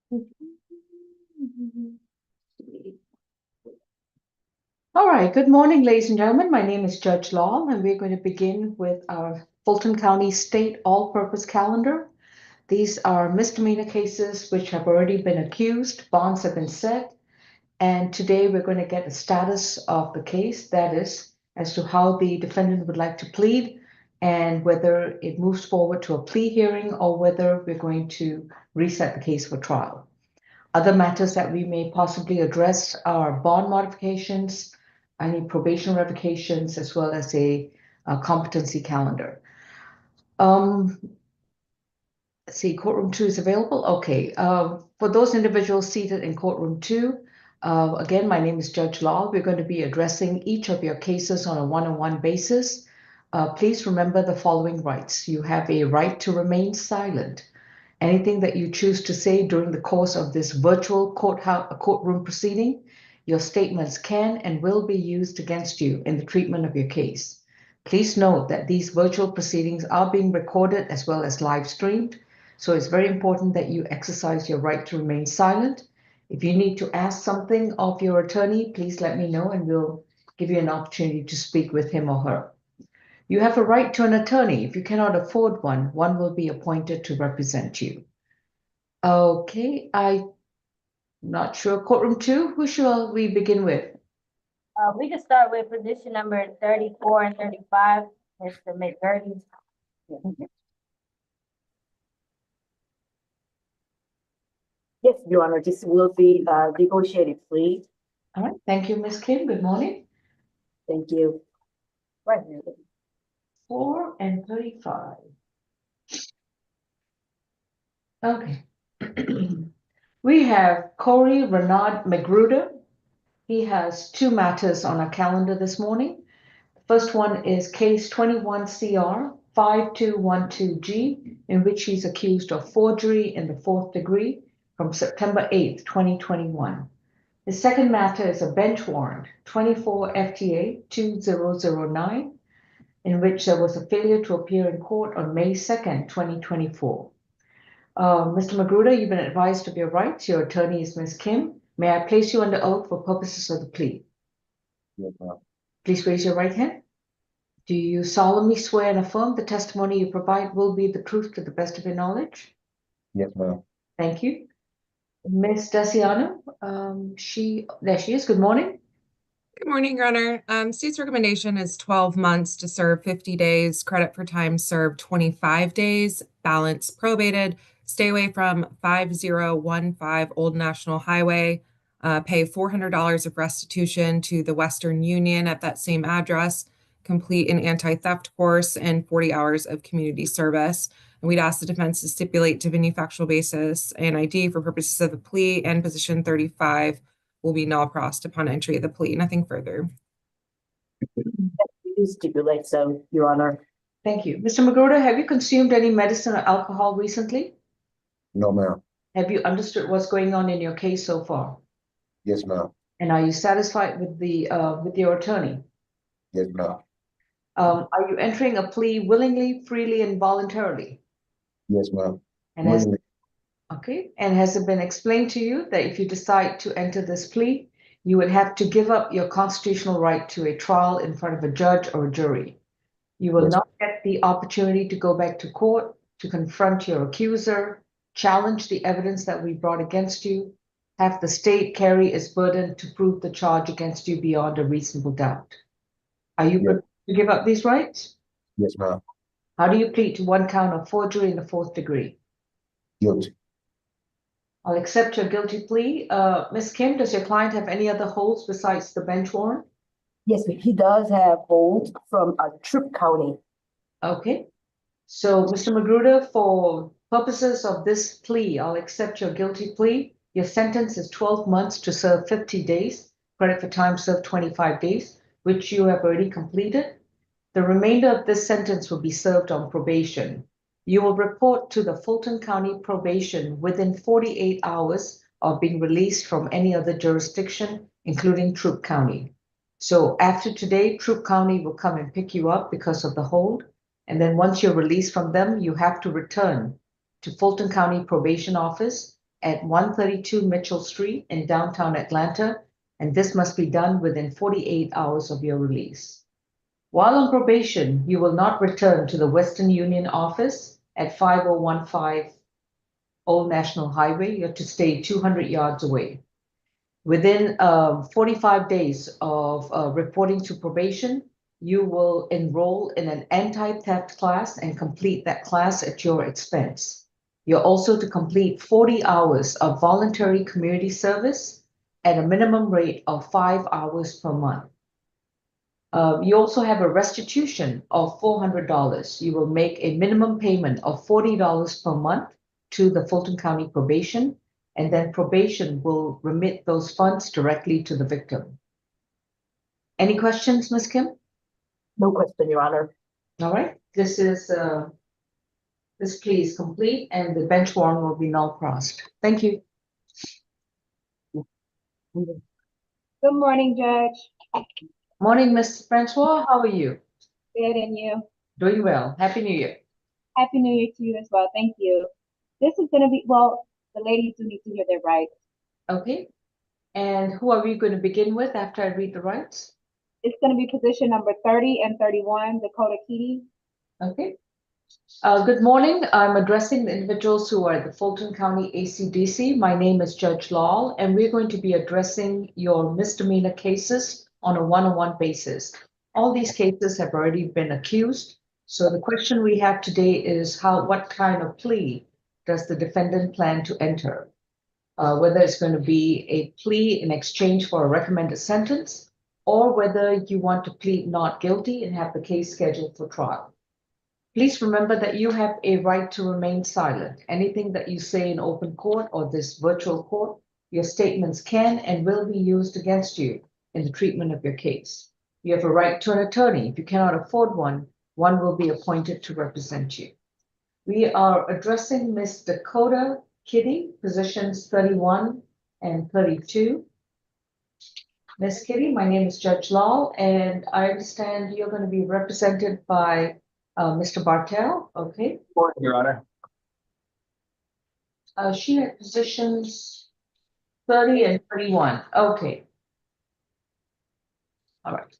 All right, good morning, ladies and gentlemen. My name is Judge Law, and we're going to begin with our Fulton County State All-Purpose Calendar. These are misdemeanor cases which have already been accused, bonds have been set, and today we're going to get a status of the case, that is, as to how the defendant would like to plead and whether it moves forward to a plea hearing or whether we're going to reset the case for trial. Other matters that we may possibly address are bond modifications, any probation revocations, as well as a competency calendar. Let's see, courtroom 2 is available. Okay, for those individuals seated in courtroom 2, again, my name is Judge Law. We're going to be addressing each of your cases on a one-on-one basis. Please remember the following rights. You have a right to remain silent. Anything that you choose to say during the course of this virtual courtroom proceeding, your statements can and will be used against you in the treatment of your case. Please note that these virtual proceedings are being recorded as well as live streamed, so it's very important that you exercise your right to remain silent. If you need to ask something of your attorney, please let me know and we'll give you an opportunity to speak with him or her. You have a right to an attorney. If you cannot afford one, one will be appointed to represent you. Okay, I'm not sure. Courtroom 2, who shall we begin with? We can start with position number 34 and 35, Mr. McGurdy. Yes, Your Honor, this will be a negotiated plea. All right, thank you, Ms. Kim. Good morning. Thank you. Right. 4 and 35. Okay. We have Corey Renard Magruder. He has 2 matters on our calendar this morning. The first one is case 21 CR 5212G, in which he's accused of forgery in the 4th degree from September 8th, 2021. The second matter is a bench warrant 24 FTA 2009, in which there was a failure to appear in court on May 2nd, 2024. Mr. Magruder, you've been advised of your rights. Your attorney is Ms. Kim. May I place you under oath for purposes of the plea? Yes, ma'am. Please raise your right hand. Do you solemnly swear and affirm the testimony you provide will be the truth to the best of your knowledge? Yes, ma'am. Thank you. Ms. Daciano, there she is. Good morning. Good morning, Your Honor. State's recommendation is 12 months to serve 50 days, credit for time served 25 days, balance probated, stay away from 5015 Old National Highway, pay $400 of restitution to the Western Union at that same address, complete an anti-theft course, and 40 hours of community service. And we'd ask the defense to stipulate to venue factual basis and ID for purposes of the plea, and position 35 will be null prost upon entry of the plea. Nothing further. You stipulate so, Your Honor. Thank you. Mr. Magruder, have you consumed any medicine or alcohol recently? No, ma'am. Have you understood what's going on in your case so far? Yes, ma'am. And are you satisfied with your attorney? Yes, ma'am. Are you entering a plea willingly, freely, and voluntarily? Yes, ma'am. And has it been explained to you that if you decide to enter this plea, you would have to give up your constitutional right to a trial in front of a judge or a jury? You will not get the opportunity to go back to court to confront your accuser, challenge the evidence that we brought against you, have the state carry its burden to prove the charge against you beyond a reasonable doubt. Are you prepared to give up these rights? Yes, ma'am. How do you plead to 1 count of forgery in the 4th degree? Guilty. I'll accept your guilty plea. Ms. Kim, does your client have any other holds besides the bench warrant? Yes, he does have hold from Troup County. Okay. So, Mr. Magruder, for purposes of this plea, I'll accept your guilty plea. Your sentence is 12 months to serve 50 days, credit for time served 25 days, which you have already completed. The remainder of this sentence will be served on probation. You will report to the Fulton County Probation within 48 hours of being released from any other jurisdiction, including Troup County. So after today, Troup County will come and pick you up because of the hold. And then once you're released from them, you have to return to Fulton County Probation Office at 132 Mitchell Street in downtown Atlanta, and this must be done within 48 hours of your release. While on probation, you will not return to the Western Union office at 5015 Old National Highway. You have to stay 200 yards away. Within 45 days of reporting to probation, you will enroll in an anti-theft class and complete that class at your expense. You're also to complete 40 hours of voluntary community service at a minimum rate of 5 hours per month. You also have a restitution of $400. You will make a minimum payment of $40 per month to the Fulton County Probation, and then probation will remit those funds directly to the victim. Any questions, Ms. Kim? No question, Your Honor. All right, this plea is complete and the bench warrant will be null crossed. Thank you. Good morning, Judge. Morning, Ms. Francois. How are you? Good, and you? Doing well. Happy New Year. Happy New Year to you as well. Thank you. This is going to be, well, the ladies do need to hear their rights. Okay. And who are we going to begin with after I read the rights? It's going to be position number 30 and 31, Dakota Keating. Okay. Good morning. I'm addressing the individuals who are at the Fulton County ACDC. My name is Judge Lal, and we're going to be addressing your misdemeanor cases on a one-on-one basis. All these cases have already been accused. So the question we have today is what kind of plea does the defendant plan to enter? Whether it's going to be a plea in exchange for a recommended sentence, or whether you want to plead not guilty and have the case scheduled for trial. Please remember that you have a right to remain silent. Anything that you say in open court or this virtual court, your statements can and will be used against you in the treatment of your case. You have a right to an attorney. If you cannot afford one, one will be appointed to represent you. We are addressing Ms. Dakota Kitty, positions 31 and 32. Ms. Kitty, my name is Judge Lal, and I understand you're going to be represented by Mr. Bartel, okay? Morning, Your Honor. She had positions 30 and 31, okay. All right.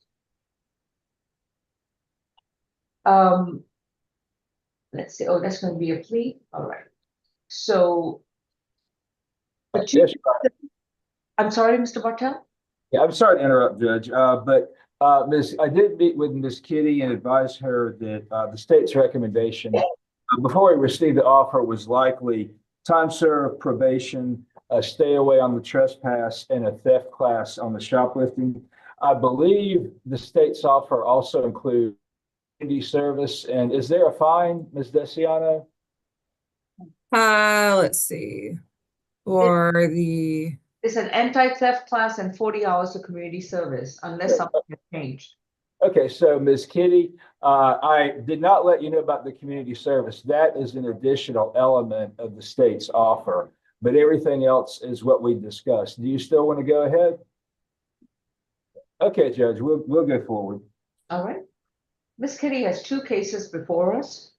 Let's see, oh, that's going to be a plea, all right. So. Yes, Your Honor. I'm sorry, Mr. Bartel? Yeah, I'm sorry to interrupt, Judge, but I did meet with Ms. Kitty and advise her that the state's recommendation before we received the offer was likely time served, probation, stay away on the trespass, and a theft class on the shoplifting. I believe the state's offer also includes community service. And is there a fine, Ms. Desiano? Let's see. For the It's an anti-theft class and 40 hours of community service, unless something has changed. Okay, so Ms. Kitty, I did not let you know about the community service. That is an additional element of the state's offer, but everything else is what we discussed. Do you still want to go ahead? Okay, Judge, we'll go forward. All right. Ms. Kitty has two cases before us.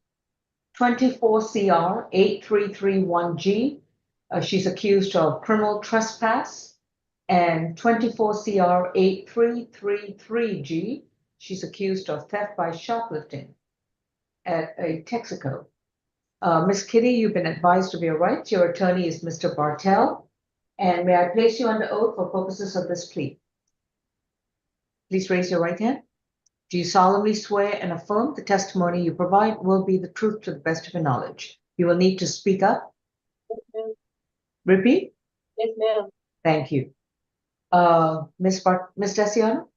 24 CR 8331G. She's accused of criminal trespass, and 24 CR 8333G. She's accused of theft by shoplifting at a Texaco. Ms. Kitty, you've been advised of your rights. Your attorney is Mr. Bartel, and may I place you under oath for purposes of this plea? Please raise your right hand. Do you solemnly swear and affirm the testimony you provide will be the truth to the best of your knowledge? You will need to speak up. Repeat. Yes, ma'am. Thank you. Ms. Desiano?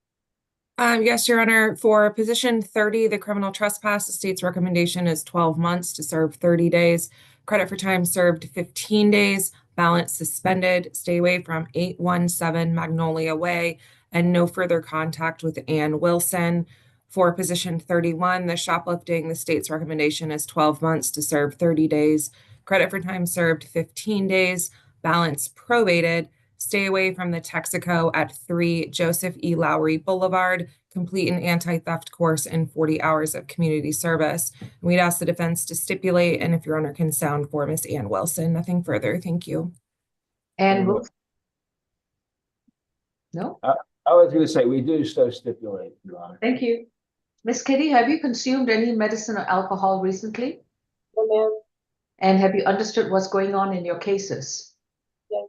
Yes, Your Honor. For position 30, the criminal trespass, the state's recommendation is 12 months to serve 30 days. Credit for time served 15 days. Balance suspended. Stay away from 817 Magnolia Way and no further contact with Ann Wilson. For position 31, the shoplifting, the state's recommendation is 12 months to serve 30 days. Credit for time served 15 days. Balance probated. Stay away from the Texaco at 3 Joseph E. Lowry Boulevard. Complete an anti-theft course and 40 hours of community service. We'd ask the defense to stipulate, and if Your Honor can sound for Ms. Ann Wilson. Nothing further. Thank you. And will. No, I was gonna say, we do so stipulate, Your Honor. thank you. Miss Kitty, have you consumed any medicine or alcohol recently? No, ma'am. And have you understood what's going on in your cases? Yes.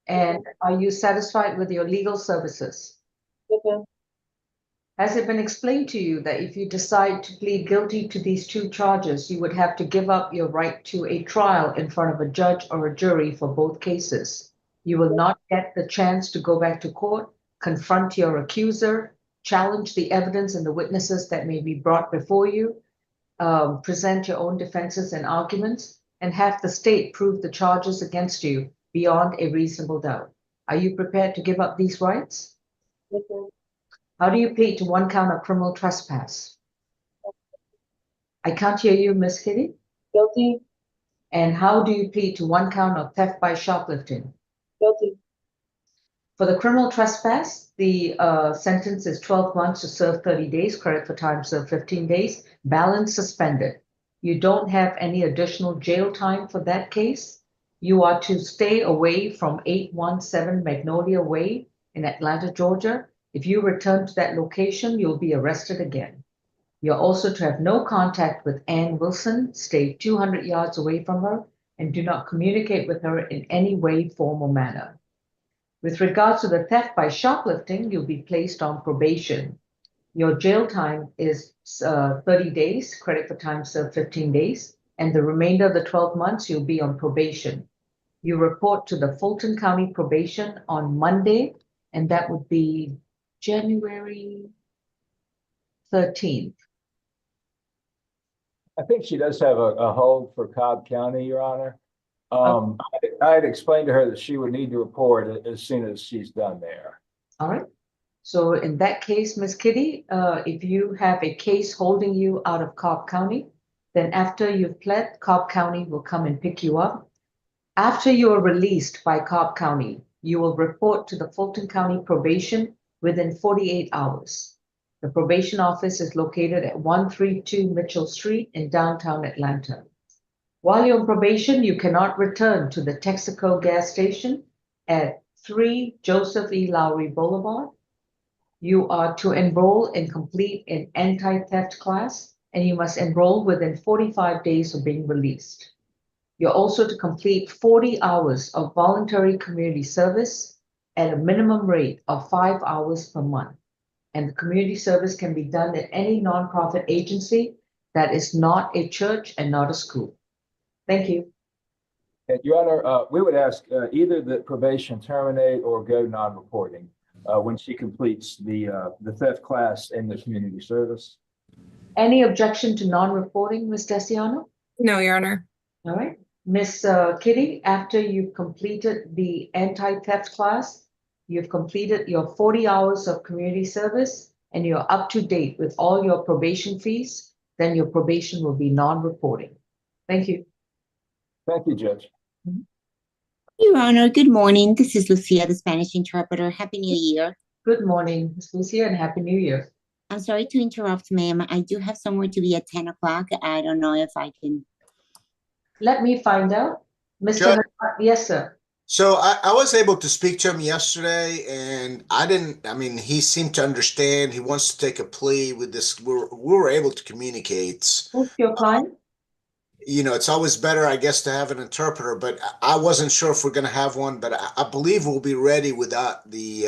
And are you satisfied with your legal services? Yes, ma'am. Has it been explained to you that if you decide to plead guilty to these two charges, you would have to give up your right to a trial in front of a judge or a jury for both cases? You will not get the chance to go back to court, confront your accuser, challenge the evidence and the witnesses that may be brought before you, present your own defenses and arguments, and have the state prove the charges against you beyond a reasonable doubt. Are you prepared to give up these rights? Yes, ma'am. How do you plead to one count of criminal trespass? I can't hear you, Miss Kitty. Guilty. And how do you plead to one count of theft by shoplifting? Guilty. For the criminal trespass, the sentence is 12 months to serve 30 days, credit for time served 15 days, balance suspended. You don't have any additional jail time for that case. You are to stay away from 817 Magnolia Way in Atlanta, Georgia. If you return to that location, you'll be arrested again. You're also to have no contact with Ann Wilson, stay 200 yards away from her, and do not communicate with her in any way, form, or manner. With regards to the theft by shoplifting, you'll be placed on probation. Your jail time is 30 days, credit for time served 15 days, and the remainder of the 12 months, you'll be on probation. You report to the Fulton County Probation on Monday, and that would be January 13th. I think she does have a hold for Cobb County, Your Honor. I had explained to her that she would need to report as soon as she's done there. All right. So in that case, Miss Kitty, if you have a case holding you out of Cobb County, then after you've pled, Cobb County will come and pick you up. After you are released by Cobb County, you will report to the Fulton County Probation within 48 hours. The probation office is located at 132 Mitchell Street in downtown Atlanta. While you're on probation, you cannot return to the Texaco gas station at 3 Joseph E. Lowry Boulevard. You are to enroll and complete an anti-theft class, and you must enroll within 45 days of being released. You're also to complete 40 hours of voluntary community service at a minimum rate of 5 hours per month. And the community service can be done at any nonprofit agency that is not a church and not a school. Thank you. And Your Honor, we would ask either that probation terminate or go non-reporting when she completes the theft class and the community service. Any objection to non-reporting, Ms. Desiano? No, Your Honor. All right. Miss Kitty, after you've completed the anti-theft class, you've completed your 40 hours of community service, and you're up to date with all your probation fees, then your probation will be non-reporting. Thank you. Thank you, Judge. Your Honor, good morning. This is Lucia, the Spanish interpreter. Happy New Year. Good morning, Ms. Lucia, and Happy New Year. I'm sorry to interrupt, ma'am. I do have somewhere to be at 10 o'clock. I don't know if I can. Let me find out. Mr. Judge? Yes, sir. So I was able to speak to him yesterday, and he seemed to understand. He wants to take a plea with this. We were able to communicate. Who's your client? It's always better, I guess, to have an interpreter, but I wasn't sure if we're going to have one, but I believe we'll be ready without the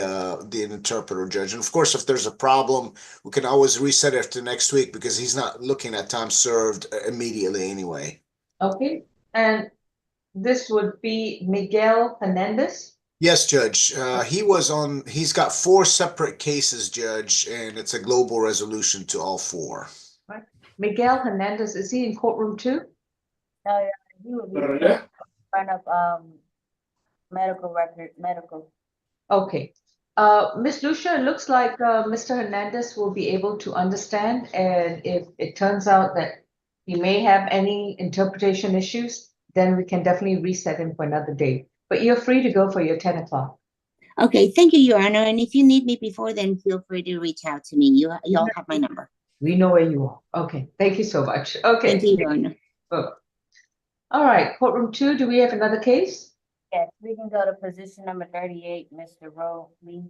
interpreter, Judge. And of course, if there's a problem, we can always reset it to next week because he's not looking at time served immediately anyway. Okay, and this would be Miguel Hernandez? Yes, Judge. He's got 4 separate cases, Judge, and it's a global resolution to all 4. Right. Miguel Hernandez, is he in courtroom 2? No, Your Honor, he will be in front of medical. Okay. Ms. Lucia, it looks like Mr. Hernandez will be able to understand, and if it turns out that he may have any interpretation issues, then we can definitely reset him for another day. But you're free to go for your 10 o'clock. Okay, thank you, Your Honor. And if you need me before then, feel free to reach out to me. You all have my number. We know where you are. Okay, thank you so much. Okay. Thank you, Your Honor. Oh. All right, courtroom 2, do we have another case? Yes, we can go to position number 38, Mr. Rowe, Lee.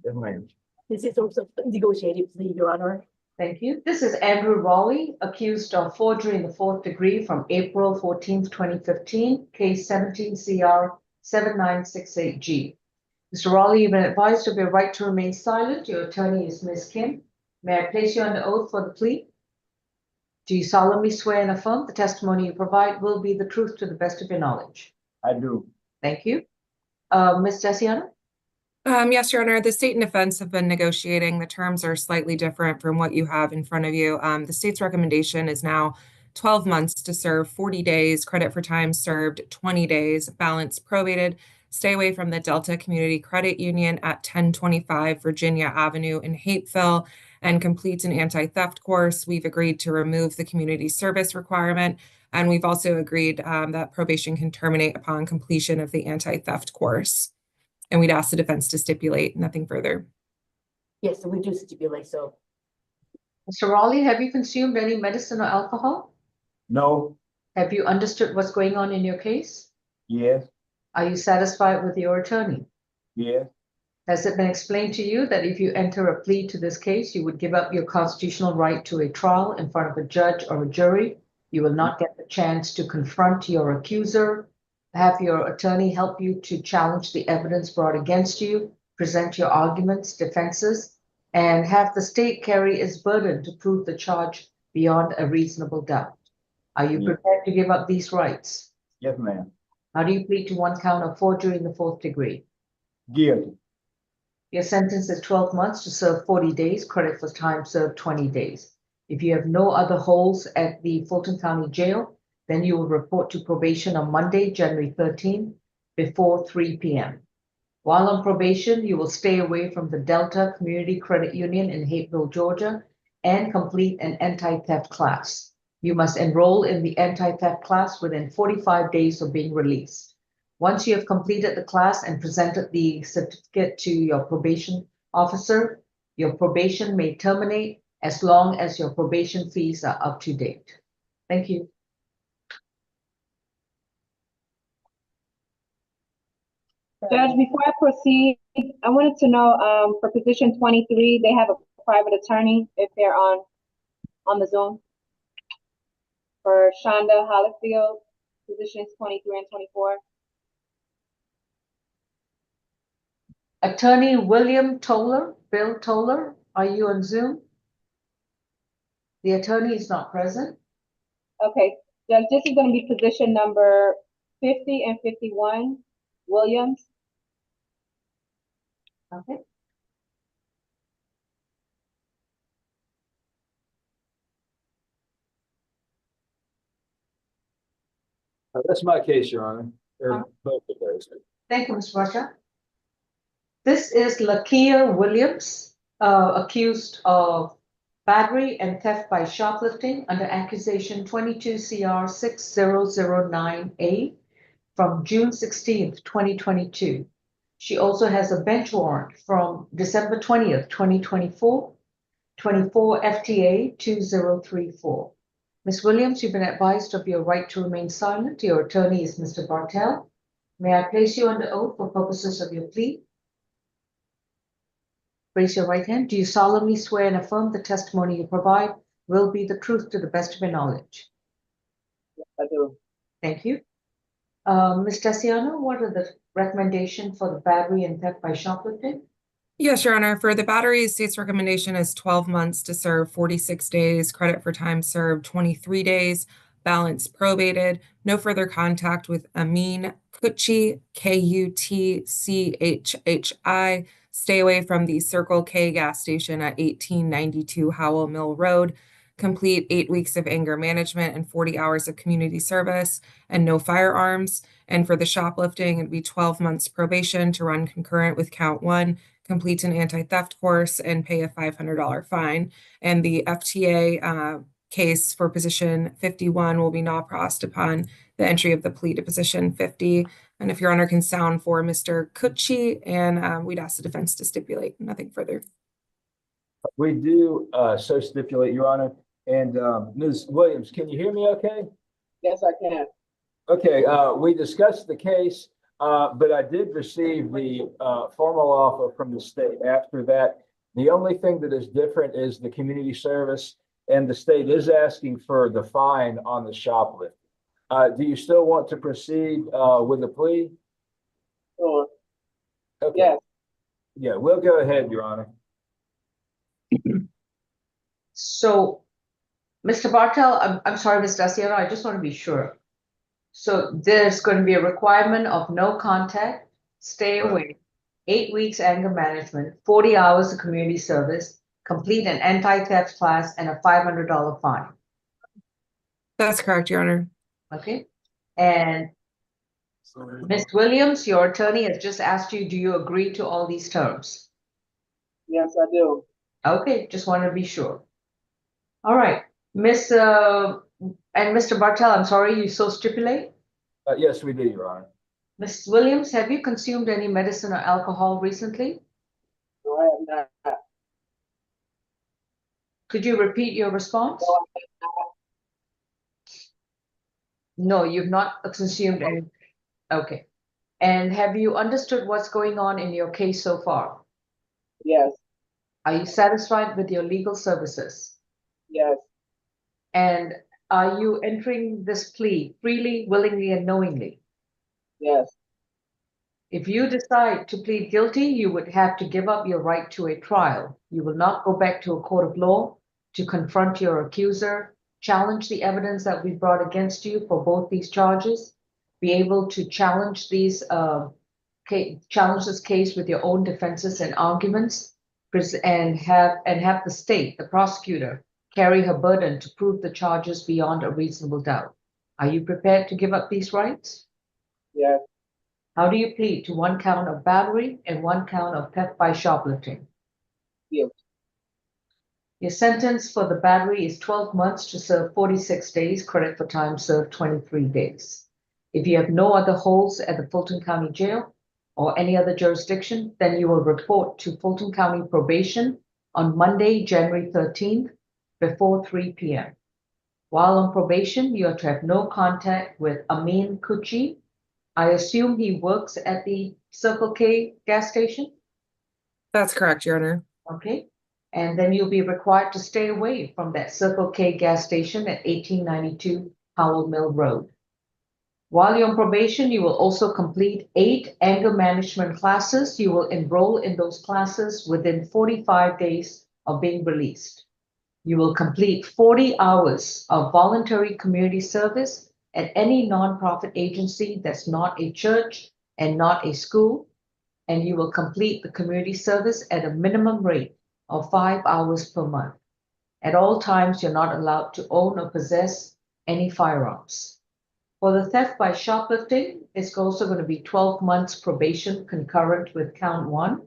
Yes, ma'am. This is also a negotiated plea, Your Honor. Thank you. This is Andrew Raleigh, accused of forgery in the fourth degree from April 14th, 2015, case 17 CR 7968G. Mr. Raleigh, you've been advised of your right to remain silent. Your attorney is Ms. Kim. May I place you under oath for the plea? Do you solemnly swear and affirm the testimony you provide will be the truth to the best of your knowledge? I do. Thank you. Ms. Desiano? Yes, Your Honor, the state and defense have been negotiating. The terms are slightly different from what you have in front of you. The state's recommendation is now 12 months to serve 40 days, credit for time served 20 days, balance probated, stay away from the Delta Community Credit Union at 1025 Virginia Avenue in Hapeville, and complete an anti-theft course. We've agreed to remove the community service requirement, and we've also agreed that probation can terminate upon completion of the anti-theft course. And we'd ask the defense to stipulate nothing further. Yes, we do stipulate so. Mr. Raleigh, have you consumed any medicine or alcohol? No. Have you understood what's going on in your case? Yes. Are you satisfied with your attorney? Yes. Has it been explained to you that if you enter a plea to this case, you would give up your constitutional right to a trial in front of a judge or a jury? You will not get the chance to confront your accuser, have your attorney help you to challenge the evidence brought against you, present your arguments, defenses, and have the state carry its burden to prove the charge beyond a reasonable doubt. Are you Yes. prepared to give up these rights? Yes, ma'am. How do you plead to one count of forgery in the fourth degree? Guilty. Your sentence is 12 months to serve 40 days, credit for time served 20 days. If you have no other holds at the Fulton County Jail, then you will report to probation on Monday, January 13th, before 3 p.m. While on probation, you will stay away from the Delta Community Credit Union in Hapeville, Georgia, and complete an anti-theft class. You must enroll in the anti-theft class within 45 days of being released. Once you have completed the class and presented the certificate to your probation officer, your probation may terminate as long as your probation fees are up to date. Thank you. Judge, before I proceed, I wanted to know, for position 23, they have a private attorney if they're on the Zoom. For Shonda Hollifield, positions 23 and 24. Attorney William Toller, Bill Toller, are you on Zoom? The attorney is not present. Okay, Judge, this is gonna be position number 50 and 51, Williams. Okay. That's my case, Your Honor. Or both of those. Thank you, Ms. Russia. This is Lakia Williams, accused of battery and theft by shoplifting under accusation 22 CR 6009A from June 16th, 2022. She also has a bench warrant from December 20th, 2024, 24 FTA 2034. Ms. Williams, you've been advised of your right to remain silent. Your attorney is Mr. Bartel. May I place you under oath for purposes of your plea? Raise your right hand. Do you solemnly swear and affirm the testimony you provide will be the truth to the best of your knowledge? I do. Thank you. Ms. Desiano, what are the recommendations for the battery and theft by shoplifting? Yes, Your Honor. For the battery, state's recommendation is 12 months to serve 46 days, credit for time served 23 days, balance probated, no further contact with Amin Kutchi, Kutchhi, stay away from the Circle K gas station at 1892 Howell Mill Road, complete 8 weeks of anger management and 40 hours of community service, and no firearms. And for the shoplifting, it'd be 12 months probation to run concurrent with count 1, complete an anti-theft course, and pay a $500 fine. And the FTA case for position 51 will be not processed upon the entry of the plea to position 50. And if Your Honor can sound for Mr. Cucci, and we'd ask the defense to stipulate, nothing further. We do so stipulate, Your Honor. And Ms. Williams, can you hear me okay? Yes, I can. Okay, we discussed the case, but I did receive the formal offer from the state after that. The only thing that is different is the community service, and the state is asking for the fine on the shoplifting. Do you still want to proceed with the plea? Sure. Okay. Yes. Yeah, we'll go ahead, Your Honor. So, Mr. Bartel, I'm sorry, Ms. Daciano, I just want to be sure. So there's going to be a requirement of no contact, stay Right. away, 8 weeks anger management, 40 hours of community service, complete an anti-theft class, and a $500 fine. That's correct, Your Honor. Okay? And Ms. Williams, your attorney has just asked you, do you agree to all these terms? Yes, I do. Okay, just want to be sure. All right, and Mr. Bartel, I'm sorry, you so stipulate? Yes, we do, Your Honor. Ms. Williams, have you consumed any medicine or alcohol recently? No, I have not. Could you repeat your response? No, I have not. No, you've not consumed any. Okay. And have you understood what's going on in your case so far? Yes, Are you satisfied with your legal services? yes, And are you entering this plea freely, willingly, and knowingly? yes, If you decide to plead guilty, you would have to give up your right to a trial. You will not go back to a court of law to confront your accuser, challenge the evidence that we brought against you for both these charges, be able to challenge challenge this case with your own defenses and arguments, and have the state, the prosecutor, carry her burden to prove the charges beyond a reasonable doubt. Are you prepared to give up these rights? yes, How do you plead to 1 count of battery and 1 count of theft by shoplifting? guilty. Your sentence for the battery is 12 months to serve 46 days, credit for time served 23 days. If you have no other holds at the Fulton County Jail or any other jurisdiction, then you will report to Fulton County Probation on Monday, January 13th, before 3 p.m. While on probation, you are to have no contact with Amin Cucci. I assume he works at the Circle K gas station? That's correct, Your Honor. Okay. And then you'll be required to stay away from that Circle K gas station at 1892 Howell Mill Road. While you're on probation, you will also complete 8 anger management classes. You will enroll in those classes within 45 days of being released. You will complete 40 hours of voluntary community service at any nonprofit agency that's not a church and not a school. And you will complete the community service at a minimum rate of 5 hours per month. At all times, you're not allowed to own or possess any firearms. For the theft by shoplifting, it's also going to be 12 months probation concurrent with count 1.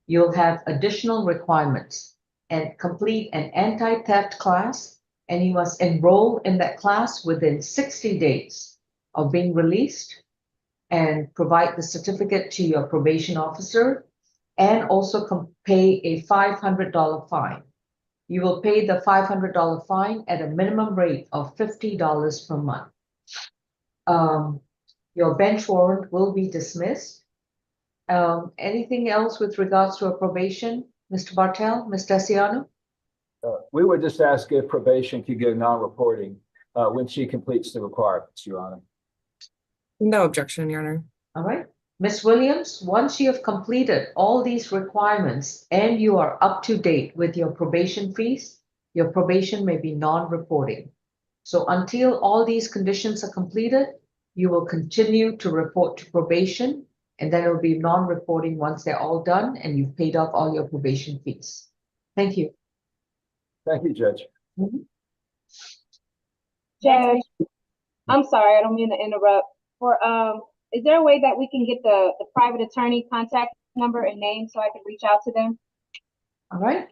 You'll have additional requirements and complete an anti-theft class, and you must enroll in that class within 60 days of being released and provide the certificate to your probation officer, and also pay a $500 fine. You will pay the $500 fine at a minimum rate of $50 per month. Your bench warrant will be dismissed. Anything else with regards to a probation, Mr. Bartel, Ms. Daciano? We would just ask if probation could go non-reporting when she completes the requirements, Your Honor. No objection, Your Honor. All right. Ms. Williams, once you have completed all these requirements and you are up to date with your probation fees, your probation may be non-reporting. So until all these conditions are completed, you will continue to report to probation, and then it will be non-reporting once they're all done and you've paid off all your probation fees. Thank you. Thank you, Judge. Judge, I'm sorry, I don't mean to interrupt. Is there a way that we can get the private attorney contact number and name so I can reach out to them? All right.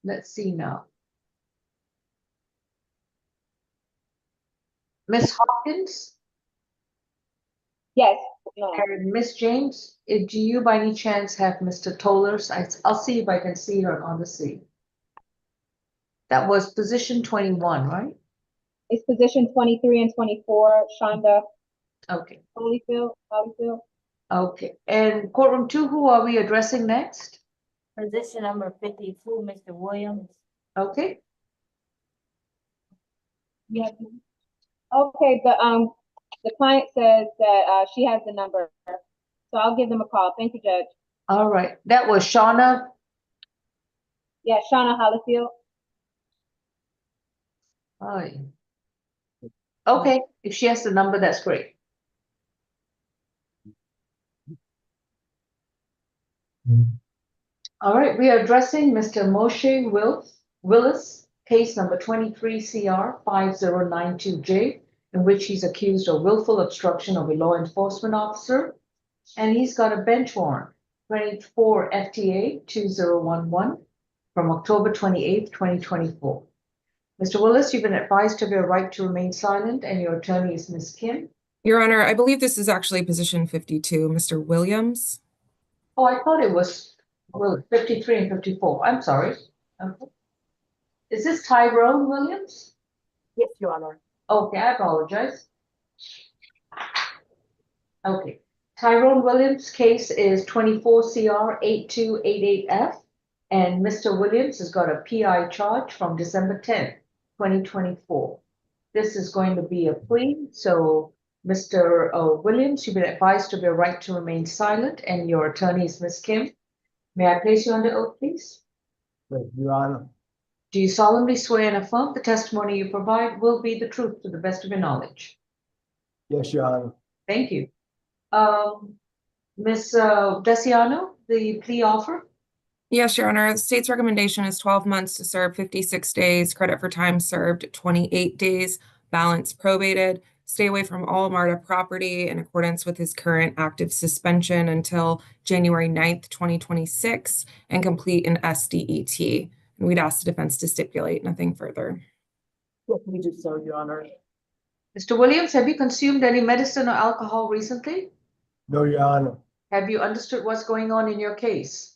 Let's see now. Ms. Hopkins? Yes, no, And Miss James, do you by any chance have Mr. Tollers? I'll see if I can see her on the scene. That was position 21, right? it's position 23 and 24, Shonda Okay, Holyfield. okay. And courtroom 2, who are we addressing next? Position number 52, Mr. Williams. Okay, Yeah. Okay, the client says that, she has the number, so I'll give them a call. Thank you, Judge. all right. That was Shauna. Yeah, Shauna Hollifield. Aye. Okay, if she has the number, that's great. All right, we are addressing Mr. Moshe Willis, case number 23 CR 5092J, in which he's accused of willful obstruction of a law enforcement officer. And he's got a bench warrant, 24 FTA 2011 from October 28th, 2024. Mr. Willis, you've been advised of your right to remain silent, and your attorney is Ms. Kim. Your Honor, I believe this is actually position 52, Mr. Williams. Oh, I thought it was, well, 53 and 54. I'm sorry. Okay. Is this Tyrone Williams? Yes, Your Honor. Okay, I apologize. Okay. Tyrone Williams' case is 24 CR 8288F, and Mr. Williams has got a PI charge from December 10th, 2024. This is going to be a plea, so Mr. Williams, you've been advised of your right to remain silent, and your attorney is Ms. Kim. May I place you under oath, please? Yes, Your Honor. Do you solemnly swear and affirm the testimony you provide will be the truth to the best of your knowledge? Yes, Your Honor. Thank you. Ms. Desiano, the plea offer? Yes, Your Honor. The state's recommendation is 12 months to serve 56 days, credit for time served 28 days, balance probated, stay away from all MARTA property in accordance with his current active suspension until January 9th, 2026, and complete an SDET. And we'd ask the defense to stipulate nothing further. Yes, we do so, Your Honor. Mr. Williams, have you consumed any medicine or alcohol recently? No, Your Honor. Have you understood what's going on in your case?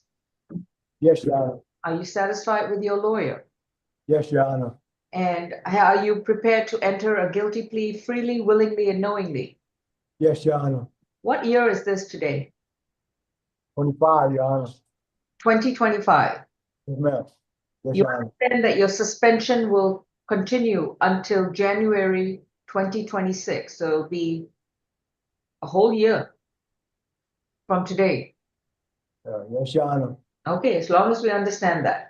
Yes, Your Honor. Are you satisfied with your lawyer? Yes, Your Honor. And are you prepared to enter a guilty plea freely, willingly, and knowingly? Yes, Your Honor. What year is this today? 25, Your Honor. 2025. Yes, ma'am. Yes, You Your Honor. understand that your suspension will continue until January 2026, so it'll be a whole year from today. Yes, Your Honor. Okay, as long as we understand that.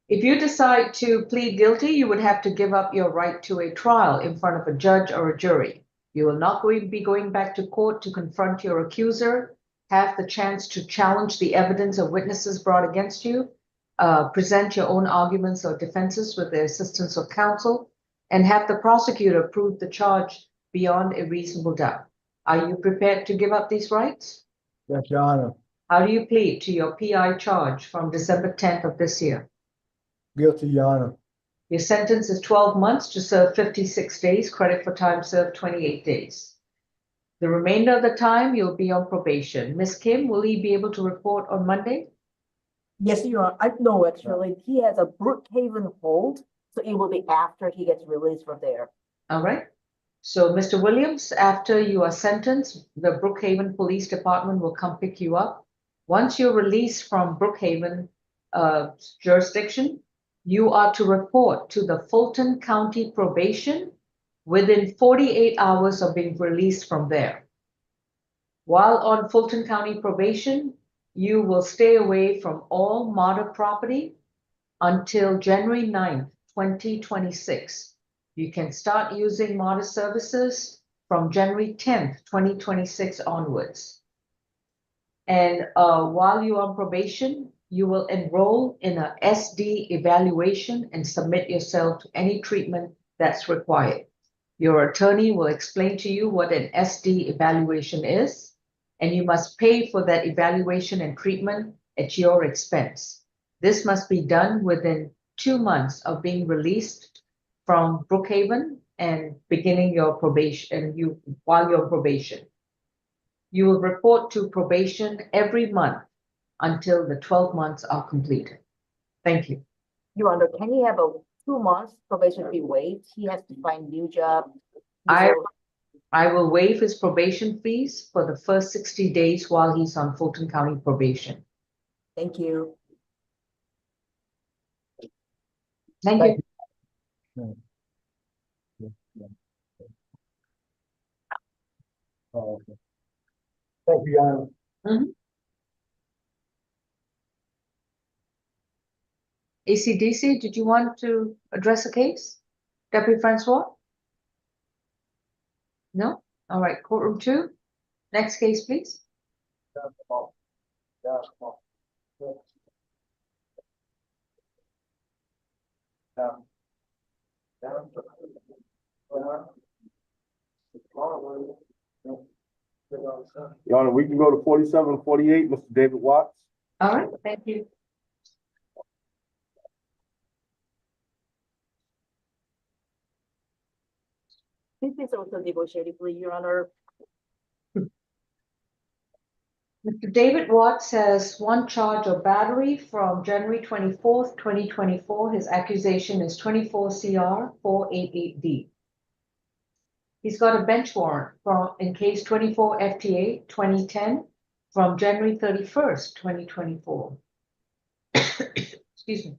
If you decide to plead guilty, you would have to give up your right to a trial in front of a judge or a jury. You will not be going back to court to confront your accuser, have the chance to challenge the evidence of witnesses brought against you, present your own arguments or defenses with the assistance of counsel, and have the prosecutor prove the charge beyond a reasonable doubt. Are you prepared to give up these rights? Yes, Your Honor. How do you plead to your PI charge from December 10th of this year? Guilty, Your Honor. Your sentence is 12 months to serve 56 days, credit for time served 28 days. The remainder of the time, you'll be on probation. Ms. Kim, will he be able to report on Monday? Yes, Your Honor. No, actually, he has a Brookhaven hold, so it will be after he gets released from there. All right. So, Mr. Williams, after you are sentenced, the Brookhaven Police Department will come pick you up. Once you're released from Brookhaven jurisdiction, you are to report to the Fulton County Probation within 48 hours of being released from there. While on Fulton County Probation, you will stay away from all MARTA property until January 9th, 2026. You can start using MARTA services from January 10th, 2026 onwards. And while you're on probation, you will enroll in a SD evaluation and submit yourself to any treatment that's required. Your attorney will explain to you what an SD evaluation is, and you must pay for that evaluation and treatment at your expense. This must be done within 2 months of being released from Brookhaven and beginning your probation, while you're on probation. You will report to probation every month until the 12 months are completed. Thank you. Your Honor, can he have a 2 months probation be waived? He has to find new job. I- before- I will waive his probation fees for the first 60 days while he's on Fulton County probation. Thank you. Thank Thank you. Okay. Thank you, Your Honor. ACDC, did you want to address a case? Deputy Francois? No? All right, courtroom 2. Next case, please. Your Honor, we can go to 4748, Mr. David Watts. All right, thank you. This is also negotiated, please, Your Honor. Mr. David Watts has one charge of battery from January 24th, 2024. His accusation is 24 CR 488D. He's got a bench warrant in case 24 FTA 2010 from January 31st, 2024. Excuse me.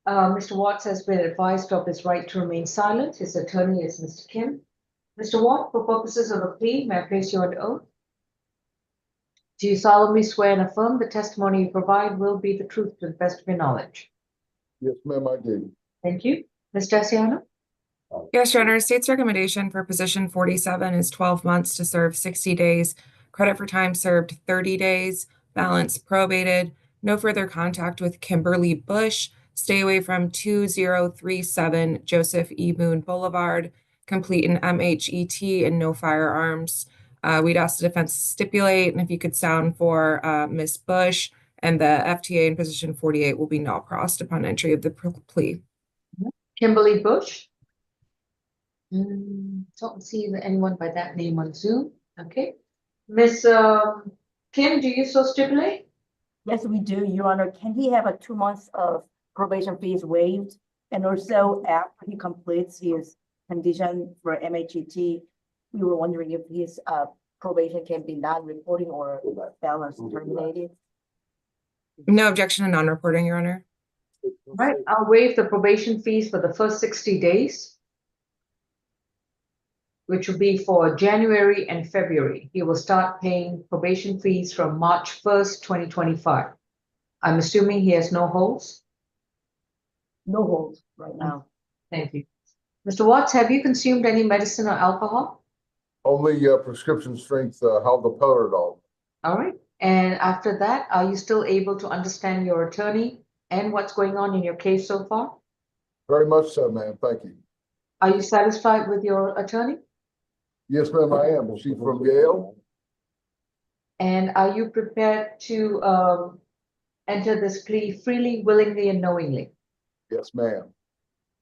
Mr. Watts has been advised of his right to remain silent. His attorney is Mr. Kim. Mr. Watt, for purposes of the plea, may I place you under oath? Do you solemnly swear and affirm the testimony you provide will be the truth to the best of your knowledge? Yes, ma'am, I do. Thank you. Ms. Daciano? Yes, Your Honor, state's recommendation for position 47 is 12 months to serve 60 days, credit for time served 30 days, balance probated, no further contact with Kimberly Bush, stay away from 2037 Joseph E. Boone Boulevard, complete an MHET and no firearms. We'd ask the defense to stipulate, and if you could sound for Ms. Bush, and the FTA in position 48 will be null crossed upon entry of the plea. Kimberly Bush? Don't see anyone by that name on Zoom. Okay. Ms. Kim, do you so stipulate? Yes, we do, Your Honor. Can he have a 2 months of probation fees waived? And also after he completes his condition for MHET, we were wondering if his probation can be non-reporting or balance terminated. No objection to non-reporting, Your Honor. Right. I'll waive the probation fees for the first 60 days, which will be for January and February. He will start paying probation fees from March 1st, 2025. I'm assuming he has no holds? No hold right now. Thank you. Mr. Watts, have you consumed any medicine or alcohol? Only prescription strength haldopodol. All right. And after that, are you still able to understand your attorney and what's going on in your case so far? Very much so, ma'am. Thank you. Are you satisfied with your attorney? Yes, ma'am, I am. Is she from Yale? And are you prepared to enter this plea freely, willingly, and knowingly? Yes, ma'am.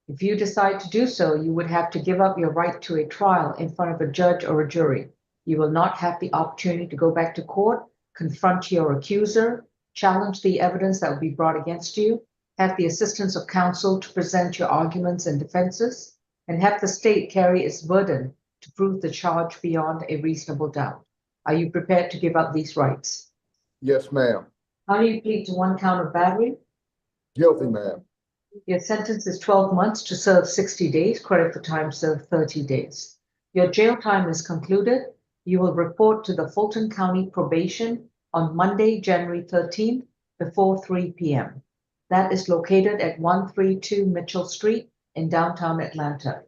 If you decide to do so, you would have to give up your right to a trial in front of a judge or a jury. You will not have the opportunity to go back to court, confront your accuser, challenge the evidence that will be brought against you, have the assistance of counsel to present your arguments and defenses, and have the state carry its burden to prove the charge beyond a reasonable doubt. Are you prepared to give up these rights? Yes, ma'am. How do you plead to one count of battery? Guilty, ma'am. Your sentence is 12 months to serve 60 days, credit for time served 30 days. Your jail time is concluded. You will report to the Fulton County Probation on Monday, January 13th before 3 p.m. That is located at 132 Mitchell Street in downtown Atlanta.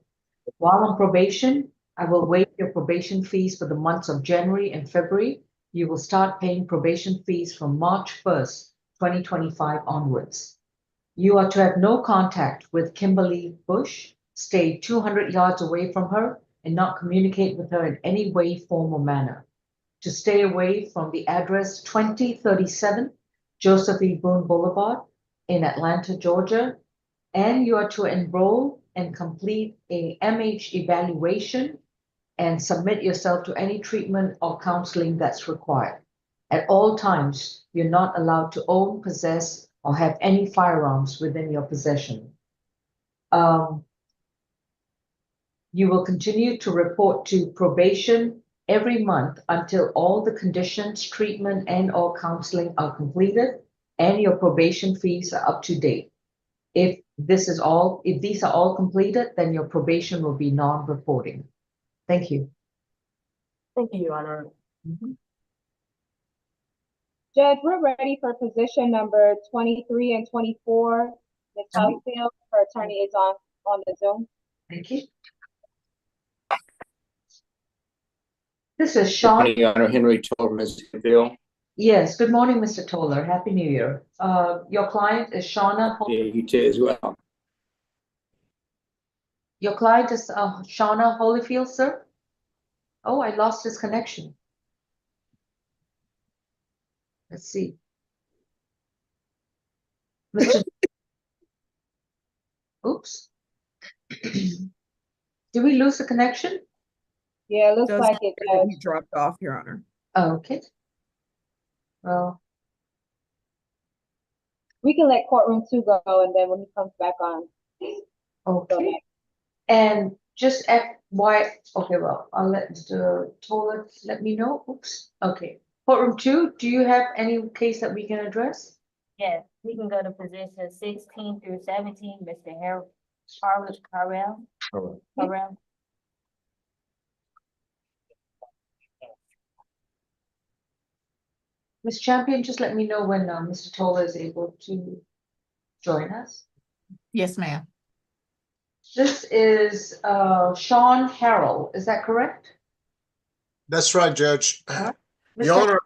While on probation, I will waive your probation fees for the months of January and February. You will start paying probation fees from March 1st, 2025 onwards. You are to have no contact with Kimberly Bush, stay 200 yards away from her, and not communicate with her in any way, form, or manner. To stay away from the address 2037 Joseph E. Boone Boulevard in Atlanta, Georgia, and you are to enroll and complete a MH evaluation and submit yourself to any treatment or counseling that's required. At all times, you're not allowed to own, possess, or have any firearms within your possession. You will continue to report to probation every month until all the conditions, treatment, and/or counseling are completed and your probation fees are up to date. If these are all completed, then your probation will be non-reporting. Thank you. Thank you, Your Honor. Judge, we're ready for position number 23 and 24. Ms. Holyfield, her attorney is on the Zoom. Thank you. This is Sean. Good morning, Your Honor. Henry Toller, Mississippi. Yes, good morning, Mr. Toller. Happy New Year. Your client is Shauna. Yeah, you too as well. Your client is Shauna Holyfield, sir? Oh, I lost his connection. Let's see. Mr. Oops. Did we lose the connection? Yeah, it looks Does like look it, like Judge. he dropped off, Your Honor. Oh, okay. Well, We can let courtroom 2 go, and then when he comes back on. okay. And just FY, okay, well, I'll let Mr. Toller let me know. Oops. Okay. Courtroom 2, do you have any case that we can address? Yes, we can go to position 16 through 17, Mr. Harwood Carrell. Carrell. Ms. Champion, just let me know when Mr. Toller is able to join us. Yes, ma'am. This is Sean Harrell, is that correct? That's right, Judge. Mr. Your Honor,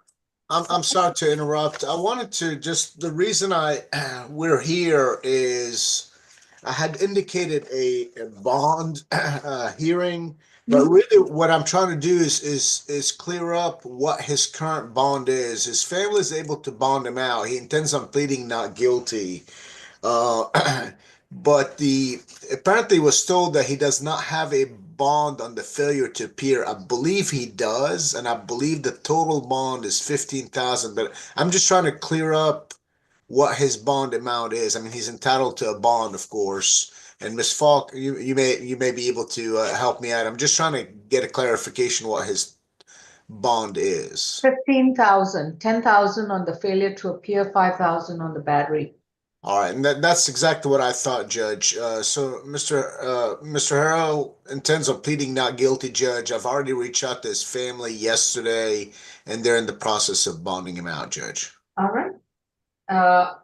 I'm sorry to interrupt. I wanted to the reason we're here is I had indicated a bond hearing, but really what I'm trying to do is clear up what his current bond is. His family is able to bond him out. He intends on pleading not guilty. But apparently was told that he does not have a bond on the failure to appear. I believe he does, and I believe the total bond is 15,000. But I'm just trying to clear up what his bond amount is. I mean, he's entitled to a bond, of course. And Ms. Falk, you may be able to help me out. I'm just trying to get a clarification what his bond is. 15,000, 10,000 on the failure to appear, 5,000 on the battery. All right, and that's exactly what I thought, Judge. So Mr. Harrell intends on pleading not guilty, Judge. I've already reached out to his family yesterday, and they're in the process of bonding him out, Judge. All right.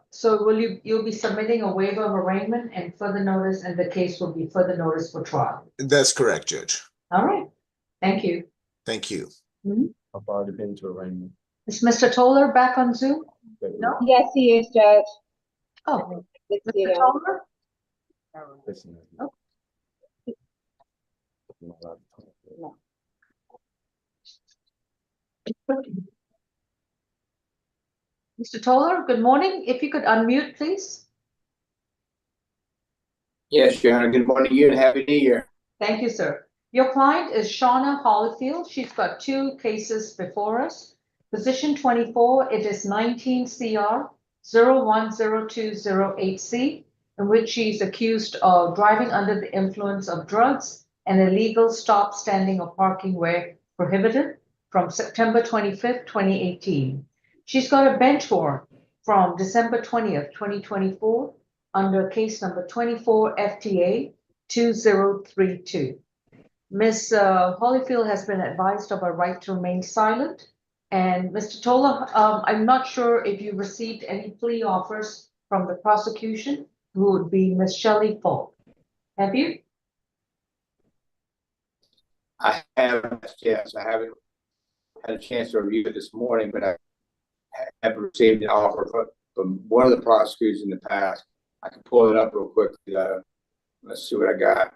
So you'll be submitting a waiver of arraignment and further notice, and the case will be further notice for trial. That's correct, Judge. All right. Thank you. Thank you. I've already been to arraignment. Is Mr. Toller back on Zoom? No? Yes, he is, Judge. Oh, Let's Mr. see. Toller? Listen. Oh. Mr. Toller, good morning. If you could unmute, please. Yes, Your Honor. Good morning to you and Happy New Year. Thank you, sir. Your client is Shauna Holyfield. She's got 2 cases before us. Position 24, it is 19 CR 010208C, in which she's accused of driving under the influence of drugs and illegal stop, standing, or parking where prohibited from September 25th, 2018. She's got a bench warrant from December 20th, 2024 under case number 24 FTA 2032. Ms. Holyfield has been advised of her right to remain silent. And Mr. Toller, I'm not sure if you received any plea offers from the prosecution, who would be Ms. Shelley Falk. Have you? I have, yes, I haven't had a chance to review it this morning, but I have received an offer from one of the prosecutors in the past. I can pull it up real quick. Let's see what I got.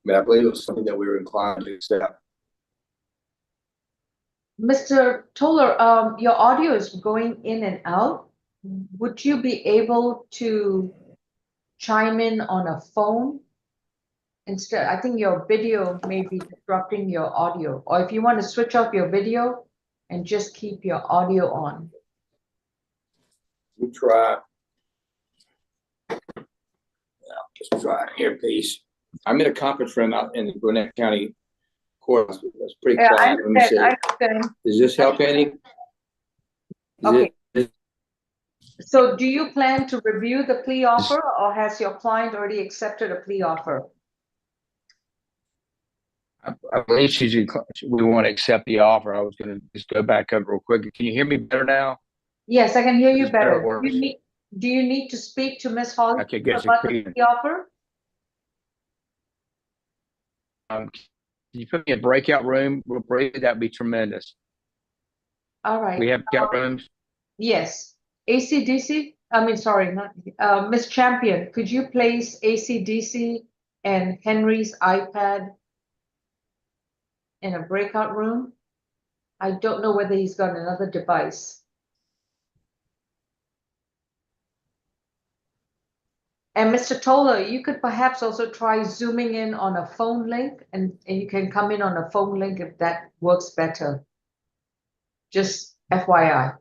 But I believe it was something that we were inclined to accept. Mr. Toller, your audio is going in and out. Would you be able to chime in on a phone instead, I think your video may be disrupting your audio, or if you want to switch off your video and just keep your audio on. We try. Just try an earpiece. I'm in a conference room out in the Gwinnett County Court. It's pretty Yeah, I quiet. Let me see. understand. Does this help any? Okay. So do you plan to review the plea offer, or has your client already accepted a plea offer? I believe we want to accept the offer. I was going to just go back up real quick. Can you hear me better now? Yes, I can hear you Is better better. or worse? Do you need to speak to Ms. Holly Okay, good. about the plea offer? Can you put me in a breakout room real briefly? That'd be tremendous. All right. We have breakout rooms. Yes. ACDC, I mean, sorry, not Ms. Champion, could you place ACDC and Henry's iPad in a breakout room? I don't know whether he's got another device. And Mr. Toller, you could perhaps also try zooming in on a phone link, and you can come in on a phone link if that works better. Just FYI.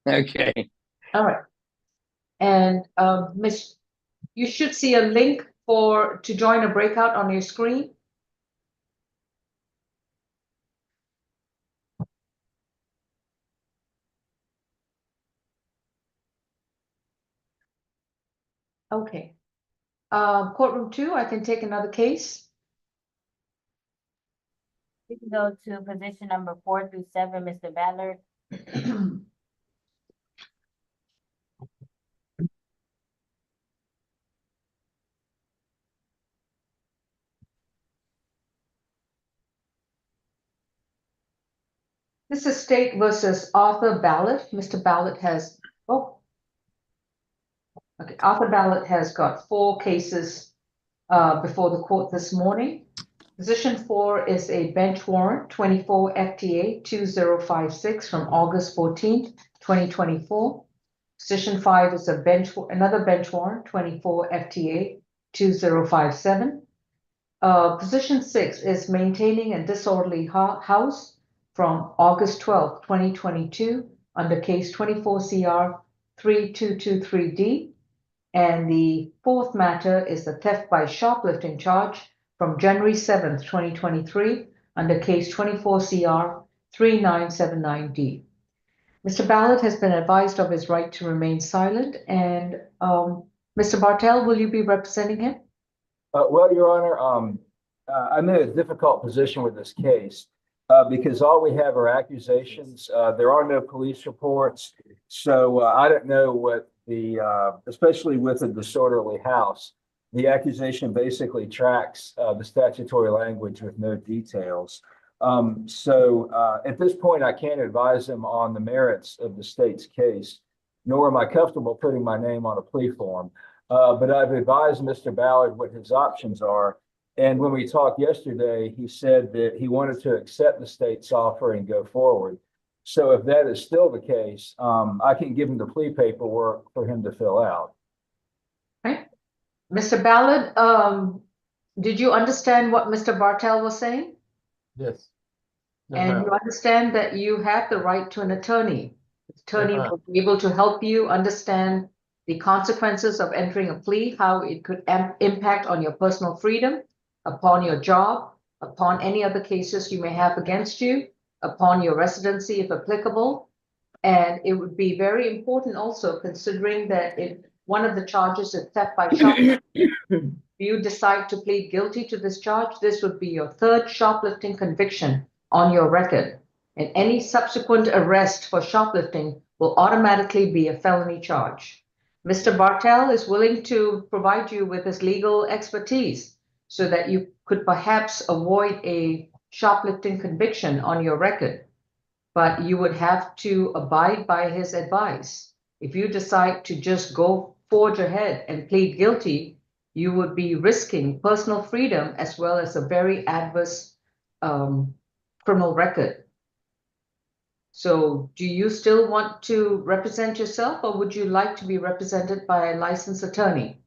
Okay. All right. And Miss, you should see a link to join a breakout on your screen. Okay. Courtroom 2, I can take another case. We can go to position number 4 through 7, Mr. Ballard. This is State versus Arthur Ballard. Mr. Ballard has, Arthur Ballard has got 4 cases before the court this morning. Position 4 is a bench warrant, 24 FTA 2056 from August 14th, 2024. Position 5 is another bench warrant, 24 FTA 2057. Position 6 is maintaining a disorderly house from August 12th, 2022 under case 24 CR 3223D. And the 4th matter is the theft by shoplifting charge from January 7th, 2023 under case 24 CR 3979D. Mr. Ballard has been advised of his right to remain silent, and Mr. Bartel, will you be representing him? Well, Your Honor, I'm in a difficult position with this case because all we have are accusations. There are no police reports, so I don't know what especially with a disorderly house, the accusation basically tracks the statutory language with no details. So at this point, I can't advise him on the merits of the state's case, nor am I comfortable putting my name on a plea form. But I've advised Mr. Ballard what his options are. And when we talked yesterday, he said that he wanted to accept the state's offer and go forward. So if that is still the case, I can give him the plea paperwork for him to fill out. Okay. Mr. Ballard, did you understand what Mr. Bartel was saying? Yes. And you understand that you have the right to an attorney. The attorney will be able to help you understand the consequences of entering a plea, how it could impact on your personal freedom, upon your job, upon any other cases you may have against you, upon your residency if applicable. And it would be very important also, considering that if one of the charges is theft by shoplifting, if you decide to plead guilty to this charge, this would be your 3rd shoplifting conviction on your record. And any subsequent arrest for shoplifting will automatically be a felony charge. Mr. Bartel is willing to provide you with his legal expertise so that you could perhaps avoid a shoplifting conviction on your record, but you would have to abide by his advice. If you decide to just forge ahead and plead guilty, you would be risking personal freedom as well as a very adverse criminal record. So do you still want to represent yourself, or would you like to be represented by a licensed attorney?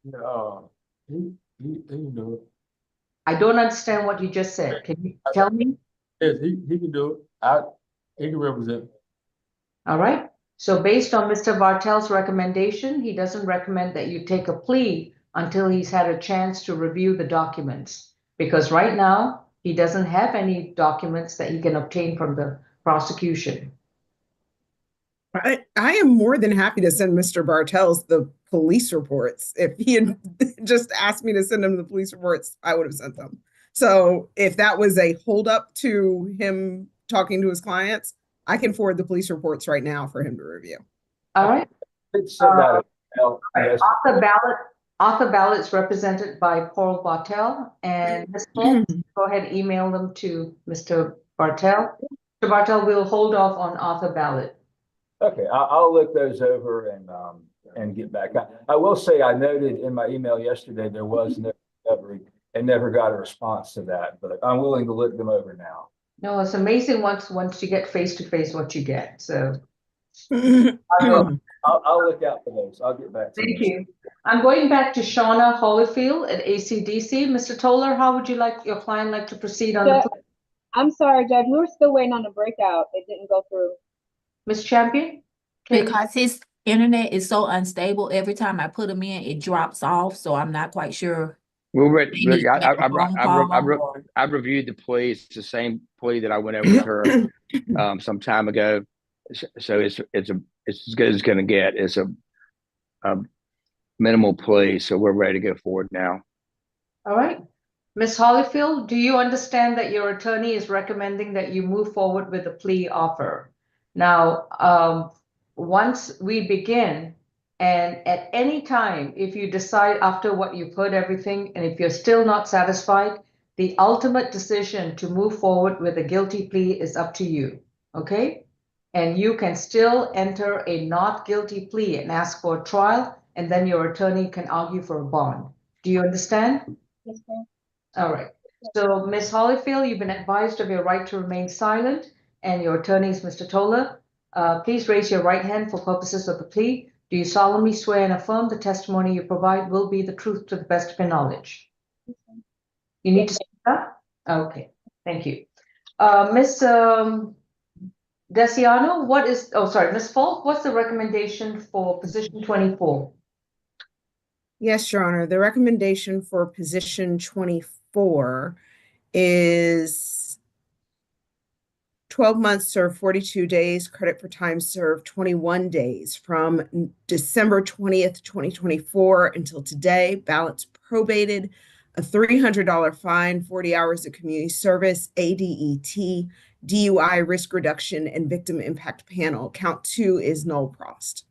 No, He can do it. I don't understand what you just said. Can you tell me? Yes, he can do it. He can represent. All right. So based on Mr. Bartel's recommendation, he doesn't recommend that you take a plea until he's had a chance to review the documents. Because right now, he doesn't have any documents that he can obtain from the prosecution. I am more than happy to send Mr. Bartels the police reports. If he had just asked me to send him the police reports, I would have sent them. So if that was a holdup to him talking to his clients, I can forward the police reports right now for him to review. All right. It's sent out. Yes. Author ballots represented by Paul Bartel and Ms. Fultz, go ahead, email them to Mr. Bartel. Mr. Bartel, we'll hold off on author ballot. Okay, I'll look those over and get back. I will say I noted in my email yesterday there was no recovery and never got a response to that, but I'm willing to look them over now. No, it's amazing once you get face to face what you get. So I'll look out for those. I'll get back to you. thank you. I'm going back to Shauna Holyfield at ACDC. Mr. Toller, how would you like your client like to proceed on the? I'm sorry, Judge. We were still waiting on the breakout. It didn't go through. Ms. Champion? Because his internet is so unstable, every time I put him in, it drops off, so I'm not quite sure. Well, Maybe I've reviewed the plea. It's the same plea that I went over with her some time ago. So it's as good as it's going to get. It's a minimal plea, so we're ready to go forward now. All right. Ms. Holyfield, do you understand that your attorney is recommending that you move forward with a plea offer? Now, once we begin, and at any time, if you decide after what you've heard everything, and if you're still not satisfied, the ultimate decision to move forward with a guilty plea is up to you, okay? And you can still enter a not guilty plea and ask for a trial, and then your attorney can argue for a bond. Do you understand? Yes, ma'am. All right. So, Ms. Holyfield, you've been advised of your right to remain silent, and your attorney is Mr. Toller. Please raise your right hand for purposes of the plea. Do you solemnly swear and affirm the testimony you provide will be the truth to the best of your knowledge? You need to speak up? Okay, thank you. Ms. Desiano, Ms. Falk, what's the recommendation for position 24? Yes, Your Honor. The recommendation for position 24 is 12 months served 42 days, credit for time served 21 days from December 20th, 2024 until today, balance probated, a $300 fine, 40 hours of community service, ADET, DUI risk reduction, and victim impact panel. Count 2 is null prost.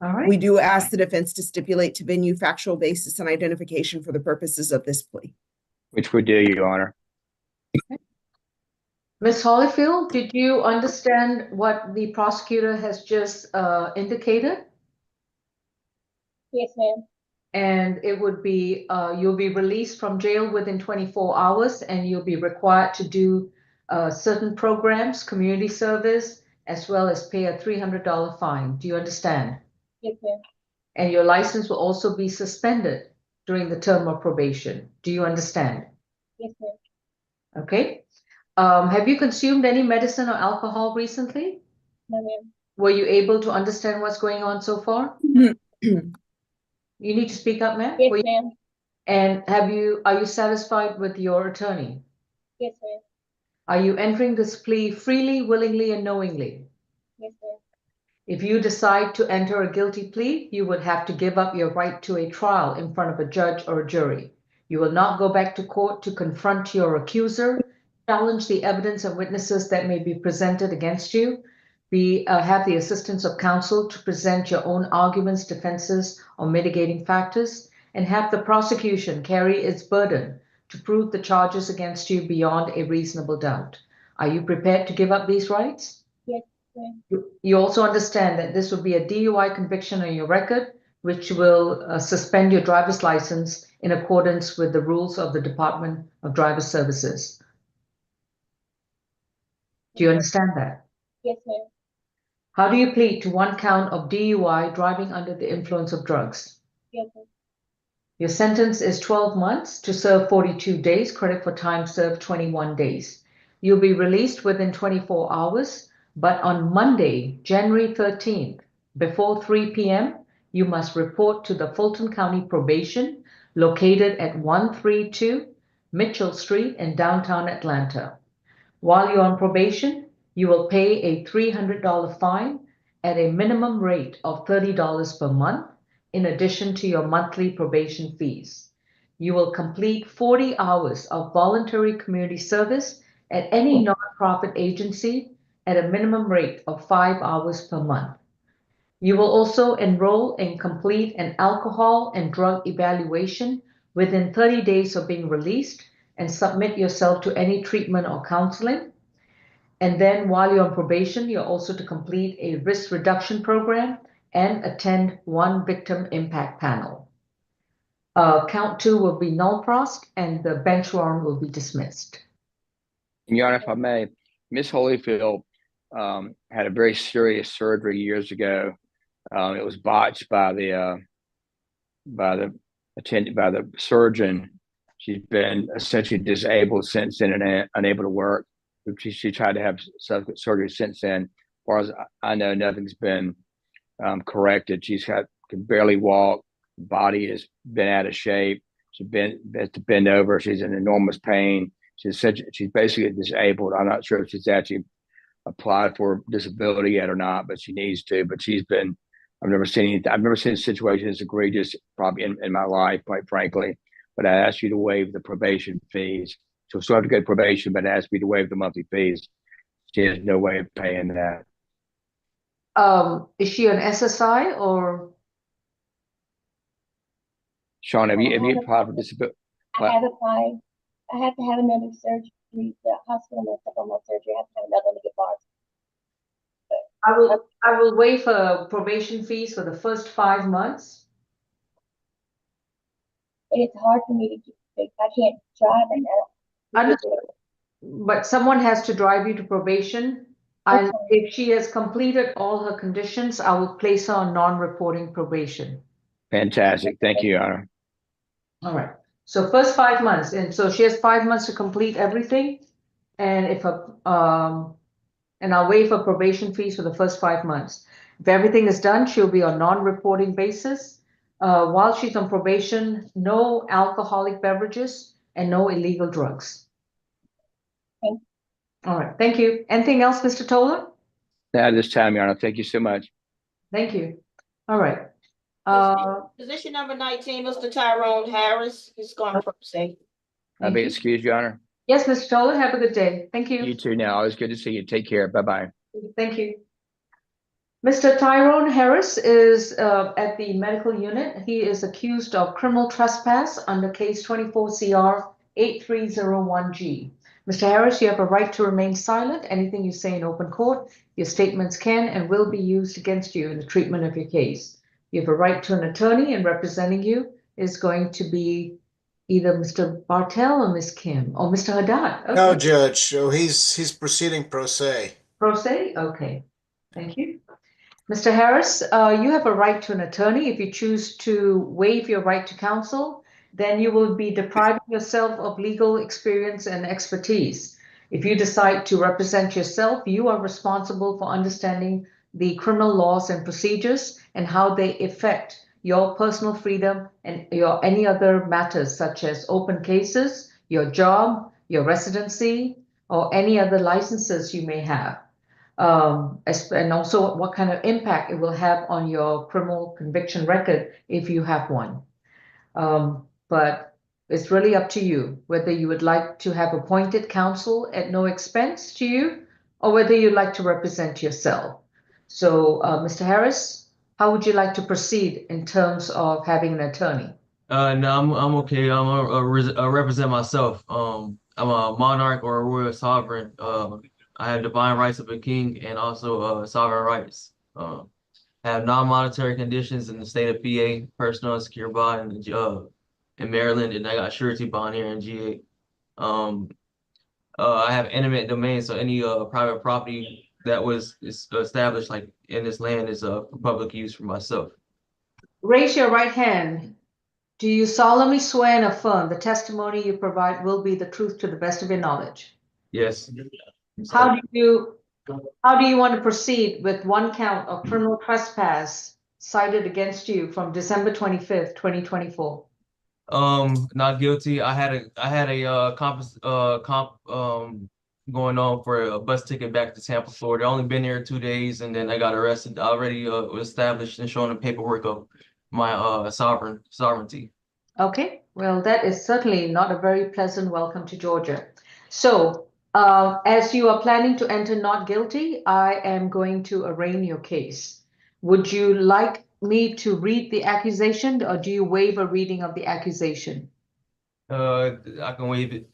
All right. We do ask the defense to stipulate to venue, factual basis, and identification for the purposes of this plea. Which we do, Your Honor. Okay. Ms. Holyfield, did you understand what the prosecutor has just indicated? Yes, ma'am. And it would be, you'll be released from jail within 24 hours, and you'll be required to do certain programs, community service, as well as pay a $300 fine. Do you understand? Yes, ma'am. And your license will also be suspended during the term of probation. Do you understand? Yes, ma'am. Okay. Have you consumed any medicine or alcohol recently? No, ma'am. Were you able to understand what's going on so far? You need to speak up, ma'am. Yes, ma'am. And are you satisfied with your attorney? Yes, ma'am. Are you entering this plea freely, willingly, and knowingly? Yes, ma'am. If you decide to enter a guilty plea, you would have to give up your right to a trial in front of a judge or a jury. You will not go back to court to confront your accuser, challenge the evidence and witnesses that may be presented against you, have the assistance of counsel to present your own arguments, defenses, or mitigating factors, and have the prosecution carry its burden to prove the charges against you beyond a reasonable doubt. Are you prepared to give up these rights? Yes, ma'am. You also understand that this will be a DUI conviction on your record, which will suspend your driver's license in accordance with the rules of the Department of Driver Services. Do you understand that? Yes, ma'am. How do you plead to one count of DUI, driving under the influence of drugs? Yes, ma'am. Your sentence is 12 months to serve 42 days, credit for time served 21 days. You'll be released within 24 hours, but on Monday, January 13th, before 3 p.m., you must report to the Fulton County Probation located at 132 Mitchell Street in downtown Atlanta. While you're on probation, you will pay a $300 fine at a minimum rate of $30 per month, in addition to your monthly probation fees. You will complete 40 hours of voluntary community service at any nonprofit agency at a minimum rate of 5 hours per month. You will also enroll and complete an alcohol and drug evaluation within 30 days of being released and submit yourself to any treatment or counseling. And then while you're on probation, you're also to complete a risk reduction program and attend one victim impact panel. Count 2 will be null pros and the bench warrant will be dismissed. Your Honor, if I may, Ms. Holyfield had a very serious surgery years ago. It was botched by the surgeon. She's been essentially disabled since then and unable to work. She tried to have subsequent surgery since then. As far as I know, nothing's been corrected. Can barely walk. Body has been out of shape. She's been to bend over. She's in enormous pain. She's basically disabled. I'm not sure if she's actually applied for disability yet or not, but she needs to. But I've never seen a situation as egregious probably in my life, quite frankly. But I asked you to waive the probation fees. She'll still have to go to probation, but asked me to waive the monthly fees. She has no way of paying that. Is she on SSI or? Sean, have you applied for disability? I have applied. I had to have another surgery. The hospital messed up on my surgery. I have to have another one to get bars. I will waive probation fees for the first 5 months. It's hard for me to keep. I can't drive and But someone has to drive you to probation. And if she has completed all her conditions, I will place her on non-reporting probation. Fantastic. Thank you, Your Honor. All right. So first 5 months. And so she has 5 months to complete everything. And and I'll waive her probation fees for the first 5 months. If everything is done, she'll be on non-reporting basis. While she's on probation, no alcoholic beverages and no illegal drugs. Okay. All right. Thank you. Anything else, Mr. Toller? At this time, Your Honor. Thank you so much. Thank you. All right. Position number 19, Mr. Tyrone Harris is going for say. I'll be excused, Your Honor. Yes, Mr. Toller. Have a good day. Thank you. You too now. Always good to see you. Take care. Bye-bye. Thank you. Mr. Tyrone Harris is at the medical unit. He is accused of criminal trespass under case 24 CR 8301G. Mr. Harris, you have a right to remain silent. Anything you say in open court, your statements can and will be used against you in the treatment of your case. You have a right to an attorney, and representing you is going to be either Mr. Bartel or Ms. Kim or Mr. Haddad. Okay. No, Judge. So he's proceeding pro se. Pro se? Okay. Thank you. Mr. Harris, you have a right to an attorney. If you choose to waive your right to counsel, then you will be depriving yourself of legal experience and expertise. If you decide to represent yourself, you are responsible for understanding the criminal laws and procedures and how they affect your personal freedom and your any other matters such as open cases, your job, your residency, or any other licenses you may have. And also what kind of impact it will have on your criminal conviction record if you have one. But it's really up to you whether you would like to have appointed counsel at no expense to you or whether you'd like to represent yourself. So, Mr. Harris, how would you like to proceed in terms of having an attorney? No, I'm okay. I'm a represent myself. I'm a monarch or a royal sovereign. I have divine rights of a king and also sovereign rights. I have non-monetary conditions in the state of PA, personal and secure bond in Maryland, and I got surety bond here in GA. I have eminent domain, so any private property that was established like in this land is for public use for myself. Raise your right hand. Do you solemnly swear and affirm the testimony you provide will be the truth to the best of your knowledge? Yes. How do you want to proceed with one count of criminal trespass cited against you from December 25th, 2024? Not guilty. I had a going on for a bus ticket back to Tampa, Florida. I only been here 2 days, and then I got arrested. I already established and shown the paperwork of my sovereignty. Okay, well, that is certainly not a very pleasant welcome to Georgia. So, as you are planning to enter not guilty, I am going to arraign your case. Would you like me to read the accusation, or do you waive a reading of the accusation? I can waive it.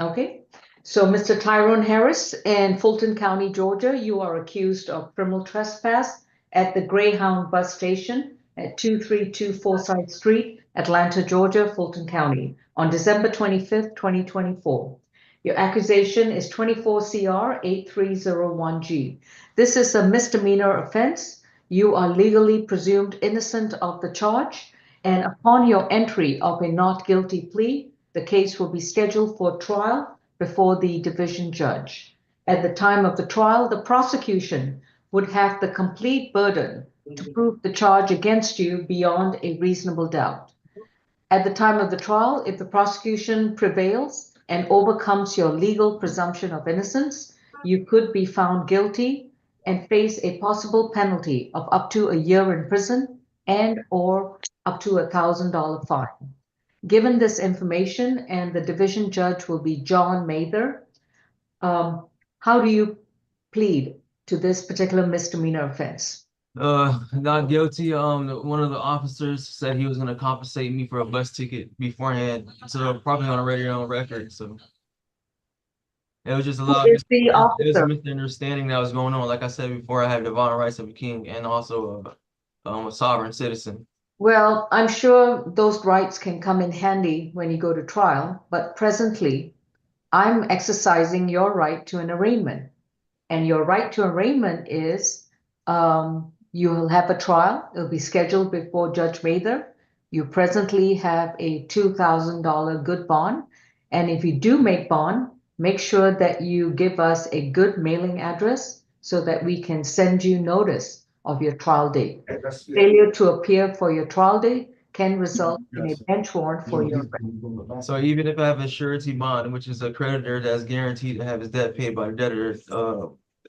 Okay, so Mr. Tyrone Harris in Fulton County, Georgia, you are accused of criminal trespass at the Greyhound bus station at 232 Forsyth Street, Atlanta, Georgia, Fulton County, on December 25th, 2024. Your accusation is 24 CR 8301G. This is a misdemeanor offense. You are legally presumed innocent of the charge, and upon your entry of a not guilty plea, the case will be scheduled for trial before the division judge. At the time of the trial, the prosecution would have the complete burden to prove the charge against you beyond a reasonable doubt. At the time of the trial, if the prosecution prevails and overcomes your legal presumption of innocence, you could be found guilty and face a possible penalty of up to a year in prison and or up to $1,000 fine. Given this information, and the division judge will be John Mather, how do you plead to this particular misdemeanor offense? Not guilty. One of the officers said he was going to compensate me for a bus ticket beforehand, so probably on a radio record. So it was just a lot. Who is the There's a officer? misunderstanding that was going on. Like I said before, I have divine rights of a king and also a sovereign citizen. Well, I'm sure those rights can come in handy when you go to trial, but presently I'm exercising your right to an arraignment. And your right to arraignment is you will have a trial. It'll be scheduled before Judge Mather. You presently have a $2,000 good bond. And if you do make bond, make sure that you give us a good mailing address so that we can send you notice of your trial date. Failure to appear for your trial date can result in a bench warrant for your arrest. So even if I have a surety bond, which is a creditor that's guaranteed to have his debt paid by the debtor,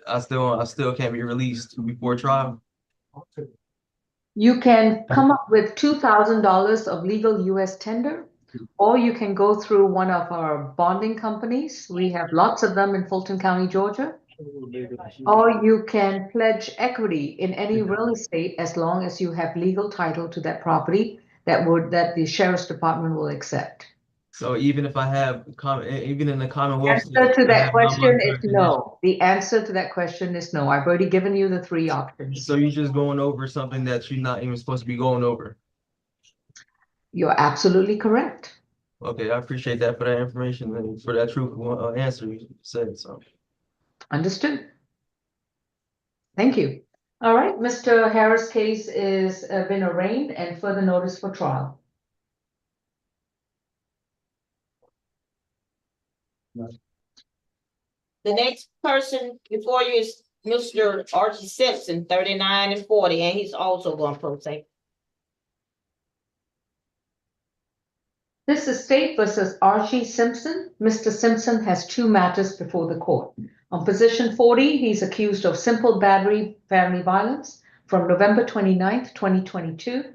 I still can't be released before trial. You can come up with $2,000 of legal U.S. tender, or you can go through one of our bonding companies. We have lots of them in Fulton County, Georgia. Or you can pledge equity in any real estate as long as you have legal title to that property that the sheriff's department will accept. So even if I have even in the Commonwealth, The answer to that question is non-contracting no. The answer to that question is no. I've already given you the 3 options. So you're just going over something that you're not even supposed to be going over. You're absolutely correct. Okay, I appreciate that for that information and for that truthful answer you said. So Understood. Thank you. All right, Mr. Harris' case is been arraigned and further notice for trial. The next person before you is Mr. Archie Simpson, 39 and 40, and he's also going pro se. This is State versus Archie Simpson. Mr. Simpson has 2 matters before the court. On position 40, he's accused of simple battery family violence from November 29th, 2022.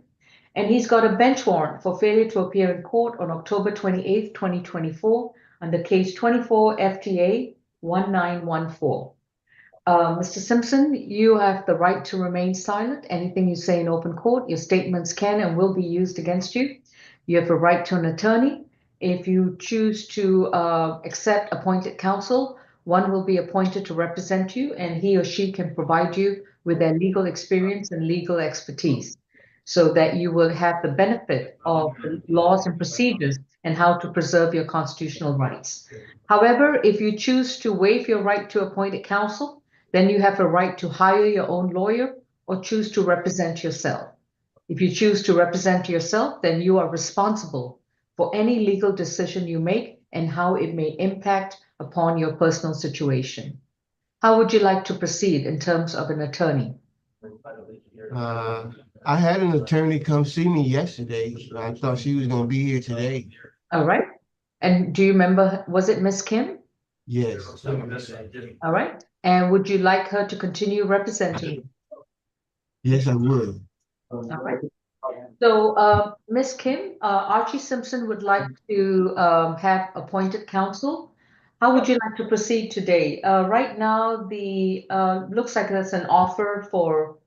And he's got a bench warrant for failure to appear in court on October 28th, 2024 under case 24 FTA 1914. Mr. Simpson, you have the right to remain silent. Anything you say in open court, your statements can and will be used against you. You have a right to an attorney. If you choose to accept appointed counsel, one will be appointed to represent you, and he or she can provide you with their legal experience and legal expertise so that you will have the benefit of the laws and procedures and how to preserve your constitutional rights. However, if you choose to waive your right to appointed counsel, then you have a right to hire your own lawyer or choose to represent yourself. If you choose to represent yourself, then you are responsible for any legal decision you make and how it may impact upon your personal situation. How would you like to proceed in terms of an attorney? I had an attorney come see me yesterday. I thought she was gonna be here today. All right. And do you remember, was it Miss Kim? Yes. All right. And would you like her to continue representing you? Yes, I would. All right. So, Ms. Kim, Archie Simpson would like to have appointed counsel. How would you like to proceed today? Right now, the looks like there's an offer for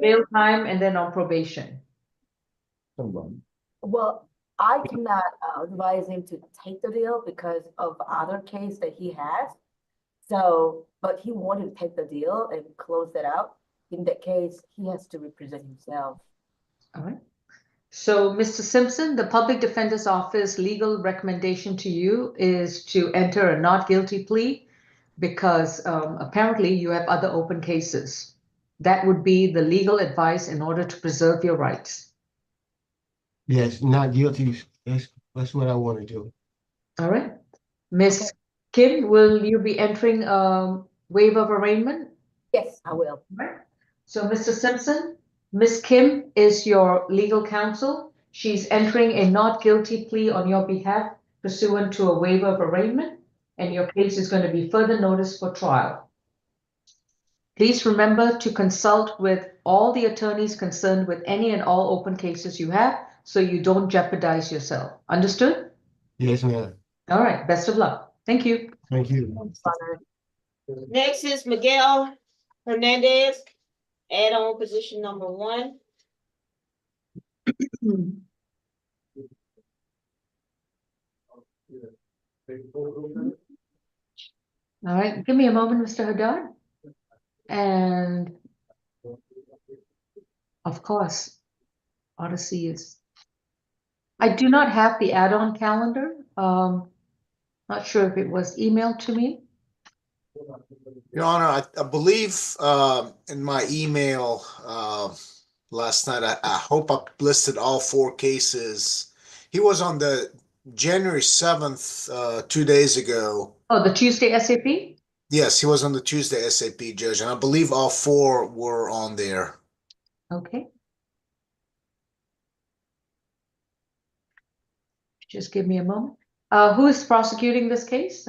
bail time and then on probation. Well, I cannot advise him to take the deal because of other case that he has. So, but he wanted to take the deal and close that out. In that case, he has to represent himself. All right. So, Mr. Simpson, the Public Defender's Office legal recommendation to you is to enter a not guilty plea because apparently you have other open cases. That would be the legal advice in order to preserve your rights. Yes, not guilty. That's what I want to do. All right. Ms. Kim, will you be entering a waiver of arraignment? Yes, I will. All right. So, Mr. Simpson, Ms. Kim is your legal counsel. She's entering a not guilty plea on your behalf pursuant to a waiver of arraignment, and your case is going to be further noticed for trial. Please remember to consult with all the attorneys concerned with any and all open cases you have so you don't jeopardize yourself. Understood? Yes, ma'am. All right. Best of luck. Thank you. Thank you. Next is Miguel Hernandez, add-on position number 1. All right. Give me a moment, Mr. Haddad. And of course, Odyssey is. I do not have the add-on calendar. Not sure if it was emailed to me. Your Honor, I believe in my email last night, I hope I listed all 4 cases. He was on the January 7th, 2 days ago. Oh, the Tuesday SAP? Yes, he was on the Tuesday SAP, Judge, and I believe all 4 were on there. Okay. Just give me a moment. Who is prosecuting this case?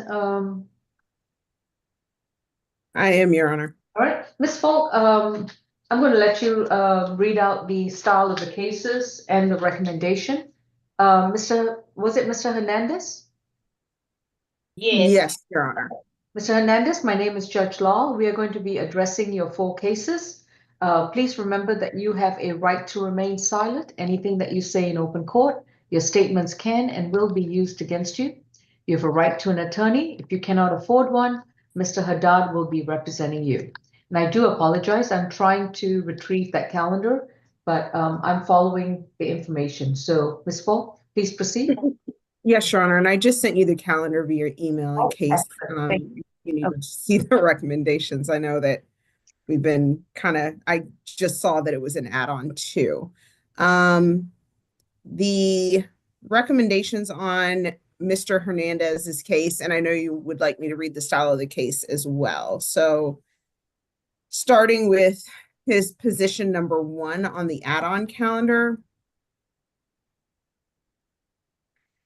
I am, Your Honor. All right, Ms. Falk, I'm going to let you read out the style of the cases and the recommendation. Was it Mr. Hernandez? Yes. Yes, Your Honor. Mr. Hernandez, my name is Judge Law. We are going to be addressing your 4 cases. Please remember that you have a right to remain silent. Anything that you say in open court, your statements can and will be used against you. You have a right to an attorney. If you cannot afford one, Mr. Haddad will be representing you. And I do apologize. I'm trying to retrieve that calendar, but I'm following the information. So, Ms. Falk, please proceed. Yes, Your Honor. And I just sent you the calendar via email in case you need to see the recommendations. I know that we've been I just saw that it was an add-on too. The recommendations on Mr. Hernandez's case, and I know you would like me to read the style of the case as well. So starting with his position number 1 on the add-on calendar,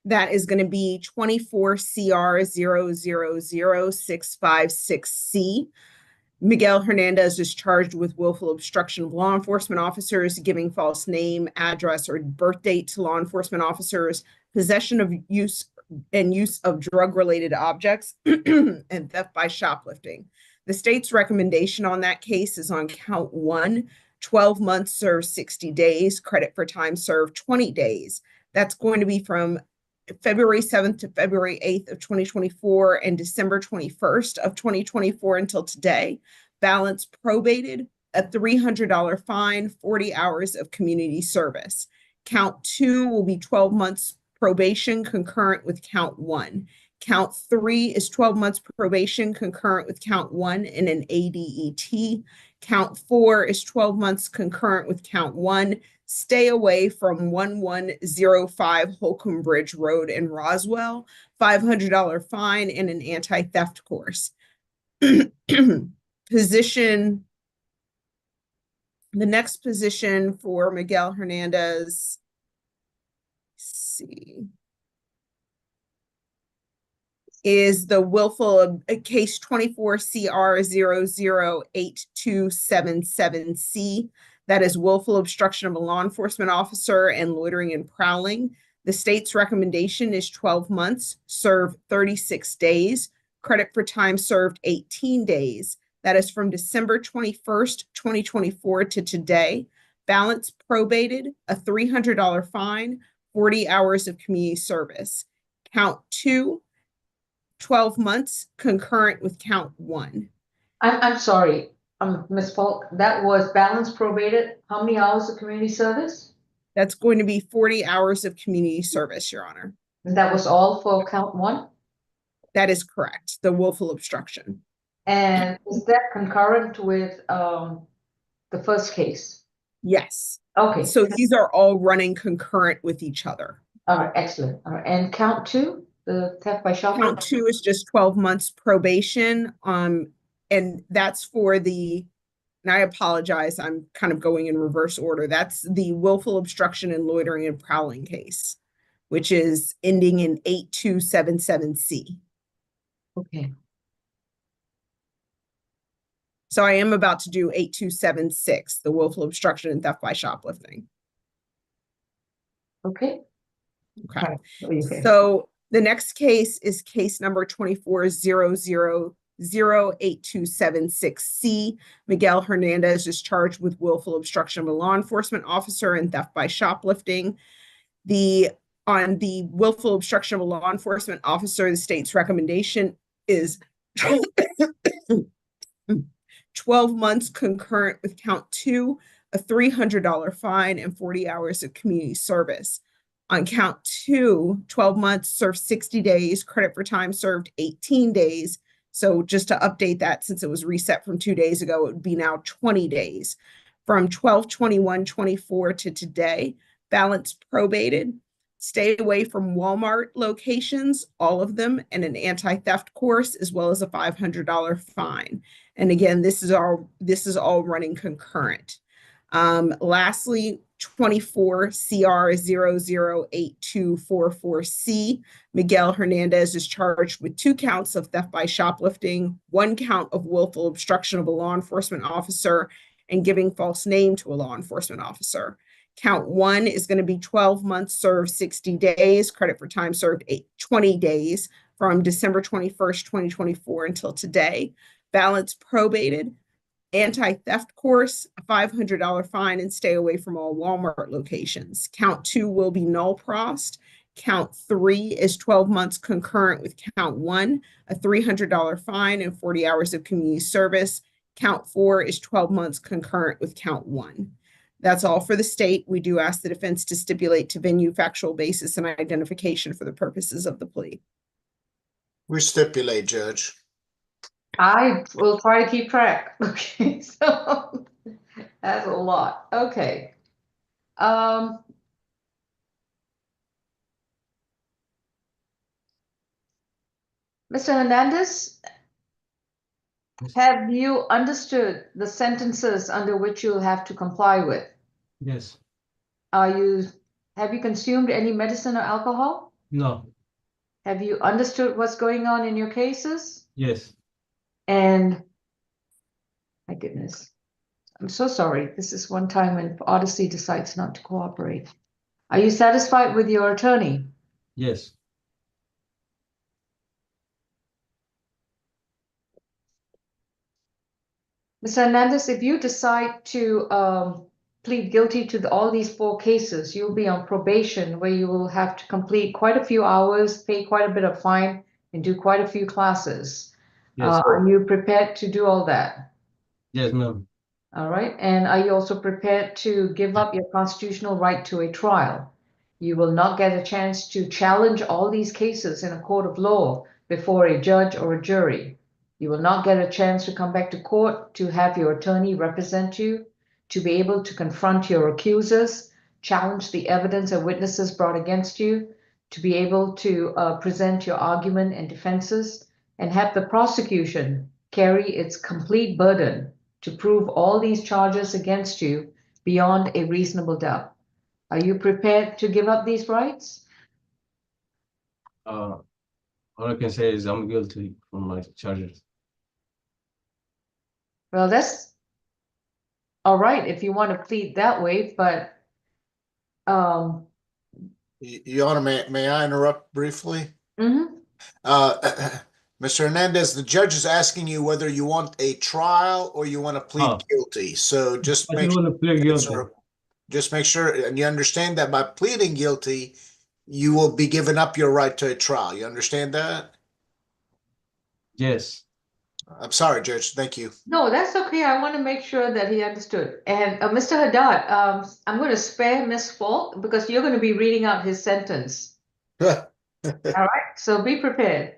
that is going to be 24 CR 000656C. Miguel Hernandez is charged with willful obstruction of law enforcement officers, giving false name, address, or birth date to law enforcement officers, possession of use of drug-related objects, and theft by shoplifting. The state's recommendation on that case is on count 1, 12 months served 60 days, credit for time served 20 days. That's going to be from February 7th to February 8th of 2024 and December 21st of 2024 until today. Balance probated, a $300 fine, 40 hours of community service. Count 2 will be 12 months probation concurrent with count 1. Count 3 is 12 months probation concurrent with count 1 in an ADET. Count 4 is 12 months concurrent with count 1. Stay away from 1105 Holcomb Bridge Road in Roswell, $500 fine, and an anti-theft course. Position, the next position for Miguel Hernandez, let's see, is the willful case 24 CR 008277C. That is willful obstruction of a law enforcement officer and loitering and prowling. The state's recommendation is 12 months, serve 36 days, credit for time served 18 days. That is from December 21st, 2024 to today. Balance probated, a $300 fine, 40 hours of community service. Count 2, 12 months concurrent with count 1. I'm sorry, Ms. Falk, that was balance probated. How many hours of community service? That's going to be 40 hours of community service, Your Honor. And that was all for count 1? That is correct, the willful obstruction. And is that concurrent with the first case? Yes. Okay. So these are all running concurrent with each other. All right, excellent. All right, and count 2, the theft by shoplifting? Count 2 is just 12 months probation. And that's for the, and I apologize, I'm kind of going in reverse order. That's the willful obstruction and loitering and prowling case, which is ending in 8277C. Okay. So I am about to do 8276, the willful obstruction and theft by shoplifting. Okay. Okay. Okay. So the next case is case number 24008276C. Miguel Hernandez is charged with willful obstruction of a law enforcement officer and theft by shoplifting. On the willful obstruction of a law enforcement officer, the state's recommendation is 12 months concurrent with count 2, a $300 fine, and 40 hours of community service. On count 2, 12 months, served 60 days, credit for time served 18 days. So just to update that, since it was reset from 2 days ago, it would be now 20 days. From 12/21/24 to today, balance probated, stay away from Walmart locations, all of them, and an anti-theft course, as well as a $500 fine. And again, this is all running concurrent. Lastly, 24 CR 008244C, Miguel Hernandez is charged with 2 counts of theft by shoplifting, 1 count of willful obstruction of a law enforcement officer, and giving false name to a law enforcement officer. Count 1 is going to be 12 months served 60 days, credit for time served 20 days from December 21st, 2024 until today. Balance probated, anti-theft course, a $500 fine, and stay away from all Walmart locations. Count 2 will be null-prossed. Count 3 is 12 months concurrent with count 1, a $300 fine, and 40 hours of community service. Count 4 is 12 months concurrent with count 1. That's all for the state. We do ask the defense to stipulate to venue, factual basis, and identification for the purposes of the plea. We stipulate, Judge. I will try to keep track. Okay, so that's a lot. Okay. Mr. Hernandez, have you understood the sentences under which you'll have to comply with? Yes. Have you consumed any medicine or alcohol? No. Have you understood what's going on in your cases? Yes. And my goodness, I'm so sorry. This is one time when Odyssey decides not to cooperate. Are you satisfied with your attorney? Yes. Mr. Hernandez, if you decide to plead guilty to all these 4 cases, you'll be on probation where you will have to complete quite a few hours, pay quite a bit of fine, and do quite a few classes. Yes. Are you prepared to do all that? Yes, ma'am. All right. And are you also prepared to give up your constitutional right to a trial? You will not get a chance to challenge all these cases in a court of law before a judge or a jury. You will not get a chance to come back to court to have your attorney represent you, to be able to confront your accusers, challenge the evidence and witnesses brought against you, to be able to present your argument and defenses, and have the prosecution carry its complete burden to prove all these charges against you beyond a reasonable doubt. Are you prepared to give up these rights? All I can say is I'm guilty from my charges. Well, that's all right if you want to plead that way, but Your Honor, may I interrupt briefly? mhm. Mr. Hernandez, the judge is asking you whether you want a trial or you want to plead guilty. So just I make do want to plead guilty. just make sure, and you understand that by pleading guilty, you will be giving up your right to a trial. You understand that? Yes. I'm sorry, Judge. Thank you. No, that's okay. I want to make sure that he understood. And Mr. Haddad, I'm going to spare Ms. Falk because you're going to be reading out his sentence. All right, so be prepared.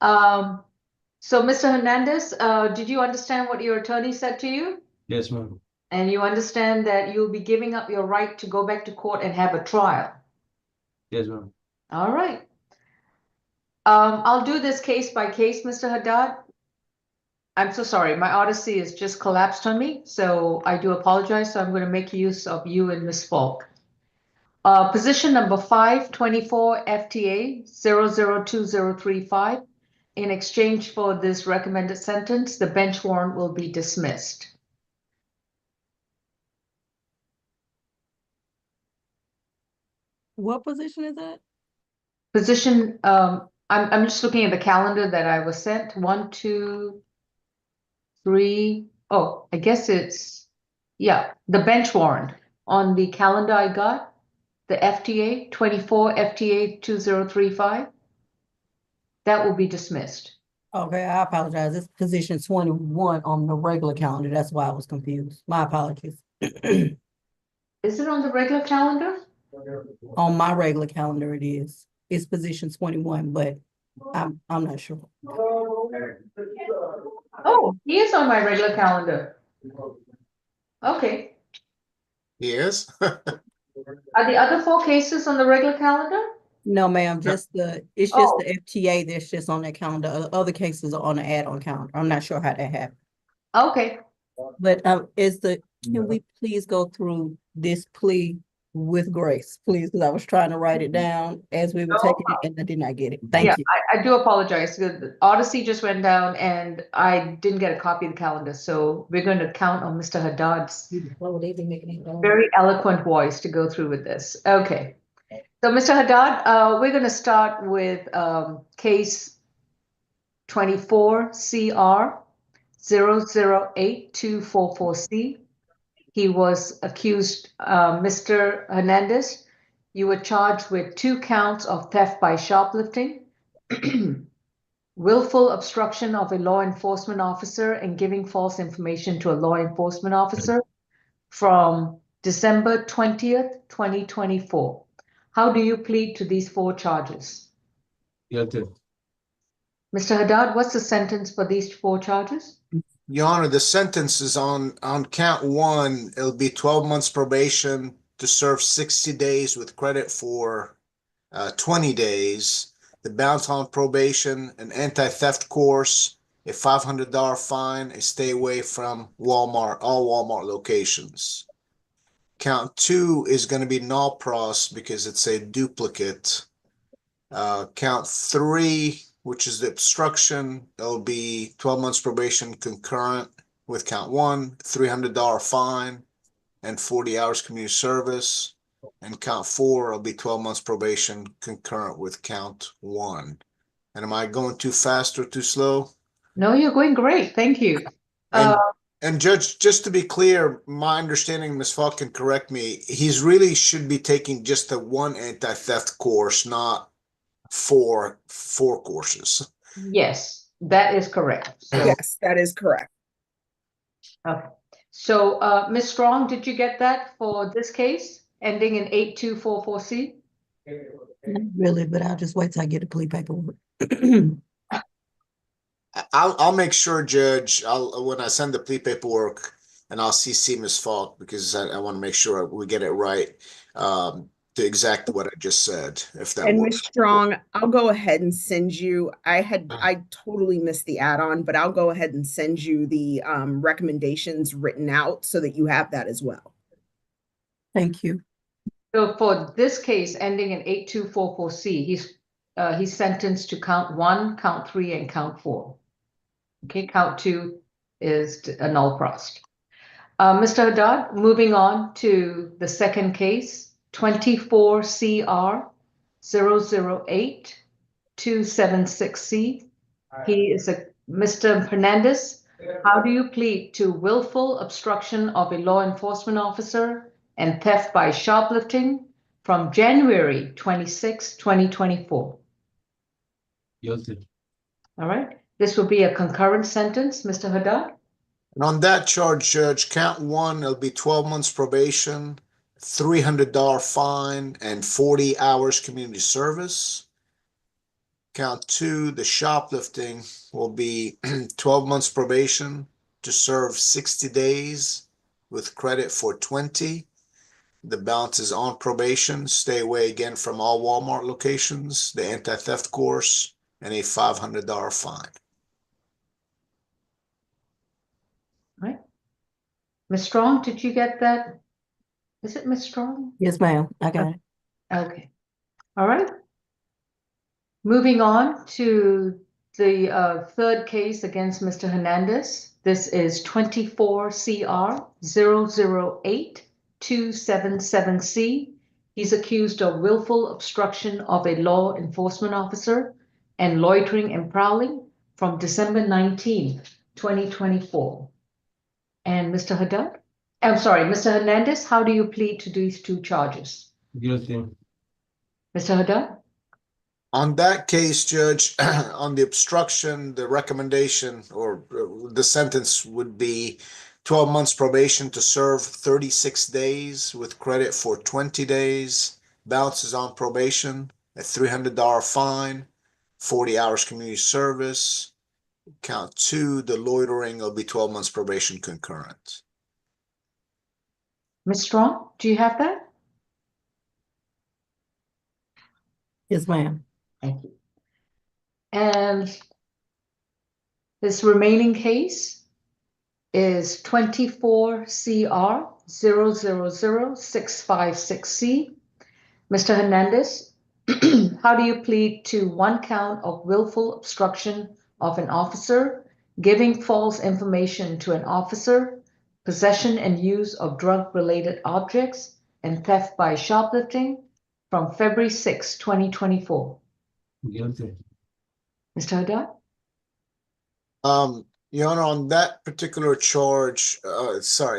So Mr. Hernandez, did you understand what your attorney said to you? Yes, ma'am. And you understand that you'll be giving up your right to go back to court and have a trial? Yes, ma'am. All right. I'll do this case by case, Mr. Haddad. I'm so sorry. My Odyssey has just collapsed on me, so I do apologize. So I'm going to make use of you and Ms. Falk. Position number 524 FTA 002035. In exchange for this recommended sentence, the bench warrant will be dismissed. What position is that? Position, I'm just looking at the calendar that I was sent. 1, 2, 3. Oh, I guess it's, yeah, the bench warrant on the calendar I got, the FTA 24 FTA 2035. That will be dismissed. Okay, I apologize. It's position 21 on the regular calendar. That's why I was confused. My apologies. Is it on the regular calendar? On my regular calendar, it is. It's position 21, but I'm not sure. Oh, he is on my regular calendar. Okay. Yes. Are the other 4 cases on the regular calendar? No, ma'am, just it's just the FTA that's just on that calendar. Other cases are on the add-on calendar. I'm not sure how that happened. Okay. But can we please go through this plea with grace, please? Because I was trying to write it down as we were taking it and I did not get it. Thank you. I do apologize. The Odyssey just went down and I didn't get a copy of the calendar. So we're going to count on Mr. Haddad's very eloquent voice to go through with this. Okay. So Mr. Haddad, we're going to start with case 24 CR 008244C. He was accused, Mr. Hernandez, you were charged with 2 counts of theft by shoplifting, willful obstruction of a law enforcement officer and giving false information to a law enforcement officer from December 20th, 2024. How do you plead to these 4 charges? Guilty. Mr. Haddad, what's the sentence for these 4 charges? Your Honor, the sentence is on count 1. It'll be 12 months probation to serve 60 days with credit for 20 days. The bounce on probation, an anti-theft course, a $500 fine, a stay away from Walmart, all Walmart locations. Count 2 is going to be null pros because it's a duplicate. Count 3, which is the obstruction, it'll be 12 months probation concurrent with count 1, $300 fine, and 40 hours community service. And count 4, it'll be 12 months probation concurrent with count 1. And am I going too fast or too slow? No, you're going great. Thank you. And Judge, just to be clear, my understanding, Ms. Falk can correct me, he's really should be taking just the 1 anti-theft course, not 4 courses. Yes, that is correct. So, Yes, that is correct. okay. So, Ms. Strong, did you get that for this case? ending in 8244C? Not really, but I'll just wait till I get the plea paperwork. I'll make sure, Judge, when I send the plea paperwork, and I'll CC Ms. Falk, because I want to make sure we get it right, to exactly what I just said, if that And works. Ms. Strong, I'll go ahead and send you, I totally missed the add-on, but I'll go ahead and send you the recommendations written out so that you have that as well. Thank you. So for this case ending in 8244C, he's sentenced to count 1, count 3, and count 4. Okay, count 2 is a null prost. Mr. Haddad, moving on to the second case, 24CR 008-276C. He is Mr. Hernandez. How do you plead to willful obstruction of a law enforcement officer and theft by shoplifting from January 26, 2024? Guilty. All right. This will be a concurrent sentence, Mr. Haddad. And on that charge, Judge, count 1, it'll be 12 months probation, $300 fine, and 40 hours community service. Count 2, the shoplifting will be 12 months probation to serve 60 days with credit for 20. The balance is on probation. Stay away again from all Walmart locations, the anti-theft course, and a $500 fine. All right. Ms. Strong, did you get that? Is it Ms. Strong? Yes, ma'am. I got it. Okay. All right. Moving on to the third case against Mr. Hernandez. This is 24CR 008-277C. He's accused of willful obstruction of a law enforcement officer and loitering and prowling from December 19, 2024. And Mr. Haddad? I'm sorry, Mr. Hernandez, how do you plead to these two charges? Guilty. Mr. Haddad? On that case, Judge, on the obstruction, the recommendation or the sentence would be 12 months probation to serve 36 days with credit for 20 days. Balance is on probation, a $300 fine, 40 hours community service. Count 2, the loitering will be 12 months probation concurrent. Ms. Strong, do you have that? Yes, ma'am. Thank you. And this remaining case is 24CR 000-656C. Mr. Hernandez, how do you plead to 1 count of willful obstruction of an officer, giving false information to an officer, possession and use of drug-related objects, and theft by shoplifting from February 6, 2024? Guilty. Mr. Haddad? Your Honor, on that particular charge,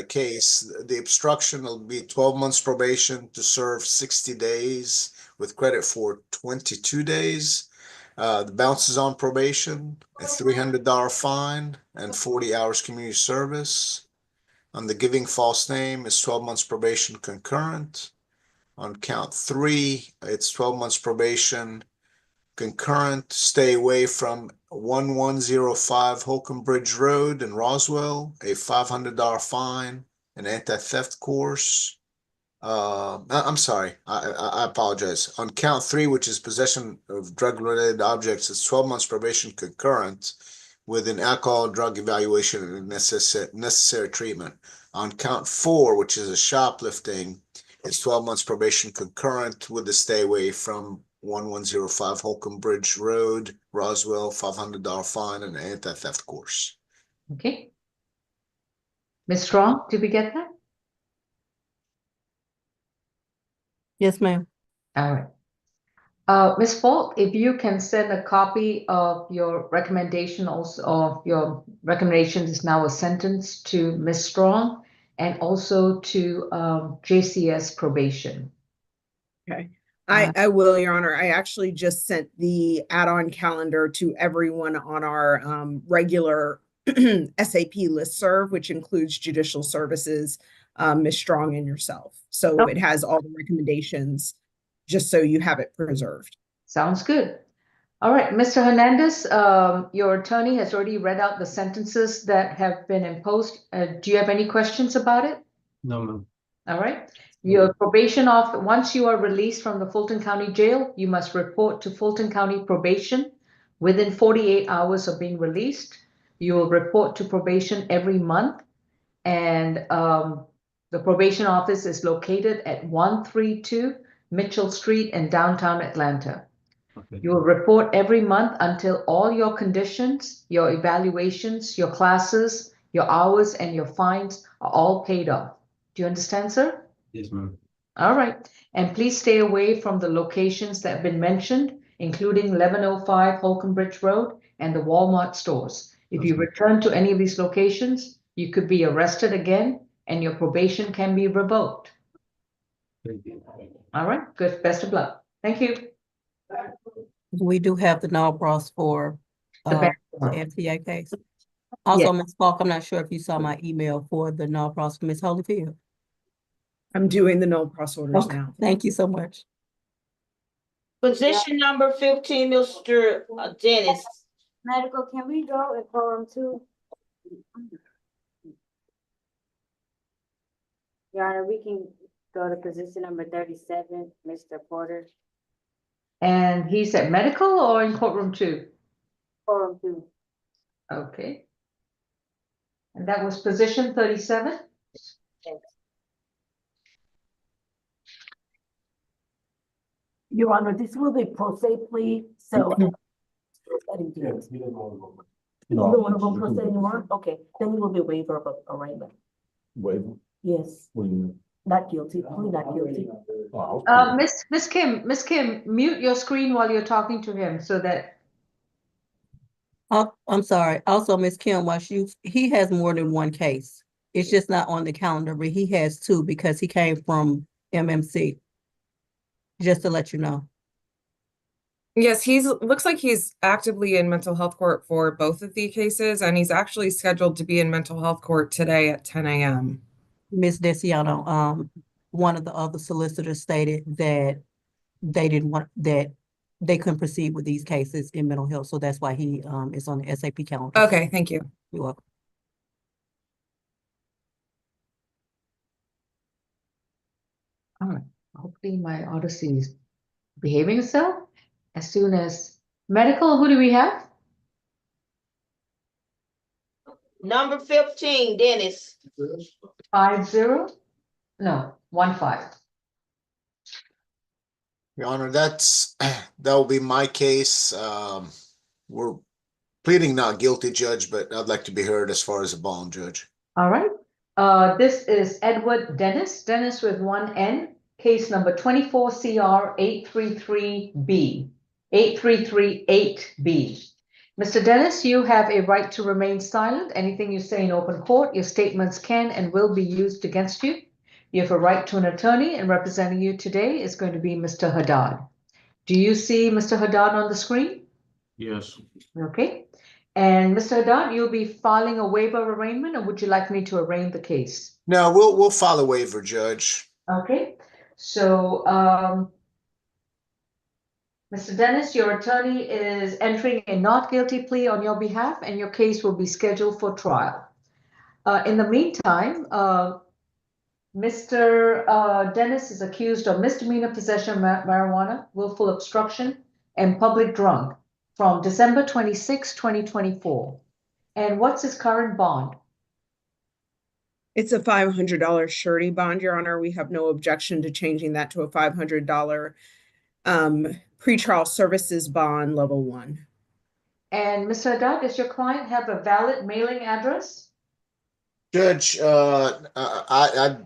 case, the obstruction will be 12 months probation to serve 60 days with credit for 22 days. The balance is on probation, a $300 fine, and 40 hours community service. On the giving false name, is 12 months probation concurrent. On count 3, it's 12 months probation concurrent. Stay away from 1105 Holcomb Bridge Road in Roswell, a $500 fine, an anti-theft course. I'm sorry, I apologize. On count 3, which is possession of drug-related objects, it's 12 months probation concurrent with an alcohol drug evaluation and necessary treatment. On count 4, which is a shoplifting, it's 12 months probation concurrent with the stay away from 1105 Holcomb Bridge Road, Roswell, $500 fine, and an anti-theft course. Okay. Ms. Strong, did we get that? Yes, ma'am. All right. Ms. Falk, if you can send a copy of your recommendation, also of your recommendation is now a sentence to Ms. Strong and also to JCS probation. Okay. I will, Your Honor. I actually just sent the add-on calendar to everyone on our regular SAP listserv, which includes judicial services, Ms. Strong and yourself. So it has all the recommendations, just so you have it preserved. Sounds good. All right, Mr. Hernandez, your attorney has already read out the sentences that have been imposed. Do you have any questions about it? No, ma'am. All right. Your probation officer, once you are released from the Fulton County Jail, you must report to Fulton County Probation within 48 hours of being released. You will report to probation every month, and the probation office is located at 132 Mitchell Street in downtown Atlanta. Okay. You will report every month until all your conditions, your evaluations, your classes, your hours, and your fines are all paid off. Do you understand, sir? Yes, ma'am. All right. And please stay away from the locations that have been mentioned, including 1105 Holcomb Bridge Road and the Walmart stores. If you return to any of these locations, you could be arrested again and your probation can be revoked. Thank you. All right. Good. Best of luck. Thank you. We do have the NALPROS for The the FTA case. Also, Ms. Falk, I'm not sure if you saw my email for the NALPROS for Ms. Holyfield. I'm doing the NALPROS orders Okay, now. thank you so much. Position number 15, Mr. Dennis. Medical, can we go in quorum two? Your Honor, we can go to position number 37, Mr. Porter. And he's at medical or in courtroom 2? Quorum two. Okay. And that was position 37? Your Honor, this will be pro se plea, so. You don't want to go pro se anymore? Okay, then it will be waiver of arraignment. Waiver. Yes, What do you mean? not guilty, plea not guilty. Miss Kim, mute your screen while you're talking to him so that. I'm sorry. Also, Ms. Kim, he has more than one case. It's just not on the calendar, but he has 2 because he came from MMC. Just to let you know. Yes, looks like he's actively in mental health court for both of the cases, and he's actually scheduled to be in mental health court today at 10 a.m. Ms. Desiano, one of the other solicitors stated that they didn't want that they couldn't proceed with these cases in mental health, so that's why he is on the SAP calendar. Okay, thank you. You're welcome. All right. Hopefully my Odyssey is behaving itself. As soon as medical, who do we have? Number 15, Dennis. 50? No, 15. Your Honor, that will be my case. We're pleading not guilty, Judge, but I'd like to be heard as far as a bond, Judge. All right. This is Edward Dennis with 1 N, case number 24 CR 833B, 8338B. Mr. Dennis, you have a right to remain silent. Anything you say in open court, your statements can and will be used against you. You have a right to an attorney, and representing you today is going to be Mr. Haddad. Do you see Mr. Haddad on the screen? Yes. Okay. And Mr. Haddad, you'll be filing a waiver of arraignment, or would you like me to arraign the case? No, we'll file a waiver, Judge. Okay. So, Mr. Dennis, your attorney is entering a not guilty plea on your behalf, and your case will be scheduled for trial. In the meantime, Mr. Dennis is accused of misdemeanor possession of marijuana, willful obstruction, and public drunk from December 26, 2024. And what's his current bond? It's a $500 surety bond, Your Honor. We have no objection to changing that to a $500 pretrial services bond level 1. And Mr. Haddad, does your client have a valid mailing address? Judge, I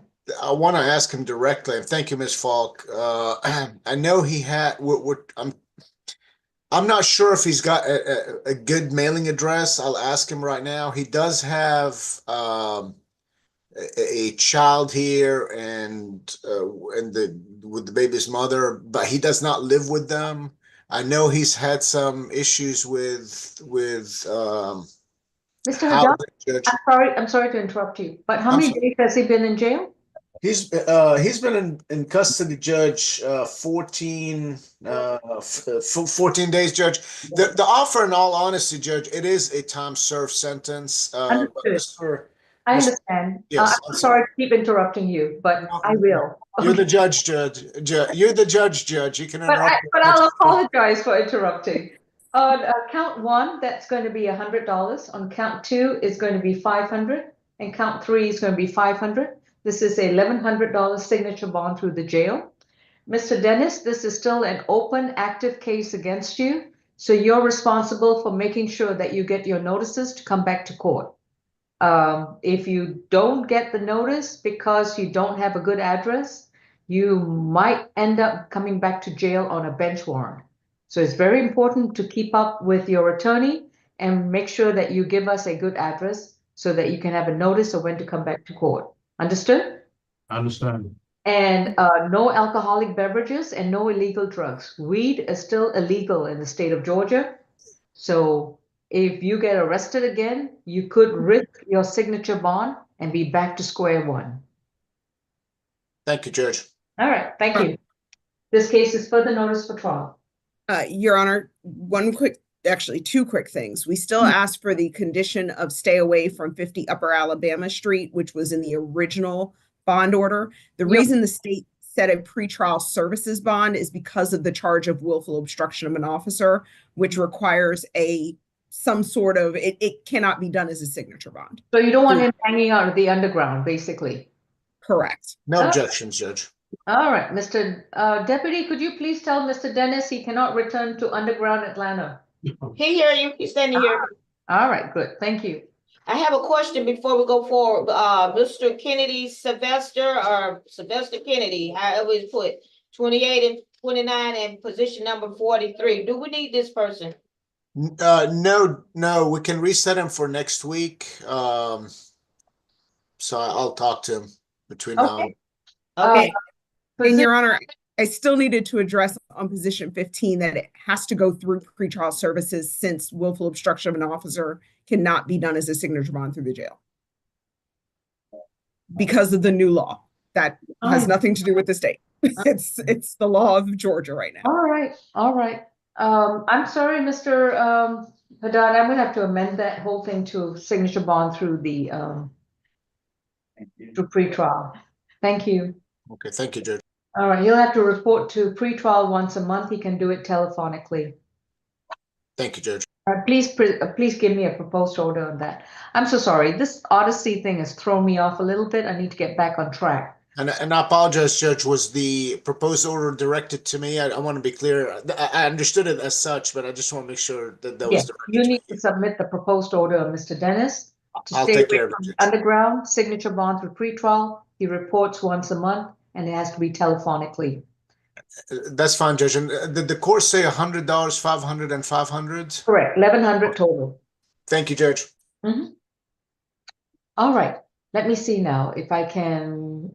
want to ask him directly, and thank you, Ms. Falk. I know he had. I'm not sure if he's got a good mailing address. I'll ask him right now. He does have a child here and with the baby's mother, but he does not live with them. I know he's had some issues with Mr. Haddad, I'm sorry to interrupt you, but how many days has he been in jail? He's been in custody, Judge, 14 days, Judge. The offer, in all honesty, Judge, it is a time served sentence. But Understood. I understand. Yes, I'm sorry to keep interrupting you, but I will. You're the judge, Judge. You're the judge. You can interrupt. But I'll apologize for interrupting. On count one, that's going to be $100. On count two is going to be $500, and count three is going to be $500. This is a $1,100 signature bond through the jail. Mr. Dennis, this is still an open, active case against you, so you're responsible for making sure that you get your notices to come back to court. If you don't get the notice because you don't have a good address, you might end up coming back to jail on a bench warrant. So it's very important to keep up with your attorney and make sure that you give us a good address so that you can have a notice of when to come back to court. Understood? I understand. And no alcoholic beverages and no illegal drugs. Weed is still illegal in the state of Georgia. So if you get arrested again, you could risk your signature bond and be back to square one. Thank you, Judge. All right, thank you. This case is further notice for trial. Your Honor, actually two quick things. We still ask for the condition of stay away from 50 Upper Alabama Street, which was in the original bond order. The reason the state set a pretrial services bond is because of the charge of willful obstruction of an officer, which requires some sort of, it cannot be done as a signature bond. So you don't want him hanging out of the underground, basically? Correct. No objections, Judge. All right, Mr. Deputy, could you please tell Mr. Dennis he cannot return to underground Atlanta? He hear you, he's standing here. All right, good, thank you. I have a question before we go forward. Mr. Kennedy Sylvester, or Sylvester Kennedy, however it's put, 28 and 29 and position number 43. Do we need this person? No, we can reset him for next week. So I'll talk to him between now and. Okay. And Your Honor, I still needed to address on position 15 that it has to go through pretrial services since willful obstruction of an officer cannot be done as a signature bond through the jail. Because of the new law. That has nothing to do with the state. It's the law of Georgia right now. All right. I'm sorry, Mr. Haddad, I'm gonna have to amend that whole thing to signature bond through the to pretrial. Thank you. Okay, thank you, Judge. All right, you'll have to report to pretrial once a month. He can do it telephonically. Thank you, Judge. Please give me a proposed order on that. I'm so sorry. This Odyssey thing has thrown me off a little bit. I need to get back on track. And I apologize, Judge. Was the proposed order directed to me? I want to be clear. I understood it as such, but I just want to make sure that was Yes, directed. you need to submit the proposed order of Mr. Dennis to I'll stay take away care of from it. the underground, signature bond through pretrial. He reports once a month, and it has to be telephonically. That's fine, Judge. And did the court say $100, $500, and $500? Correct, 1,100 total. Thank you, Judge. All right, let me see now if I can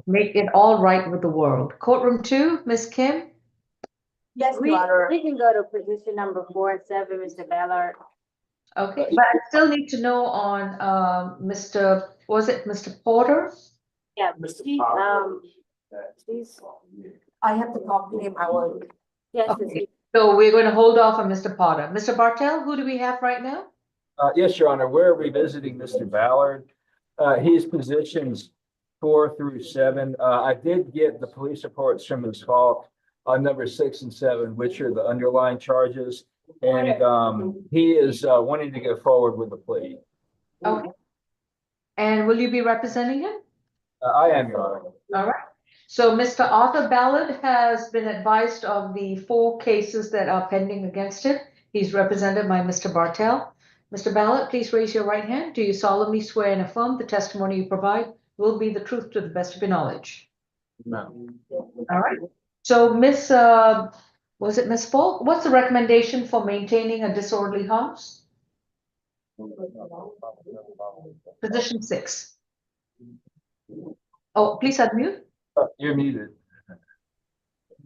make it all right with the world. Courtroom 2, Ms. Kim? Yes, We Your Honor. can go to position number 4 and 7, Mr. Ballard. Okay, but I still need to know on was it Mr. Porter? Yeah, I have to talk to him. I will. yes, Okay, so we're going to hold off on Mr. Potter. Mr. Bartel, who do we have right now? Yes, Your Honor, we're revisiting Mr. Ballard. His positions 4 through 7. I did get the police reports from Ms. Falk on number 6 and 7, which are the underlying charges. And he is wanting to go forward with the plea. Okay. And will you be representing him? I am, Your Honor. All right. So Mr. Arthur Ballard has been advised of the 4 cases that are pending against him. He's represented by Mr. Bartel. Mr. Ballard, please raise your right hand. Do you solemnly swear and affirm the testimony you provide will be the truth to the best of your knowledge? No. All right. So was it Ms. Falk? What's the recommendation for maintaining a disorderly house? Position 6. Oh, please unmute. You're muted.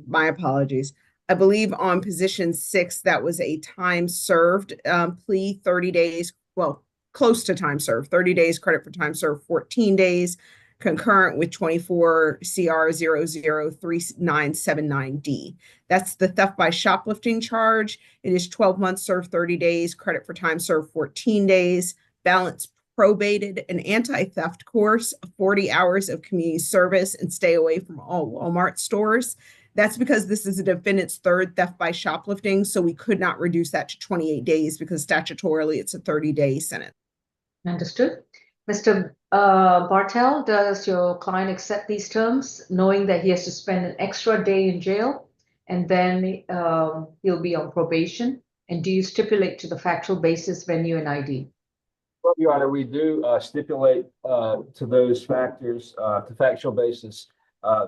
My apologies. I believe on position 6, that was a time served plea, 30 days, well, close to time served, 30 days credit for time served, 14 days. concurrent with 24 CR 003979D. That's the theft by shoplifting charge. It is 12 months served 30 days, credit for time served 14 days, balance probated, an anti-theft course, 40 hours of community service, and stay away from all Walmart stores. That's because this is a defendant's third theft by shoplifting, so we could not reduce that to 28 days because statutorily it's a 30-day sentence. Understood. Mr. Bartel, does your client accept these terms, knowing that he has to spend an extra day in jail and then he'll be on probation? And do you stipulate to the factual basis, venue, and ID? Well, Your Honor, we do stipulate to those factors, to factual basis,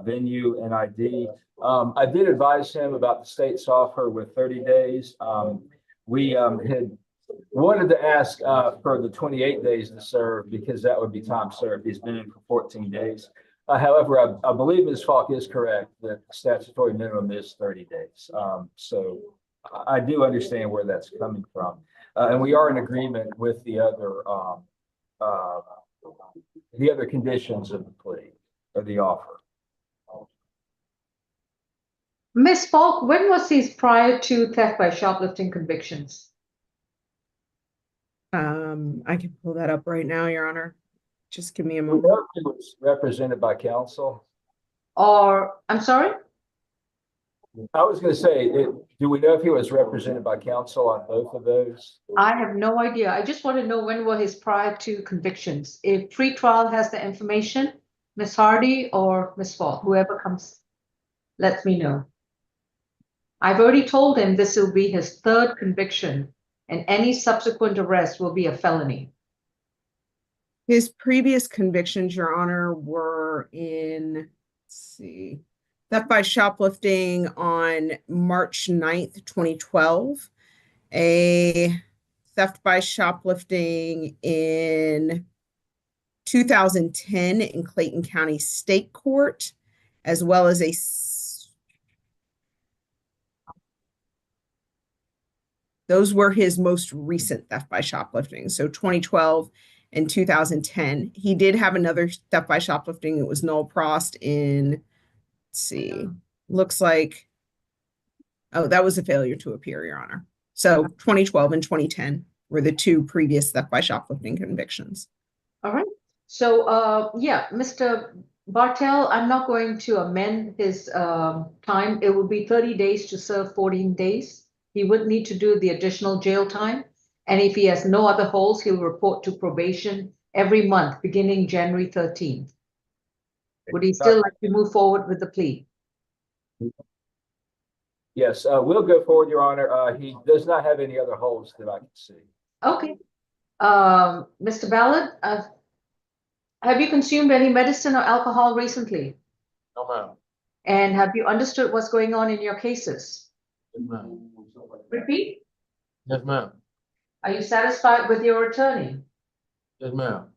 venue and ID. I did advise him about the state's offer with 30 days. We had wanted to ask for the 28 days to serve because that would be time served. He's been in for 14 days. However, I believe Ms. Falk is correct that the statutory minimum is 30 days. So I do understand where that's coming from. And we are in agreement with the other conditions of the plea or the offer. Ms. Falk, when was his prior to theft by shoplifting convictions? I can pull that up right now, Your Honor. Just give me a We moment. know he was represented by counsel. Or, I'm sorry? I was going to say, do we know if he was represented by counsel on both of those? I have no idea. I just want to know when were his prior to convictions. If pre-trial has the information, Ms. Hardy or Ms. Falk, whoever comes, let me know. I've already told him this will be his third conviction and any subsequent arrest will be a felony. His previous convictions, Your Honor, were in, let's see, theft by shoplifting on March 9th, 2012, a theft by shoplifting in 2010 in Clayton County State Court, as well as a those were his most recent theft by shoplifting. So 2012 and 2010. He did have another theft by shoplifting. It was null prost in, let's see, looks like, oh, that was a failure to appear, Your Honor. So 2012 and 2010 were the two previous theft by shoplifting convictions. All right. So, yeah, Mr. Bartel, I'm not going to amend his time. It will be 30 days to serve 14 days. He would need to do the additional jail time. And if he has no other holds, he'll report to probation every month, beginning January 13th. Would he still like to move forward with the plea? Yes, we'll go forward, Your Honor. He does not have any other holds that I can see. Okay. Mr. Ballard, have you consumed any medicine or alcohol recently? No, ma'am. And have you understood what's going on in your cases? Yes, ma'am. Repeat. Yes, ma'am. Are you satisfied with your attorney? Yes, ma'am.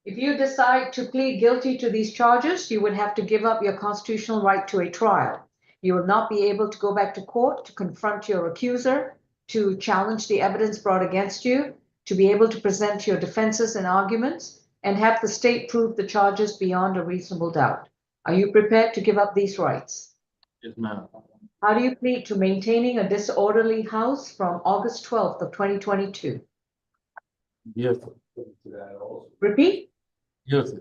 If you decide to plead guilty to these charges, you would have to give up your constitutional right to a trial. You will not be able to go back to court to confront your accuser, to challenge the evidence brought against you, to be able to present your defenses and arguments, and have the state prove the charges beyond a reasonable doubt. Are you prepared to give up these rights? Yes, ma'am. How do you plead to maintaining a disorderly house from August 12th of 2022? Yes. Repeat. Yes.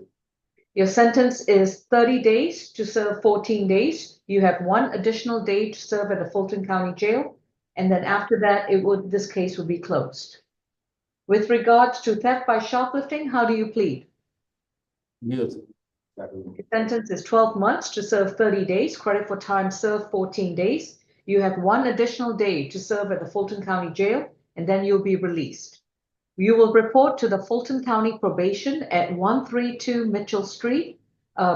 Your sentence is 30 days to serve 14 days. You have one additional day to serve at the Fulton County Jail. And then after that, this case will be closed. With regards to theft by shoplifting, how do you plead? Yes. Your sentence is 12 months to serve 30 days, credit for time served 14 days. You have one additional day to serve at the Fulton County Jail, and then you'll be released. You will report to the Fulton County Probation at 132 Mitchell Street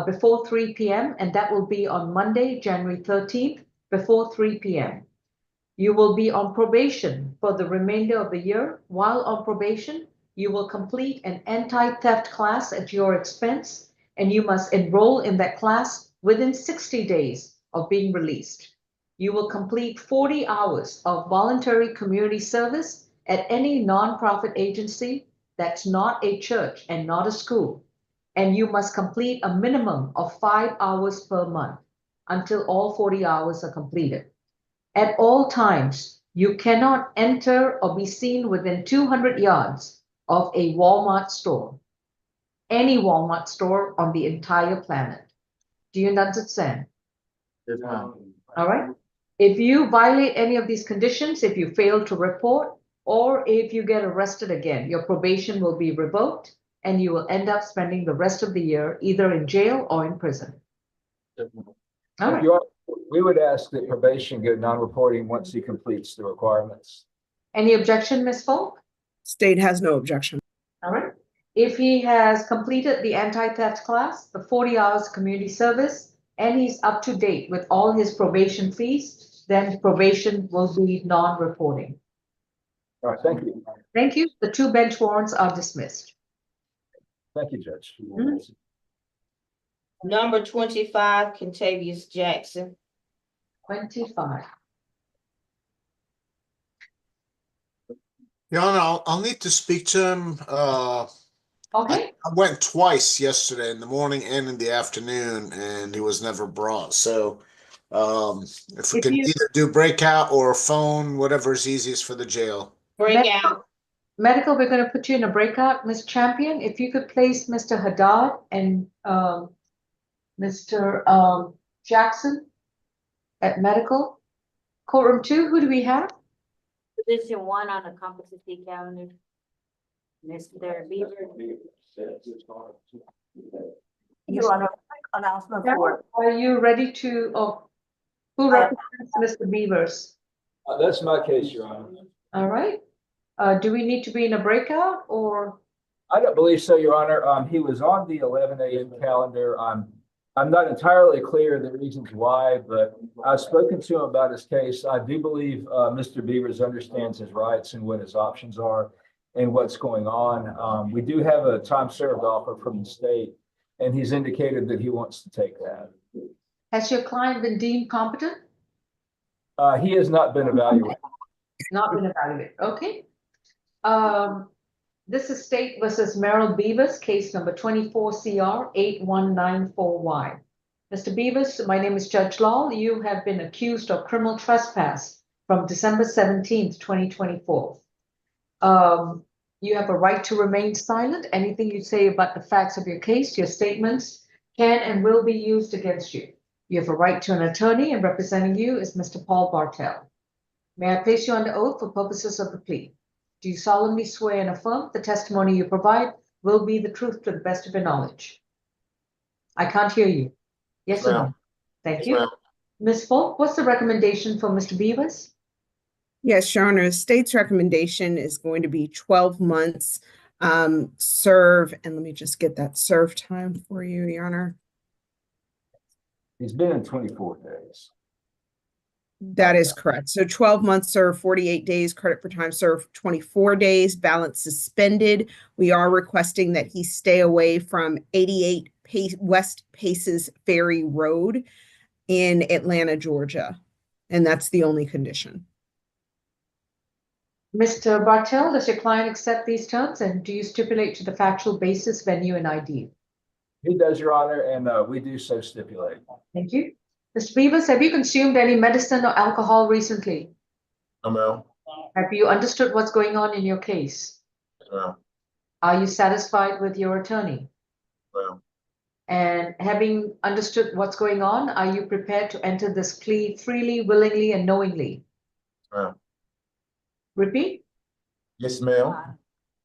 before 3 p.m., and that will be on Monday, January 13th, before 3 p.m. You will be on probation for the remainder of the year. While on probation, you will complete an anti-theft class at your expense, and you must enroll in that class within 60 days of being released. You will complete 40 hours of voluntary community service at any nonprofit agency that's not a church and not a school. and you must complete a minimum of 5 hours per month until all 40 hours are completed. At all times, you cannot enter or be seen within 200 yards of a Walmart store, any Walmart store on the entire planet. Do you understand? Yes, ma'am. All right. If you violate any of these conditions, if you fail to report, or if you get arrested again, your probation will be revoked and you will end up spending the rest of the year either in jail or in prison. All right. We would ask that probation go non-reporting once he completes the requirements. Any objection, Ms. Falk? State has no objection. All right. If he has completed the anti-theft class, the 40 hours community service, and he's up to date with all his probation fees, then probation will be non-reporting. All right, thank you. Thank you. The 2 bench warrants are dismissed. Thank you, Judge. Number 25, Contavious Jackson. 25. Your Honor, I'll need to speak to him. Okay. I went twice yesterday, in the morning and in the afternoon, and he was never brought. So if we can either do breakout or phone, whatever is easiest for the jail. Breakout. Medical, we're going to put you in a breakout. Ms. Champion, if you could place Mr. Haddad and Mr. Jackson at medical. Courtroom 2, who do we have? Position 1 on the competency calendar. Mr. Beaver. Your Honor, announcement for. Are you ready to, who represents Mr. Beavers? That's my case, Your Honor. All right. Do we need to be in a breakout or? I don't believe so, Your Honor. He was on the 11 a.m. calendar. I'm not entirely clear the reasons why, but I've spoken to him about his case. I do believe Mr. Beavers understands his rights and what his options are and what's going on. We do have a time served offer from the state, and he's indicated that he wants to take that. Has your client been deemed competent? He has not been evaluated. Not been evaluated. Okay. This is State versus Merrill Beavers, case number 24 CR 8194Y. Mr. Beavers, my name is Judge Law. You have been accused of criminal trespass from December 17th, 2024. You have a right to remain silent. Anything you say about the facts of your case, your statements can and will be used against you. You have a right to an attorney, and representing you is Mr. Paul Bartel. May I place you under oath for purposes of the plea? Do you solemnly swear and affirm the testimony you provide will be the truth to the best of your knowledge? I can't hear you. Yes or no? Thank you. Ms. Falk, what's the recommendation for Mr. Beavers? Yes, Your Honor, the state's recommendation is going to be 12 months serve, and let me just get that serve time for you, Your Honor. He's been in 24 days. That is correct. So 12 months served, 48 days, credit for time served, 24 days, balance suspended. We are requesting that he stay away from 88 West Paces Ferry Road in Atlanta, Georgia. And that's the only condition. Mr. Bartel, does your client accept these terms, and do you stipulate to the factual basis, venue, and ID? He does, Your Honor, and we do so stipulate. Thank you. Mr. Beavers, have you consumed any medicine or alcohol recently? No, ma'am. Have you understood what's going on in your case? Yes, ma'am. Are you satisfied with your attorney? Ma'am. And having understood what's going on, are you prepared to enter this plea freely, willingly, and knowingly? Ma'am. Repeat. Yes, ma'am.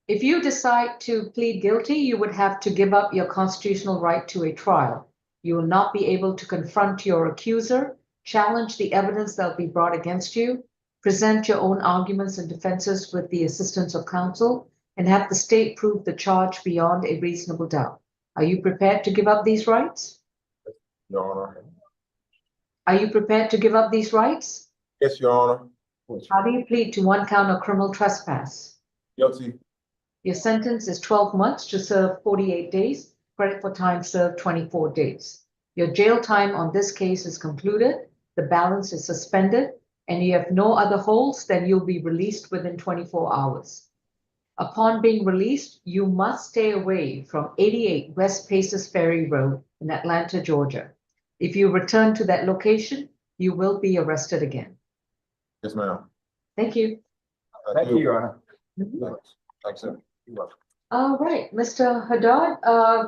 If you decide to plead guilty, you would have to give up your constitutional right to a trial. You will not be able to confront your accuser, challenge the evidence that will be brought against you, present your own arguments and defenses with the assistance of counsel, and have the state prove the charge beyond a reasonable doubt. Are you prepared to give up these rights? Your Honor. Are you prepared to give up these rights? Yes, Your Honor. How do you plead to 1 count of criminal trespass? Guilty. Your sentence is 12 months to serve 48 days, credit for time served 24 days. Your jail time on this case is concluded, the balance is suspended, and you have no other holds, then you'll be released within 24 hours. Upon being released, you must stay away from 88 West Paces Ferry Road in Atlanta, Georgia. If you return to that location, you will be arrested again. Yes, ma'am. Thank you. Thank you, Your Honor. Thanks, sir. You're welcome. All right, Mr. Haddad,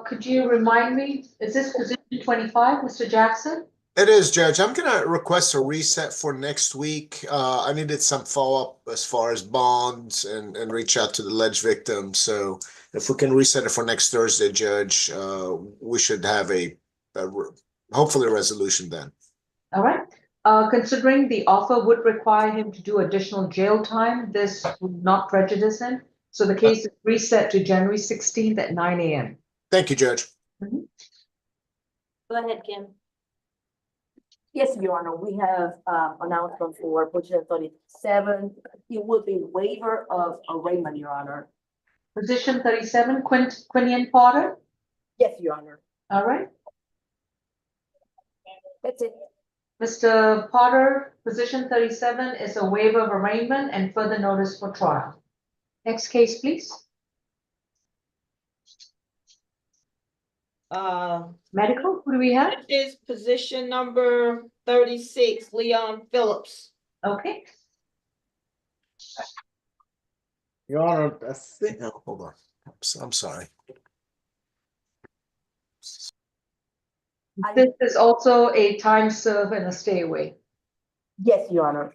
could you remind me, is this position 25, Mr. Jackson? It is, Judge. I'm gonna request a reset for next week. I needed some follow-up as far as bonds and reach out to the alleged victim. So if we can reset it for next Thursday, Judge, we should have hopefully a resolution then. All right. Considering the offer would require him to do additional jail time, this would not prejudice him. So the case is reset to January 16th at 9 a.m. Thank you, Judge. Go ahead, Kim. Yes, Your Honor, we have announcement for position 37. It would be waiver of arraignment, Your Honor. Position 37, Quinian Potter. Yes, Your Honor. All right. That's it. Mr. Potter, position 37 is a waiver of arraignment and further notice for trial. Next case, please. Medical, who do we have? This is position number 36, Leon Phillips. Okay. Your Honor, I think. No, hold on. I'm sorry. This is also a time serve and a stay away. Yes, Your Honor.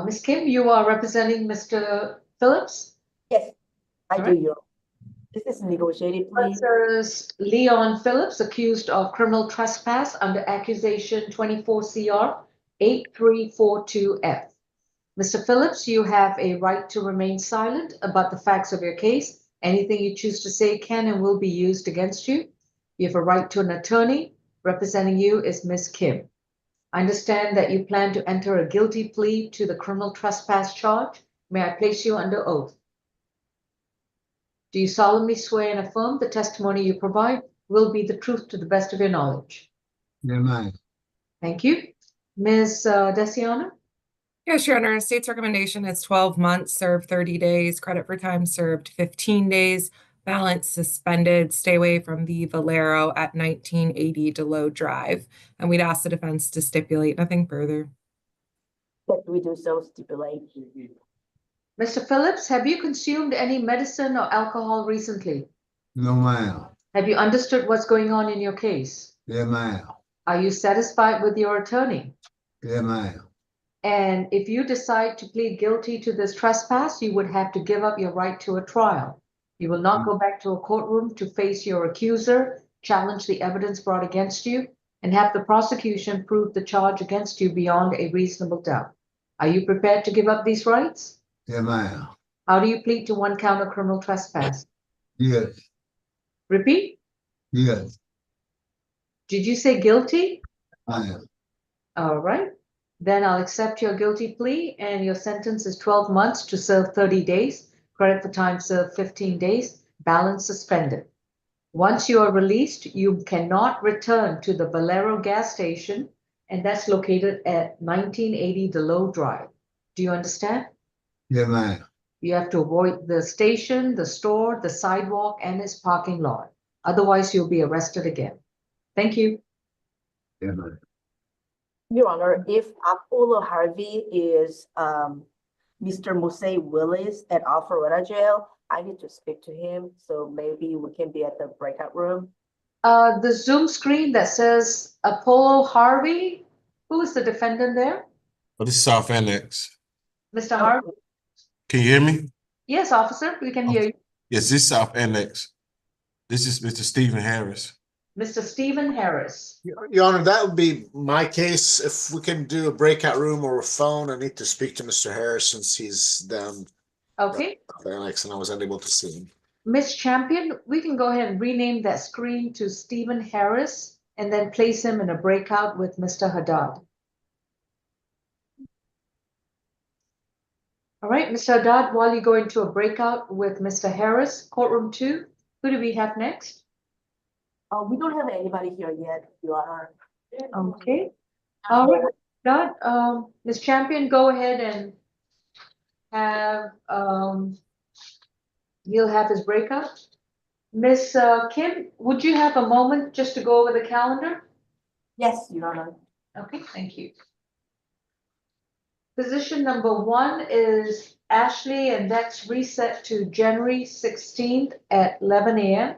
Ms. Kim, you are representing Mr. Phillips? Yes, I All do, right. Your Honor. This is negotiated, please. This is Leon Phillips, accused of criminal trespass under accusation 24 CR 8342F. Mr. Phillips, you have a right to remain silent about the facts of your case. Anything you choose to say can and will be used against you. You have a right to an attorney. Representing you is Ms. Kim. I understand that you plan to enter a guilty plea to the criminal trespass charge. May I place you under oath? Do you solemnly swear and affirm the testimony you provide will be the truth to the best of your knowledge? Yeah, ma'am. Thank you. Ms. Desiano? Yes, Your Honor, state's recommendation is 12 months, served 30 days, credit for time served 15 days, balance suspended, stay away from the Valero at 1980 Delow Drive. And we'd ask the defense to stipulate nothing further. That we do so stipulate. Mr. Phillips, have you consumed any medicine or alcohol recently? No, ma'am. Have you understood what's going on in your case? Yeah, ma'am. Are you satisfied with your attorney? Yeah, ma'am. And if you decide to plead guilty to this trespass, you would have to give up your right to a trial. You will not go back to a courtroom to face your accuser, challenge the evidence brought against you, and have the prosecution prove the charge against you beyond a reasonable doubt. Are you prepared to give up these rights? Yeah, ma'am. How do you plead to one count of criminal trespass? Yes. Repeat. Yes. Did you say guilty? I am. All right. Then I'll accept your guilty plea and your sentence is 12 months to serve 30 days, credit for time served 15 days, balance suspended. Once you are released, you cannot return to the Valero gas station, and that's located at 1980 Delow Drive. Do you understand? Yeah, ma'am. You have to avoid the station, the store, the sidewalk, and its parking lot. Otherwise, you'll be arrested again. Thank you. Yeah, ma'am. Your Honor, if Apollo Harvey is Mr. Mose Willis at Alpharetta Jail, I need to speak to him, so maybe we can be at the breakout room. The Zoom screen that says Apollo Harvey, who is the defendant there? Oh, this is South Annex. Mr. Harvey? Can you hear me? Yes, officer, we can hear you. Yes, this is South Annex. This is Mr. Stephen Harris. Mr. Stephen Harris. Your Honor, that would be my case. If we can do a breakout room or a phone, I need to speak to Mr. Harris since he's down. Okay. Alex, and I was unable to see him. Ms. Champion, we can go ahead and rename that screen to Stephen Harris and then place him in a breakout with Mr. Haddad. All right, Mr. Haddad, while you go into a breakout with Mr. Harris, courtroom 2, who do we have next? We don't have anybody here yet, Your Honor. Okay. All right, Haddad, Ms. Champion, go ahead and have, he'll have his breakout. Miss Kim, would you have a moment just to go over the calendar? Yes, Your Honor. Okay, thank you. Position number 1 is Ashley, and that's reset to January 16th at 11 a.m.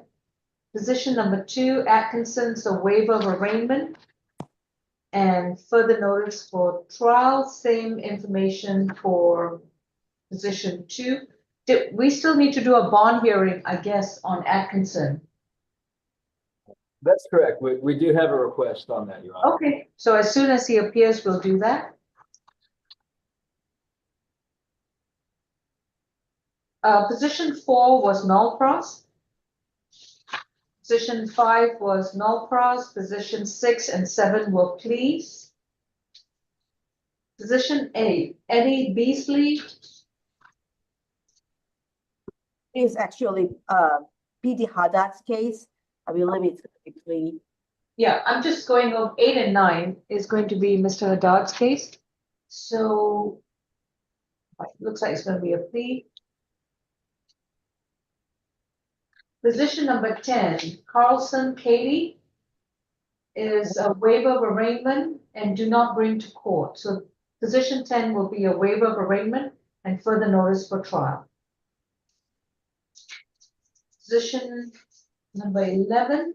Position number 2, Atkinson's a waiver of arraignment and further notice for trial, same information for position 2. We still need to do a bond hearing, I guess, on Atkinson. That's correct. We do have a request on that, Your Honor. Okay, so as soon as he appears, we'll do that. Position 4 was null pros. Position 5 was null pros. Position 6 and 7 were pleas. Position 8, Eddie Beasley. It's actually, P.D. Haddad's case. I believe it's going to be plea. Yeah, I'm just going over 8 and 9 is going to be Mr. Haddad's case. So looks like it's going to be a plea. Position number 10, Carlson Katie, is a waiver of arraignment and do not bring to court. So position 10 will be a waiver of arraignment and further notice for trial. Position number 11.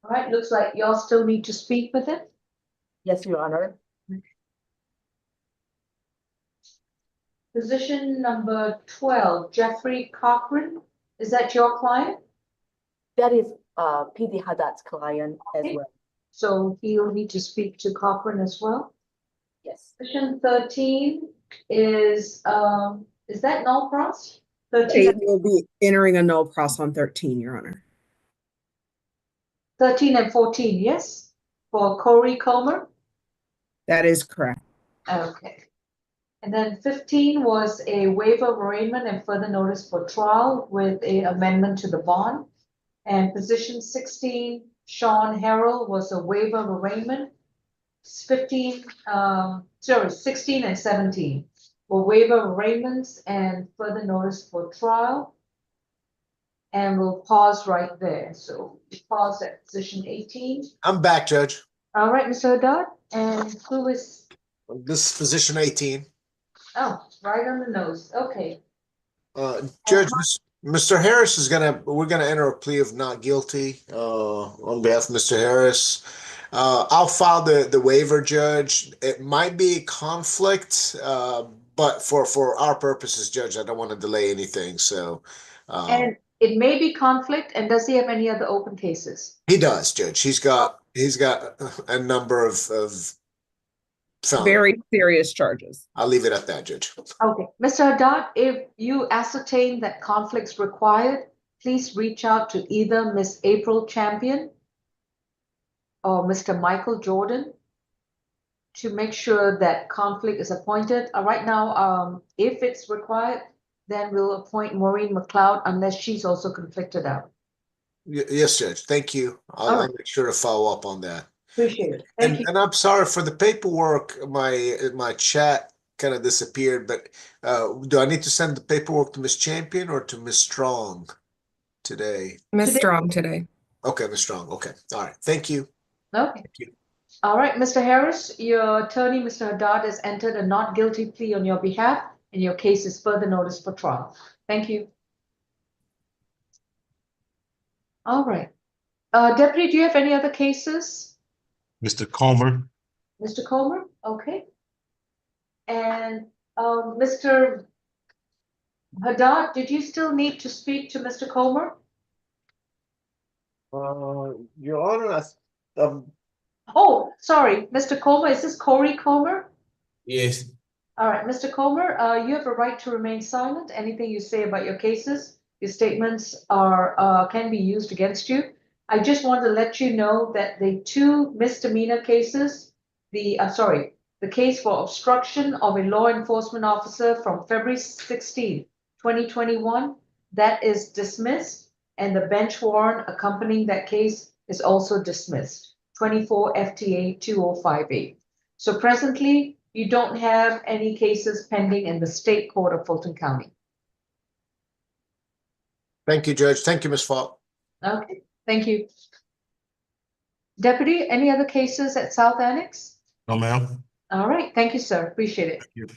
All right, looks like y'all still need to speak with it. Yes, Your Honor. Position number 12, Jeffrey Cochran. Is that your client? That is P.D. Haddad's client as well. So he'll need to speak to Cochran as well. Yes. Position 13 is that null pros? 13, It will be entering a null pros on 13, Your Honor. 13 and 14, yes? For Corey Comer? That is correct. Okay. And then 15 was a waiver of arraignment and further notice for trial with an amendment to the bond. And position 16, Sean Harrell, was a waiver of arraignment. 16 and 17 were waiver of arraignments and further notice for trial. And we'll pause right there. So we pause at position 18. I'm back, Judge. All right, Mr. Haddad. And who is? This is position 18. Oh, right on the nose. Okay. Judge, Mr. Harris we're gonna enter a plea of not guilty, on behalf of Mr. Harris. I'll file the waiver, Judge. It might be a conflict, but for our purposes, Judge, I don't want to delay anything, so. And it may be conflict, and does he have any other open cases? He does, Judge. He's got a number of felonies. Very serious charges. I'll leave it at that, Judge. Okay, Mr. Haddad, if you ascertain that conflict's required, please reach out to either Miss April Champion or Mr. Michael Jordan to make sure that conflict is appointed. Right now, if it's required, then we'll appoint Maureen McLeod unless she's also conflicted out. Yes, Judge. Thank you. I'll make sure to follow up on that. Appreciate it. Thank you. And I'm sorry for the paperwork. My chat kind of disappeared, but do I need to send the paperwork to Miss Champion or to Miss Strong today? Miss Strong today. Okay, Miss Strong. Okay. All right. Thank you. Okay. Thank you. All right, Mr. Harris, your attorney, Mr. Haddad, has entered a not guilty plea on your behalf, and your case is further notice for trial. Thank you. All right. Deputy, do you have any other cases? Mr. Comer. Mr. Comer, okay. And Mr. Haddad, did you still need to speak to Mr. Comer? Your Honor, Oh, sorry, Mr. Comer, is this Corey Comer? Yes. All right, Mr. Comer, you have a right to remain silent. Anything you say about your cases, your statements can be used against you. I just want to let you know that the two misdemeanor cases, the case for obstruction of a law enforcement officer from February 16, 2021, that is dismissed, and the bench warrant accompanying that case is also dismissed, 24 FTA 2058. So presently, you don't have any cases pending in the state court of Fulton County. Thank you, Judge. Thank you, Ms. Falk. Okay, thank you. Deputy, any other cases at South Annex? No, ma'am. All right, thank you, sir. Appreciate it. Thank you.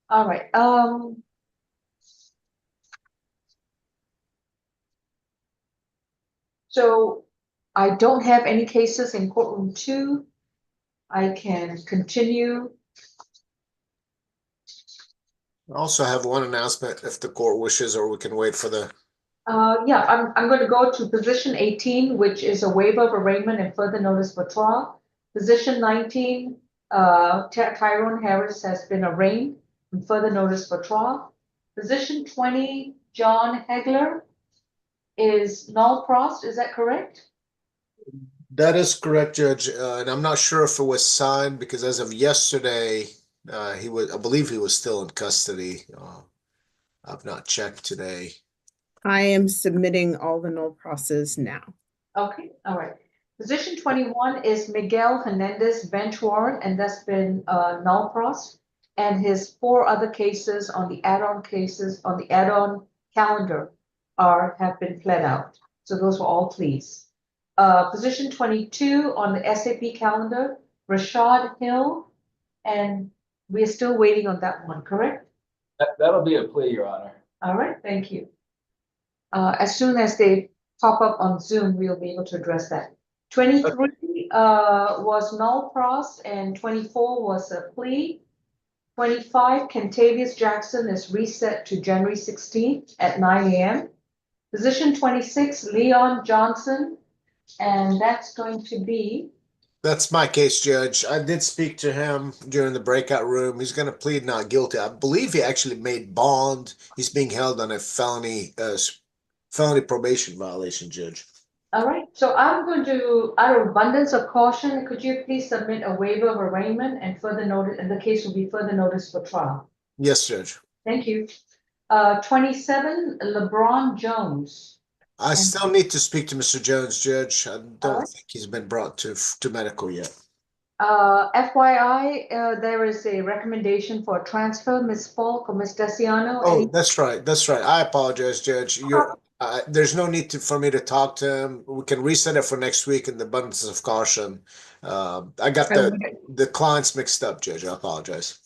All right, so I don't have any cases in courtroom 2. I can continue. I also have one announcement if the court wishes, or we can wait for the. Yeah, I'm going to go to position 18, which is a waiver of arraignment and further notice for trial. Position 19, Tyrone Harris has been arraigned and further notice for trial. Position 20, John Hegler is null prost. Is that correct? That is correct, Judge. And I'm not sure if it was signed because as of yesterday, I believe he was still in custody. I've not checked today. I am submitting all the null process now. Okay, all right. Position 21 is Miguel Hernandez bench warrant, and that's been null prost. And his 4 other cases on the add-on calendar have been pled out. So those were all pleas. Position 22 on the SAP calendar, Rashad Hill, and we're still waiting on that one, correct? That'll be a plea, Your Honor. All right, thank you. As soon as they pop up on Zoom, we'll be able to address that. 23 was null prost and 24 was a plea. 25, Kentavious Jackson is reset to January 16th at 9 a.m. Position 26, Leon Johnson, and that's going to be. That's my case, Judge. I did speak to him during the breakout room. He's going to plead not guilty. I believe he actually made bond. He's being held on a felony probation violation, Judge. All right, so I'm going to, out of abundance of caution, could you please submit a waiver of arraignment and further notice, and the case will be further notice for trial. Yes, Judge. Thank you. 27, LeBron Jones. I still need to speak to Mr. Jones, Judge. I don't think he's been brought to medical yet. FYI, there is a recommendation for a transfer, Ms. Falk or Ms. Desiano. Oh, that's right. That's right. I apologize, Judge. There's no need for me to talk to him. We can reset it for next week in the abundance of caution. I got the clients mixed up, Judge. I apologize.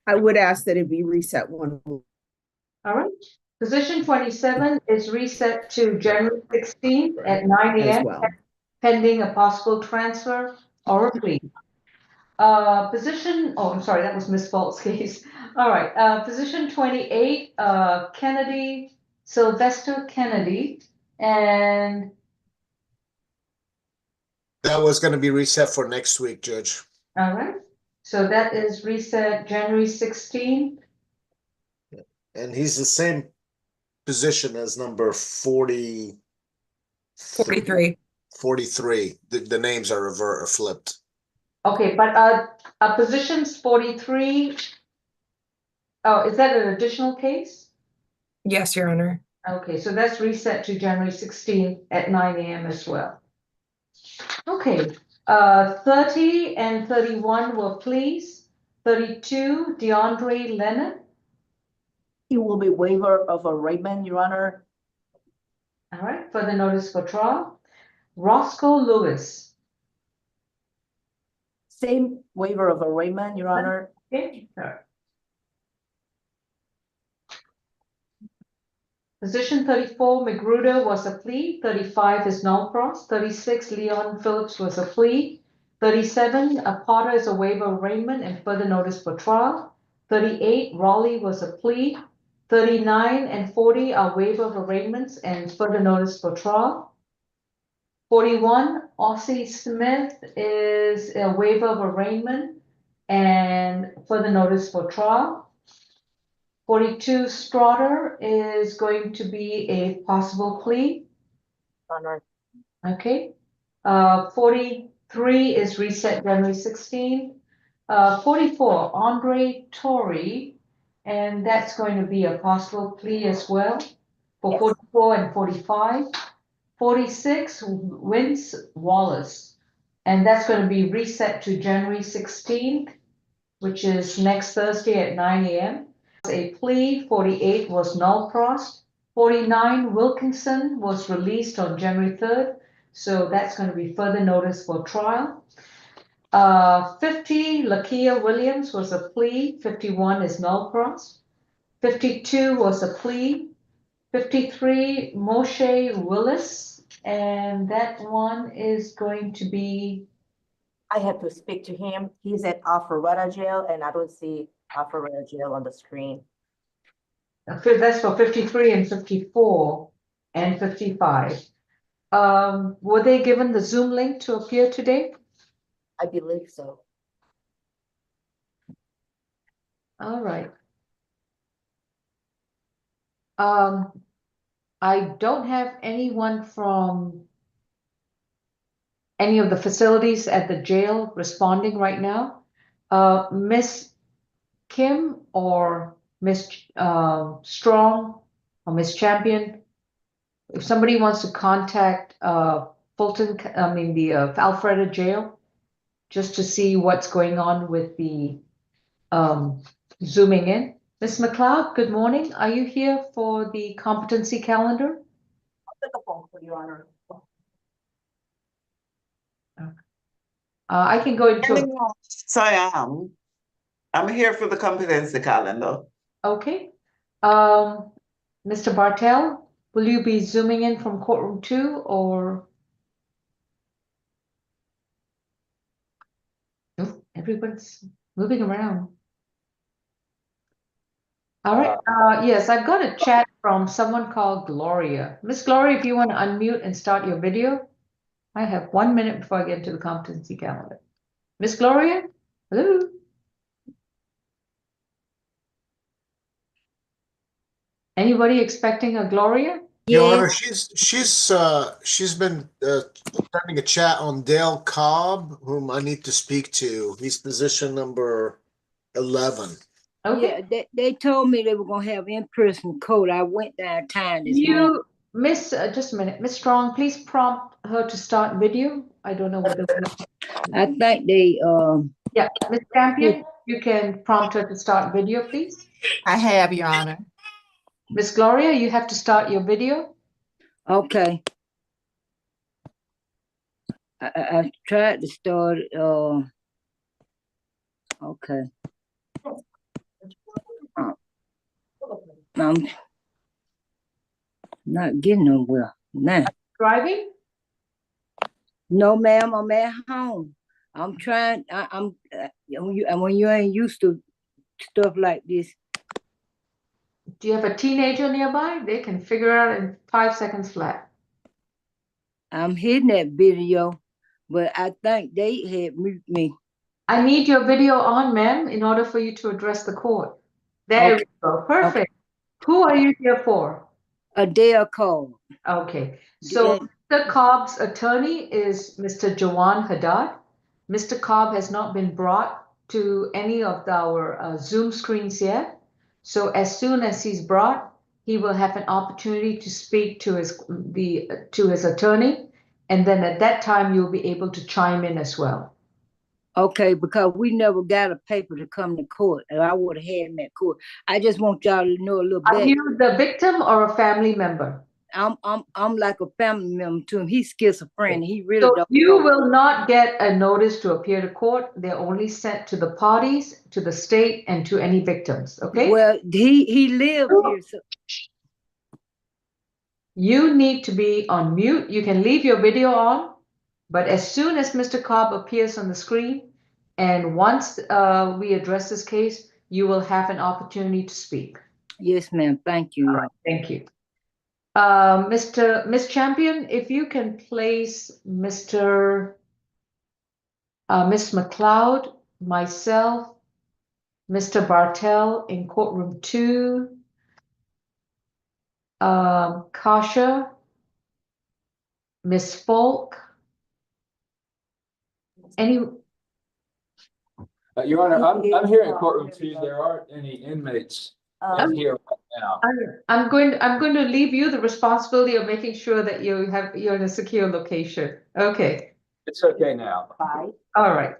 I would ask that it be reset one. All right. Position 27 is reset to January 16th at 9 a.m. Well. Pending a possible transfer or a plea. Position, I'm sorry, that was Ms. Falk's case. All right, position 28, Sylvester Kennedy, and that was going to be reset for next week, Judge. All right, so that is reset January 16th. And he's the same position as number 43. 43. The names are flipped. Okay, but positions 43. Oh, is that an additional case? Yes, Your Honor. Okay, so that's reset to January 16th at 9 a.m. as well. Okay, 30 and 31 were pleas. 32, DeAndre Leonard. It will be waiver of arraignment, Your Honor. All right, further notice for trial. Roscoe Lewis. Same waiver of arraignment, Your Honor. Okay, all right. Position 34, Magruder was a plea. 35 is null pros. 36, Leon Phillips was a plea. 37, Potter is a waiver of arraignment and further notice for trial. 38, Raleigh was a plea. 39 and 40 are waiver of arraignments and further notice for trial. 41, Ossie Smith is a waiver of arraignment and further notice for trial. 42, Strotter is going to be a possible plea. Honor. Okay. 43 is reset January 16. 44, Andre Torrey, and that's going to be a possible plea as well for Yes. 44 and 45. 46, Vince Wallace. And that's going to be reset to January 16th, which is next Thursday at 9 a.m. A plea, 48 was null pros. 49 Wilkinson was released on January 3rd. So that's going to be further notice for trial. 50 Lakia Williams was a plea. 51 is null pros. 52 was a plea. 53 Moshe Willis, and that one is going to be. I have to speak to him. He's at Alpharetta Jail, and I don't see Alpharetta Jail on the screen. That's for 53 and 54 and 55. Were they given the Zoom link to appear today? I believe so. All right. I don't have anyone from any of the facilities at the jail responding right now. Miss Kim or Miss Strong or Miss Champion, if somebody wants to contact Fulton, the Alpharetta Jail, just to see what's going on with the zooming in. Ms. McLeod, good morning. Are you here for the competency calendar? I'll take a phone for Your Honor. I can go into. So I am. I'm here for the competency calendar. Okay. Mr. Bartel, will you be zooming in from courtroom 2 or? Oh, everyone's moving around. All right. Yes, I've got a chat from someone called Gloria. Miss Gloria, if you want to unmute and start your video. I have 1 minute before I get into the competency calendar. Miss Gloria, hello. Anybody expecting a Gloria? Your Honor, she's been having a chat on Dale Cobb, whom I need to speak to. He's position number 11. Okay. Yeah, they told me they were gonna have in-person code. I went downtown this morning. Miss, just a minute, Miss Strong, please prompt her to start video. I don't know whether. I think they Yeah, Miss Champion, you can prompt her to start video, please. I have, Your Honor. Miss Gloria, you have to start your video. Okay. I tried to start okay. I'm not getting nowhere now. Driving? No, ma'am, I'm at home. I'm trying. I'm when you ain't used to stuff like this. Do you have a teenager nearby? They can figure out in 5 seconds flat. I'm hitting that video, but I think they had muted me. I need your video on, ma'am, in order for you to address the court. There we go. Perfect. Okay. Who are you here for? Adele Cobb. Okay. So Mr. Cobb's attorney is Mr. Jawan Haddad. Mr. Cobb has not been brought to any of our Zoom screens yet. So as soon as he's brought, he will have an opportunity to speak to his attorney, and then at that time you'll be able to chime in as well. Okay, because we never got a paper to come to court, and I would have had him at court. I just want y'all to know a little bit. Are you the victim or a family member? I'm like a family member to him. He's schizophrenic. He really So don't. you will not get a notice to appear to court. They're only sent to the parties, to the state, and to any victims. Okay. Well, he lived here. So. You need to be on mute. You can leave your video on, but as soon as Mr. Cobb appears on the screen, and once we address this case, you will have an opportunity to speak. Yes, ma'am. Thank you. All right. Thank you. Miss Champion, if you can place Miss McLeod, myself, Mr. Bartel in courtroom 2, Kasha, Miss Folk, any. Your Honor, I'm here in courtroom 2. There aren't any inmates in here right now. I'm going to leave you the responsibility of making sure that you're in a secure location. Okay. It's okay now. Five. All right.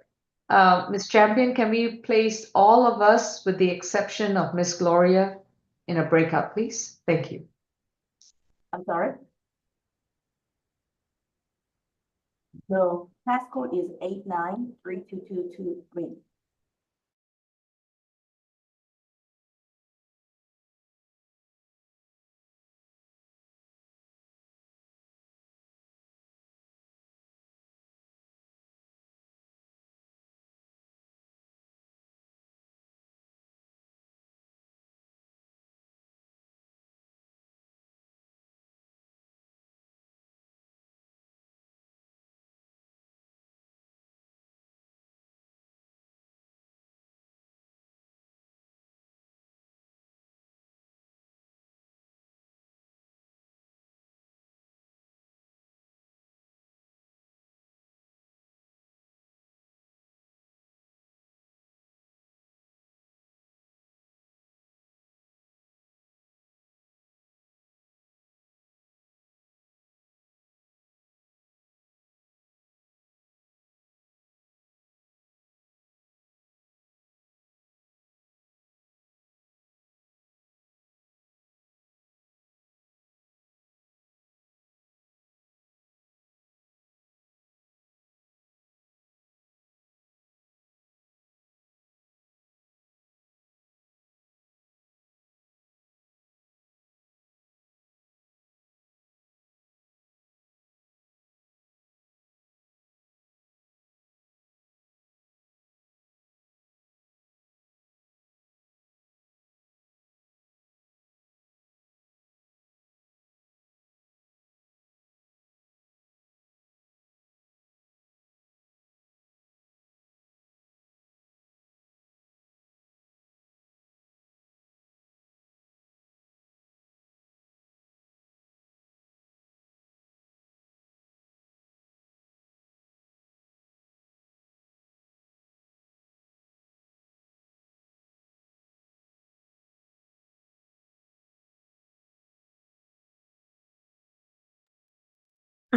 Ms. Champion, can we place all of us with the exception of Miss Gloria in a breakout, please? Thank you. I'm sorry. The passcode is 89322223.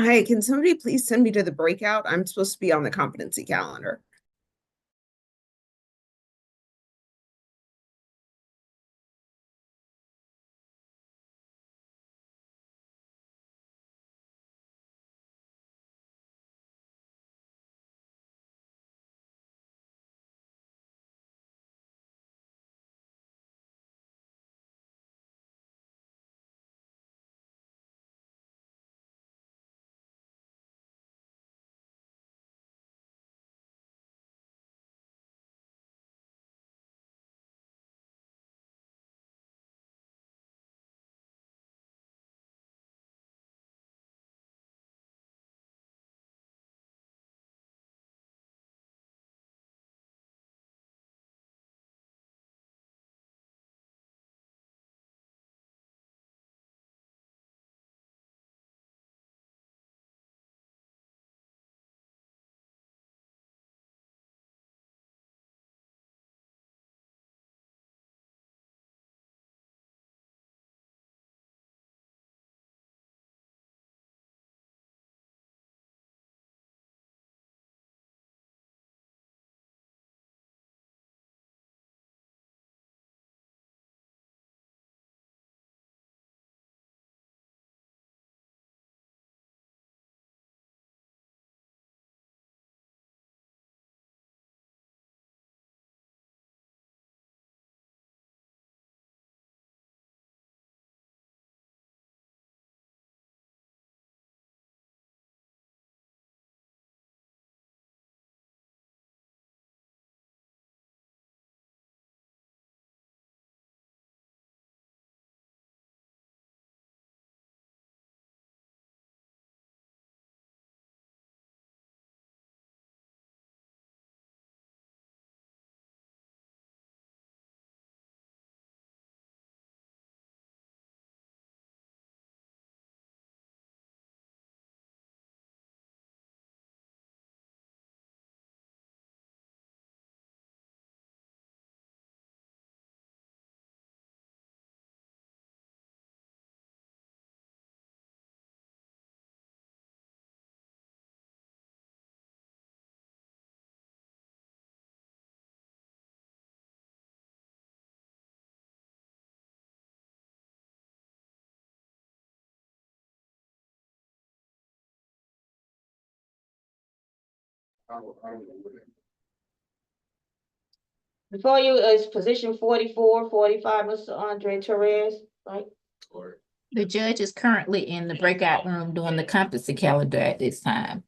Hi, can somebody please send me to the breakout? I'm supposed to be on the competency calendar. Before you is position 44, 45, Mr. Andre Torres, right? The judge is currently in the breakout room doing the competency calendar at this time.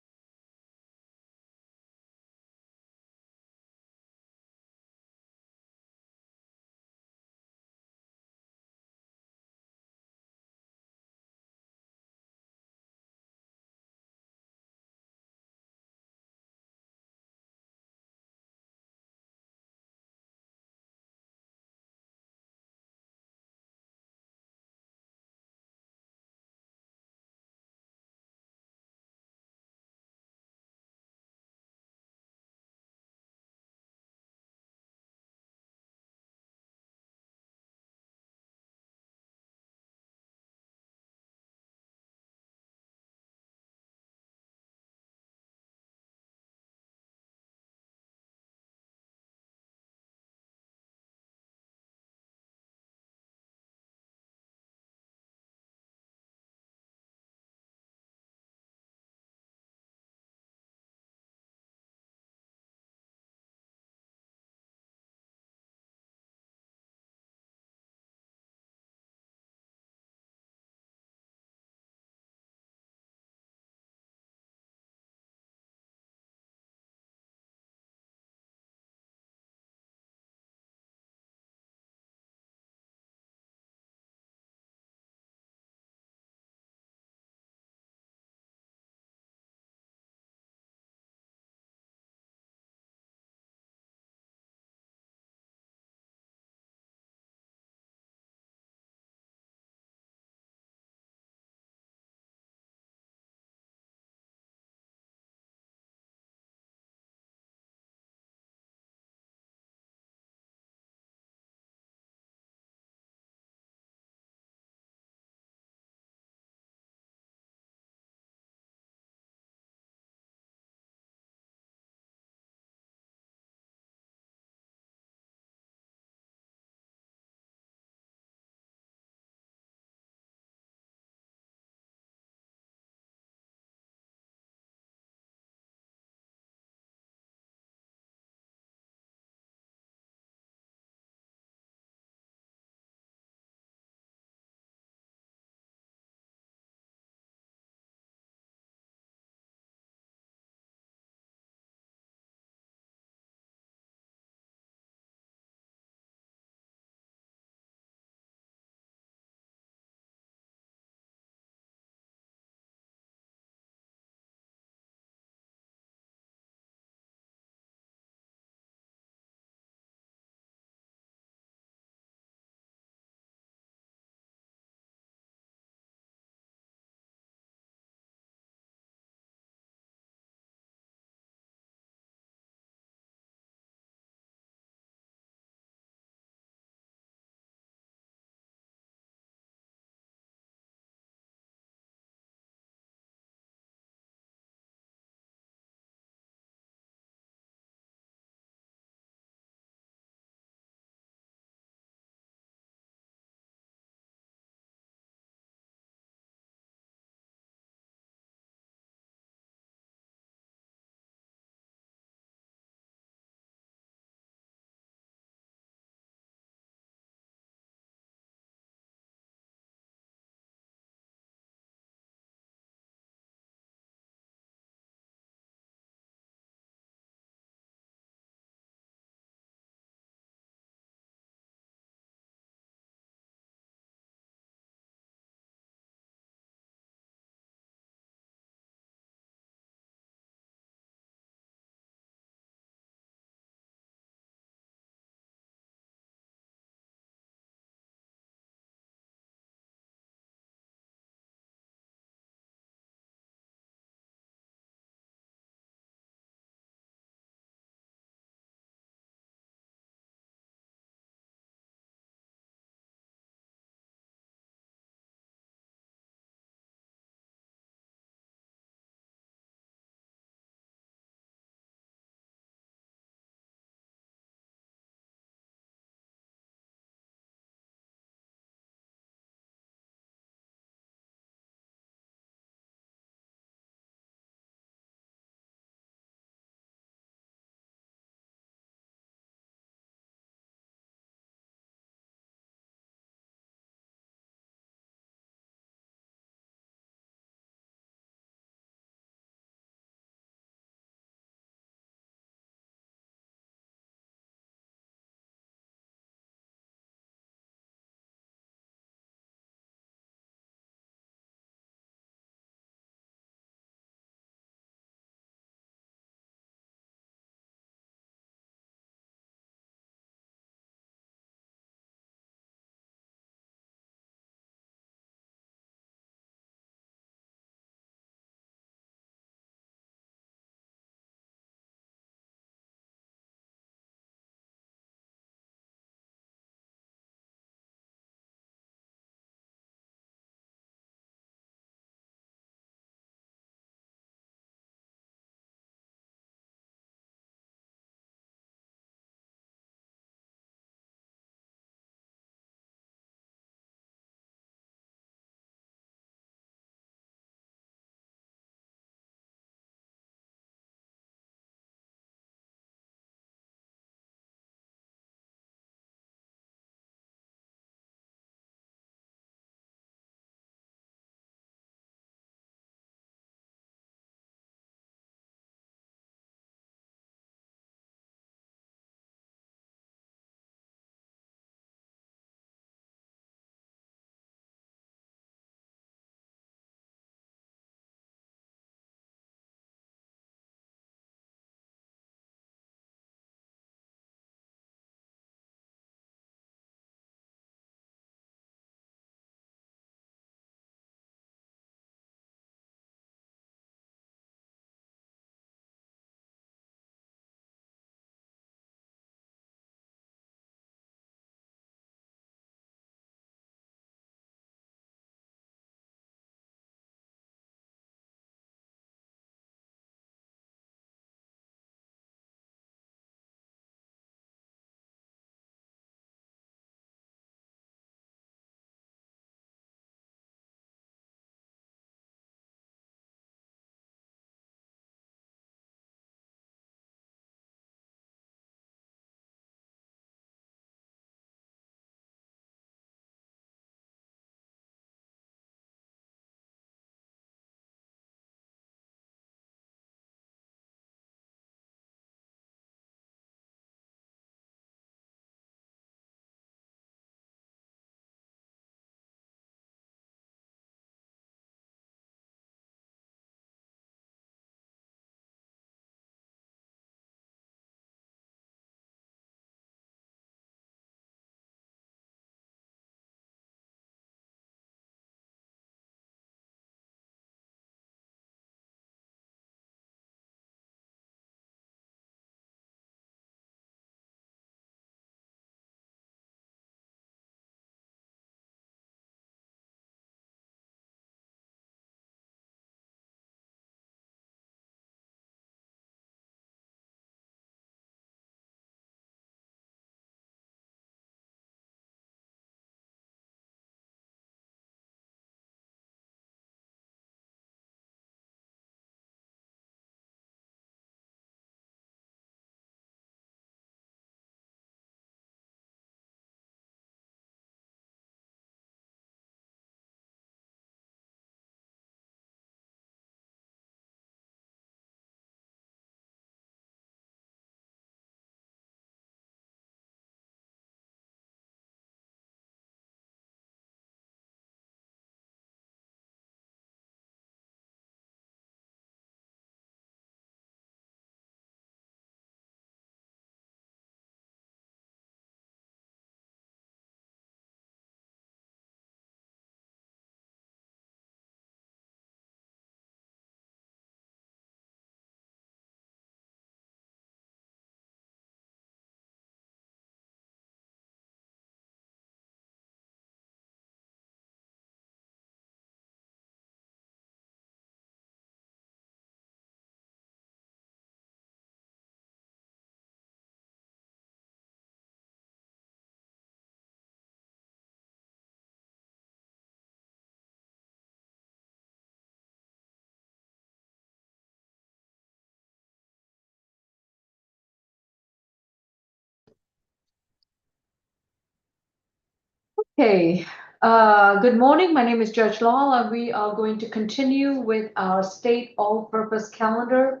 Okay, good morning. My name is Judge Law, and we are going to continue with our state all-purpose calendar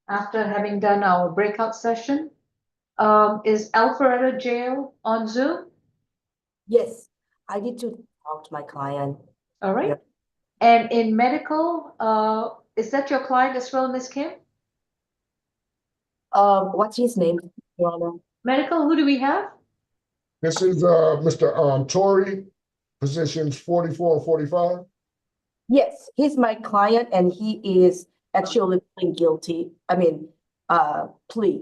after having done our breakout session. Is Alpharetta Jail on Zoom? Yes, I need to talk to my client. All right. And in medical, is that your client as well, Ms. Kim? What's his name, Your Honor? Medical, who do we have? This is Mr. Tory, positions 44 and 45. Yes, he's my client and he is actually pleading guilty. Plea.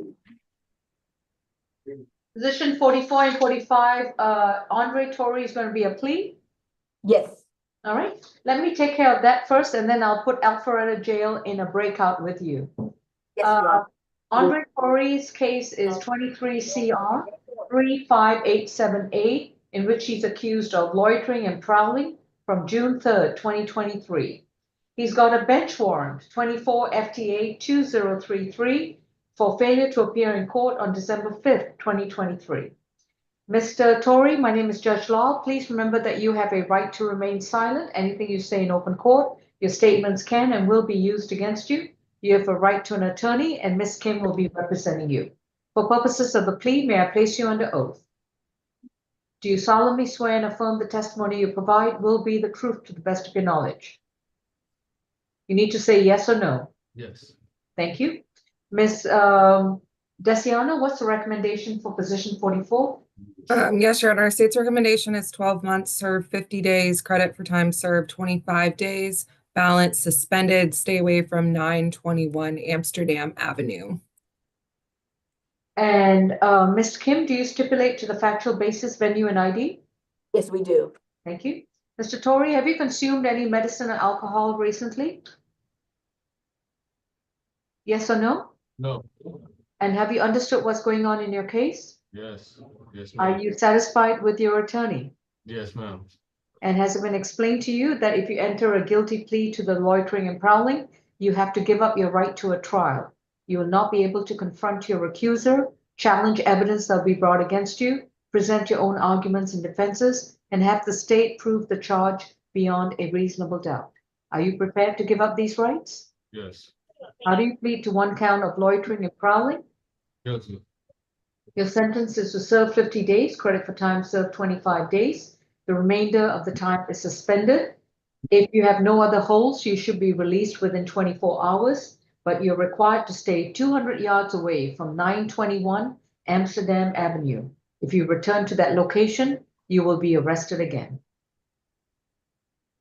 Position 44 and 45, Andre Tory is going to be a plea? Yes. All right, let me take care of that first, and then I'll put Alpharetta Jail in a breakout with you. Yes, Your Honor. Andre Tory's case is 23 CR 35878, in which he's accused of loitering and prowling from June 3rd, 2023. He's got a bench warrant, 24 FTA 2033, for failure to appear in court on December 5th, 2023. Mr. Tory, my name is Judge Law. Please remember that you have a right to remain silent. Anything you say in open court, your statements can and will be used against you. You have a right to an attorney, and Ms. Kim will be representing you. For purposes of the plea, may I place you under oath? Do you solemnly swear and affirm the testimony you provide will be the truth to the best of your knowledge? You need to say yes or no. Yes. Thank you. Ms. Desiano, what's the recommendation for position 44? Yes, Your Honor. State's recommendation is 12 months, serve 50 days, credit for time served 25 days, balance suspended, stay away from 921 Amsterdam Avenue. And Ms. Kim, do you stipulate to the factual basis, venue, and ID? Yes, we do. Thank you. Mr. Tory, have you consumed any medicine or alcohol recently? Yes or no? No. And have you understood what's going on in your case? Yes. Yes, Are ma'am. you satisfied with your attorney? Yes, ma'am. And has it been explained to you that if you enter a guilty plea to the loitering and prowling, you have to give up your right to a trial? You will not be able to confront your accuser, challenge evidence that will be brought against you, present your own arguments and defenses, and have the state prove the charge beyond a reasonable doubt. Are you prepared to give up these rights? Yes. How do you plead to one count of loitering and prowling? Guilty. Your sentence is to serve 50 days, credit for time served 25 days. The remainder of the time is suspended. If you have no other holds, you should be released within 24 hours, but you're required to stay 200 yards away from 921 Amsterdam Avenue. If you return to that location, you will be arrested again.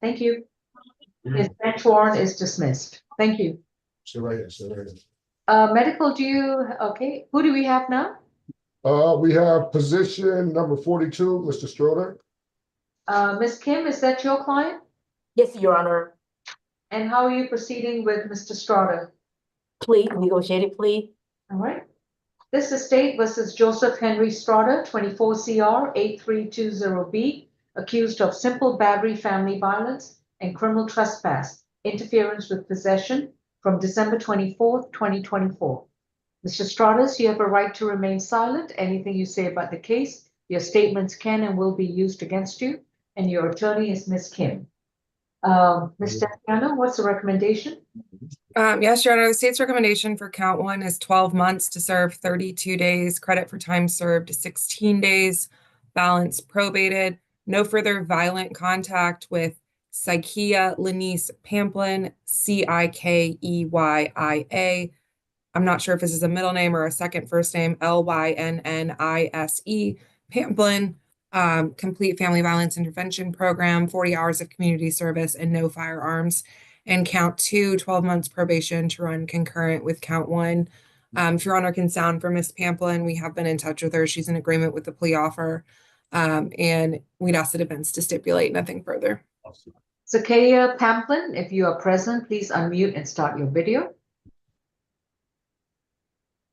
Thank you. His bench warrant is dismissed. Thank you. Medical, okay, who do we have now? We have position number 42, Mr. Stroder. Ms. Kim, is that your client? Yes, Your Honor. And how are you proceeding with Mr. Stroder? Plea, negotiated plea. All right. This is State versus Joseph Henry Stroder, 24 CR 8320B, accused of simple battery, family violence, and criminal trespass, interference with possession from December 24th, 2024. Mr. Stroder, you have a right to remain silent. Anything you say about the case, your statements can and will be used against you, and your attorney is Ms. Kim. Ms. Desiano, what's the recommendation? Yes, Your Honor. The state's recommendation for count one is 12 months to serve 32 days, credit for time served 16 days, balance probated, no further violent contact with Sikeya Lenice Pamplin, Cikeya. I'm not sure if this is a middle name or a second first name, Lynnise Pamplin, complete family violence intervention program, 40 hours of community service, and no firearms. And count two, 12 months probation to run concurrent with count one. If Your Honor can sound for Ms. Pamplin, we have been in touch with her. She's in agreement with the plea offer. And we'd ask the defense to stipulate nothing further. Sikeya Pamplin, if you are present, please unmute and start your video.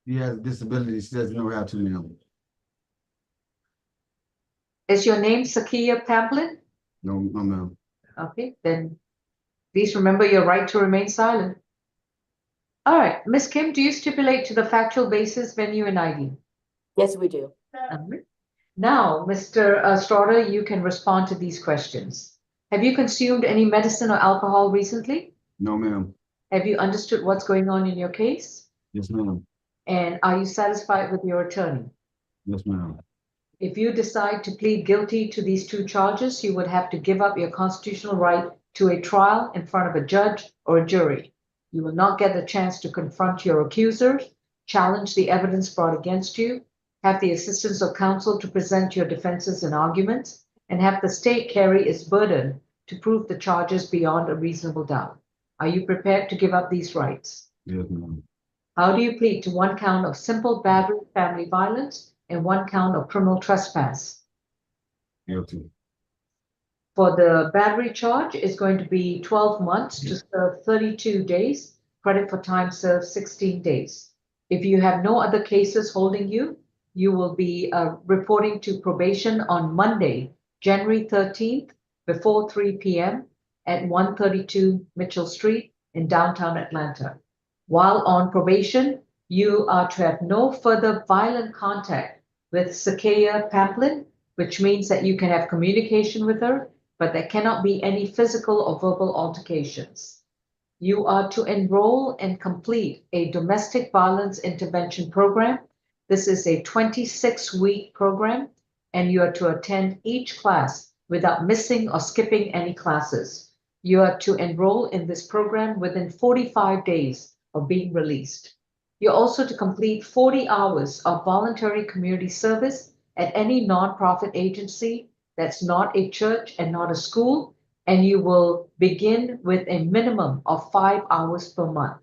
He has a disability, she doesn't know how to now. Is your name Sikeya Pamplin? No, ma'am. Okay, then please remember your right to remain silent. All right, Ms. Kim, do you stipulate to the factual basis, venue, and ID? Yes, we do. Now, Mr. Strawder, you can respond to these questions. Have you consumed any medicine or alcohol recently? No, ma'am. Have you understood what's going on in your case? Yes, ma'am. And are you satisfied with your attorney? Yes, ma'am. If you decide to plead guilty to these two charges, you would have to give up your constitutional right to a trial in front of a judge or a jury. You will not get the chance to confront your accusers, challenge the evidence brought against you, have the assistance of counsel to present your defenses and arguments, and have the state carry its burden to prove the charges beyond a reasonable doubt. Are you prepared to give up these rights? Yes, ma'am. How do you plead to one count of simple battery, family violence, and one count of criminal trespass? Guilty. For the battery charge, it's going to be 12 months to serve 32 days, credit for time served 16 days. If you have no other cases holding you, you will be reporting to probation on Monday, January 13th, before 3 p.m. at 132 Mitchell Street in downtown Atlanta. While on probation, you are to have no further violent contact with Sakaya Pamplin, which means that you can have communication with her, but there cannot be any physical or verbal altercations. You are to enroll and complete a domestic violence intervention program. This is a 26-week program, and you are to attend each class without missing or skipping any classes. You are to enroll in this program within 45 days of being released. You're also to complete 40 hours of voluntary community service at any nonprofit agency that's not a church and not a school, and you will begin with a minimum of 5 hours per month.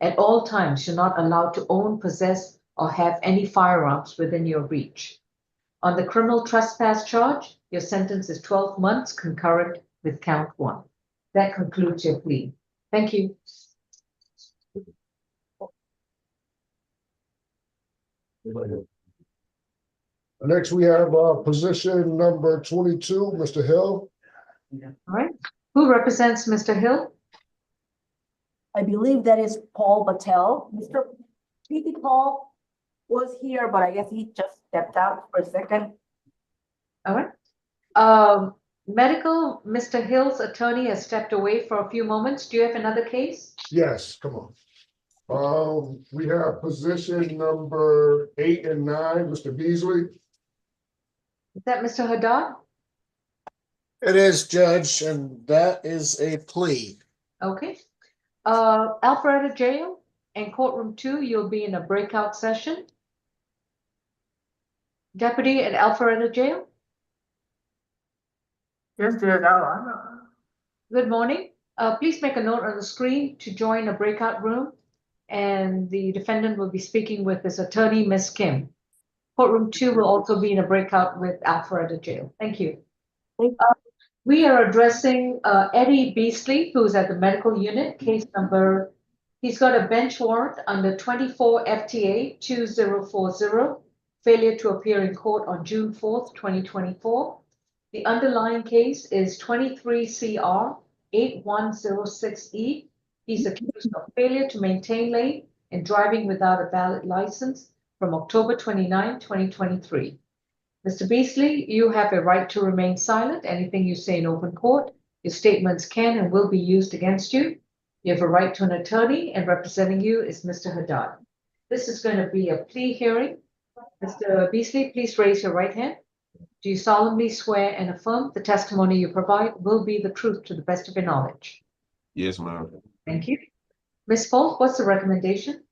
At all times, you're not allowed to own, possess, or have any firearms within your reach. On the criminal trespass charge, your sentence is 12 months concurrent with count 1. That concludes your plea. Thank you. Next, we have position number 22, Mr. Hill. All right. Who represents Mr. Hill? I believe that is Paul Battelle. Mr. P.T. Paul was here, but I guess he just stepped out for a second. All right. Medical, Mr. Hill's attorney has stepped away for a few moments. Do you have another case? Yes, come on. We have position number 8 and 9, Mr. Beasley. Is that Mr. Haddad? It is, Judge, and that is a plea. Okay. Alpharetta Jail and Courtroom 2, you'll be in a breakout session. Deputy at Alpharetta Jail? Yes, Judge. Good morning. Please make a note on the screen to join a breakout room, and the defendant will be speaking with his attorney, Ms. Kim. Courtroom 2 will also be in a breakout with Alpharetta Jail. Thank you. We are addressing Eddie Beasley, who's at the medical unit, case number, he's got a bench warrant under 24 FTA 2040, failure to appear in court on June 4th, 2024. The underlying case is 23 CR 8106E. He's accused of failure to maintain lane and driving without a valid license from October 29, 2023. Mr. Beasley, you have a right to remain silent. Anything you say in open court, your statements can and will be used against you. You have a right to an attorney, and representing you is Mr. Haddad. This is going to be a plea hearing. Mr. Beasley, please raise your right hand. Do you solemnly swear and affirm the testimony you provide will be the truth to the best of your knowledge? Yes, ma'am. Thank you. Ms. Folk, what's the recommendation?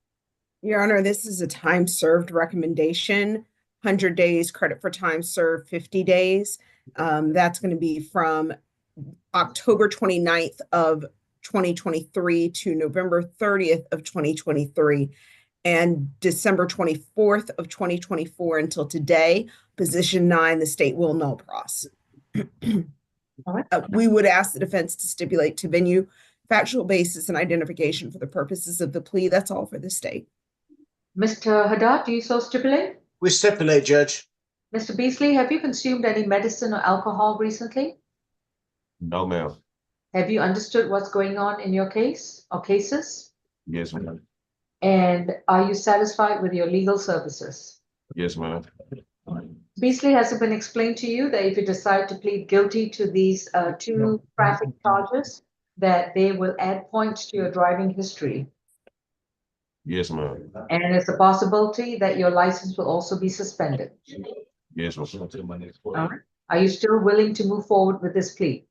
Your Honor, this is a time served recommendation. 100 days credit for time served, 50 days. That's going to be from October 29th of 2023 to November 30th of 2023 and December 24th of 2024 until today. Position 9, the state will null pros. We would ask the defense to stipulate to venue, factual basis, and identification for the purposes of the plea. That's all for the state. Mr. Haddad, do you so stipulate? We stipulate, Judge. Mr. Beasley, have you consumed any medicine or alcohol recently? No, ma'am. Have you understood what's going on in your case or cases? Yes, ma'am. And are you satisfied with your legal services? Yes, ma'am. Beasley, has it been explained to you that if you decide to plead guilty to these two traffic charges, that they will add points to your driving history? Yes, ma'am. And it's a possibility that your license will also be suspended. Yes, ma'am. All right. Are you still willing to move forward with this plea?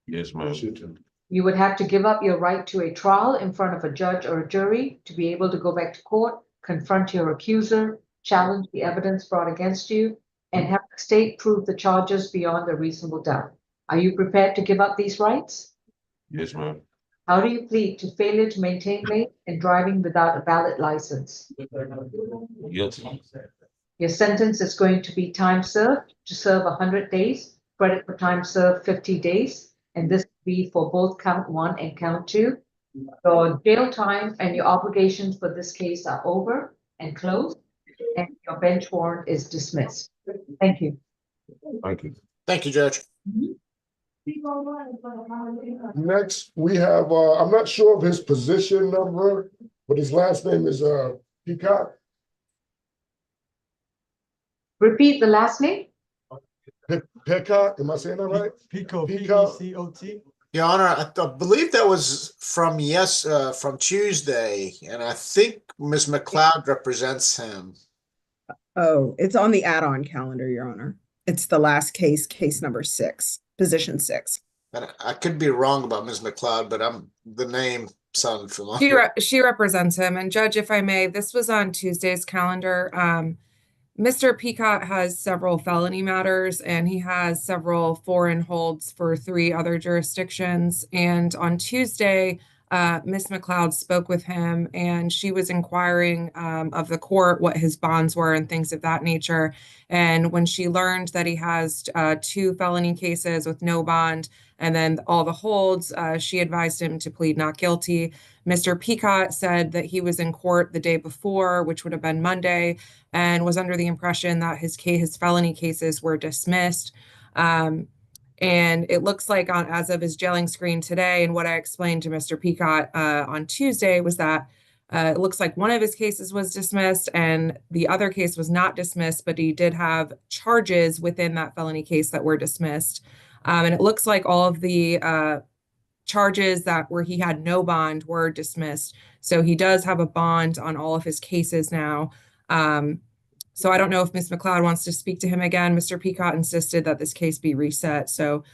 Yes, ma'am. You would have to give up your right to a trial in front of a judge or a jury to be able to go back to court, confront your accuser, challenge the evidence brought against you, and have the state prove the charges beyond a reasonable doubt. Are you prepared to give up these rights? Yes, ma'am. How do you plead to failure to maintain lane and driving without a valid license? Guilty. Your sentence is going to be time served to serve 100 days, credit for time served 50 days, and this will be for both count 1 and count 2. Your jail time and your obligations for this case are over and closed, and your bench warrant is dismissed. Thank you. Thank you. Thank you, Judge. Next, we have, I'm not sure of his position number, but his last name is Peacock. Repeat the last name. Peacock, am I saying that right? Peacock, Peacock. P-E-C-O-T. Your Honor, I believe that was from from Tuesday, and I think Ms. McLeod represents him. Oh, it's on the add-on calendar, Your Honor. It's the last case, case number 6, position 6. And I could be wrong about Ms. McLeod, but the name sounded familiar. She represents him. And Judge, if I may, this was on Tuesday's calendar. Mr. Peacock has several felony matters, and he has several foreign holds for 3 other jurisdictions. And on Tuesday, Ms. McLeod spoke with him, and she was inquiring of the court what his bonds were and things of that nature. And when she learned that he has 2 felony cases with no bond and then all the holds, she advised him to plead not guilty. Mr. Peacock said that he was in court the day before, which would have been Monday, and was under the impression that his felony cases were dismissed. And it looks like as of his jailing screen today, and what I explained to Mr. Peacock on Tuesday was that it looks like one of his cases was dismissed and the other case was not dismissed, but he did have charges within that felony case that were dismissed. And it looks like all of the charges where he had no bond were dismissed. So he does have a bond on all of his cases now. So I don't know if Ms. McLeod wants to speak to him again. Mr. Peacock insisted that this case be reset so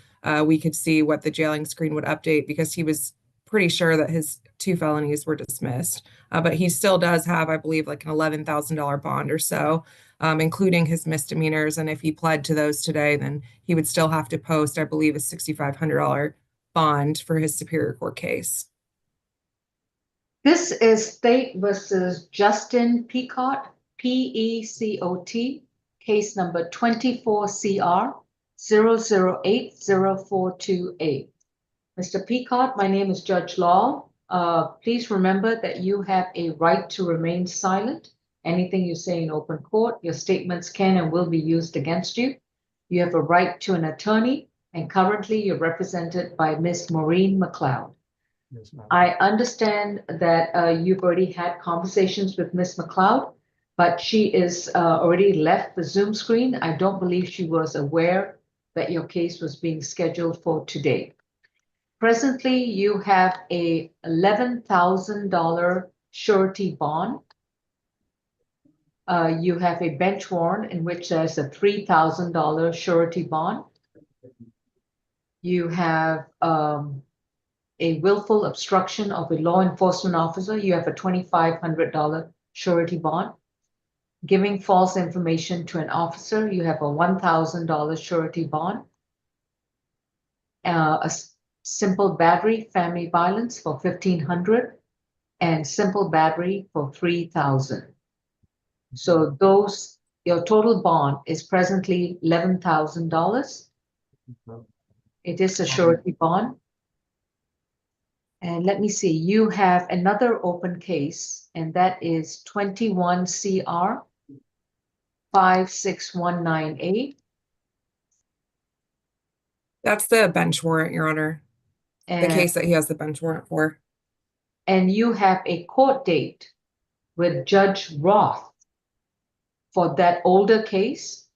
we could see what the jailing screen would update, because he was pretty sure that his 2 felonies were dismissed. But he still does have, I believe, like an $11,000 bond or so, including his misdemeanors. And if he pled to those today, then he would still have to post, I believe, a $6,500 bond for his Superior Court case. This is State versus Justin Peacock, P-E-C-O-T, case number 24CR 0080428. Mr. Peacock, my name is Judge Law. Please remember that you have a right to remain silent. Anything you say in open court, your statements can and will be used against you. You have a right to an attorney, and currently you're represented by Ms. Maureen McLeod. Yes, ma'am. I understand that you've already had conversations with Ms. McLeod, but she is already left the Zoom screen. I don't believe she was aware that your case was being scheduled for today. Presently, you have a $11,000 surety bond. You have a bench warrant in which there's a $3,000 surety bond. You have a willful obstruction of a law enforcement officer. You have a $2,500 surety bond. Giving false information to an officer, you have a $1,000 surety bond. A simple battery, family violence for $1,500, and simple battery for $3,000. So your total bond is presently $11,000. It is a surety bond. And let me see, you have another open case, and that is 21CR 56198. That's the bench warrant, Your Honor. The case that he has the bench warrant for. And you have a court date with Judge Roth for that older case.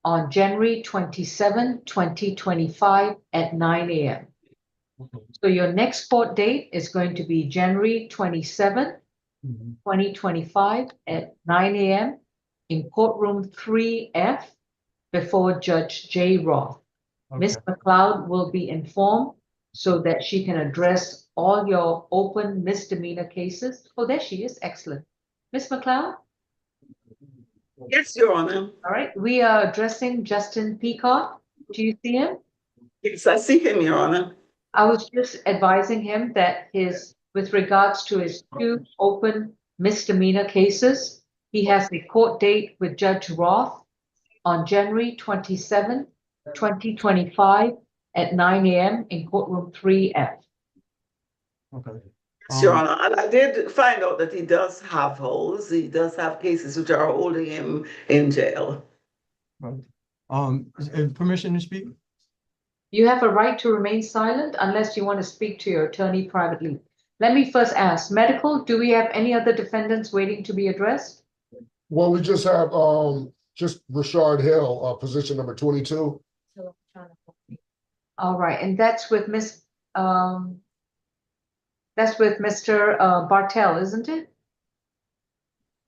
on January 27, 2025 at 9 a.m. So your next court date is going to be January 27, 2025 at 9 a.m. in courtroom 3F before Judge J. Roth. Ms. McLeod will be informed so that she can address all your open misdemeanor cases. Oh, there she is. Excellent. Ms. McLeod? Yes, Your Honor. All right. We are addressing Justin Peacock. Do you see him? Yes, I see him, Your Honor. I was just advising him that with regards to his 2 open misdemeanor cases, he has a court date with Judge Roth on January 27, 2025 at 9 a.m. in courtroom 3F. Yes, Your Honor, and I did find out that he does have holds. He does have cases which are holding him in jail. Permission to speak? You have a right to remain silent unless you want to speak to your attorney privately. Let me first ask, medical, do we have any other defendants waiting to be addressed? Well, we just have, just Rashard Hill, position number 22. All right, and that's with Mr. Bartel, isn't it?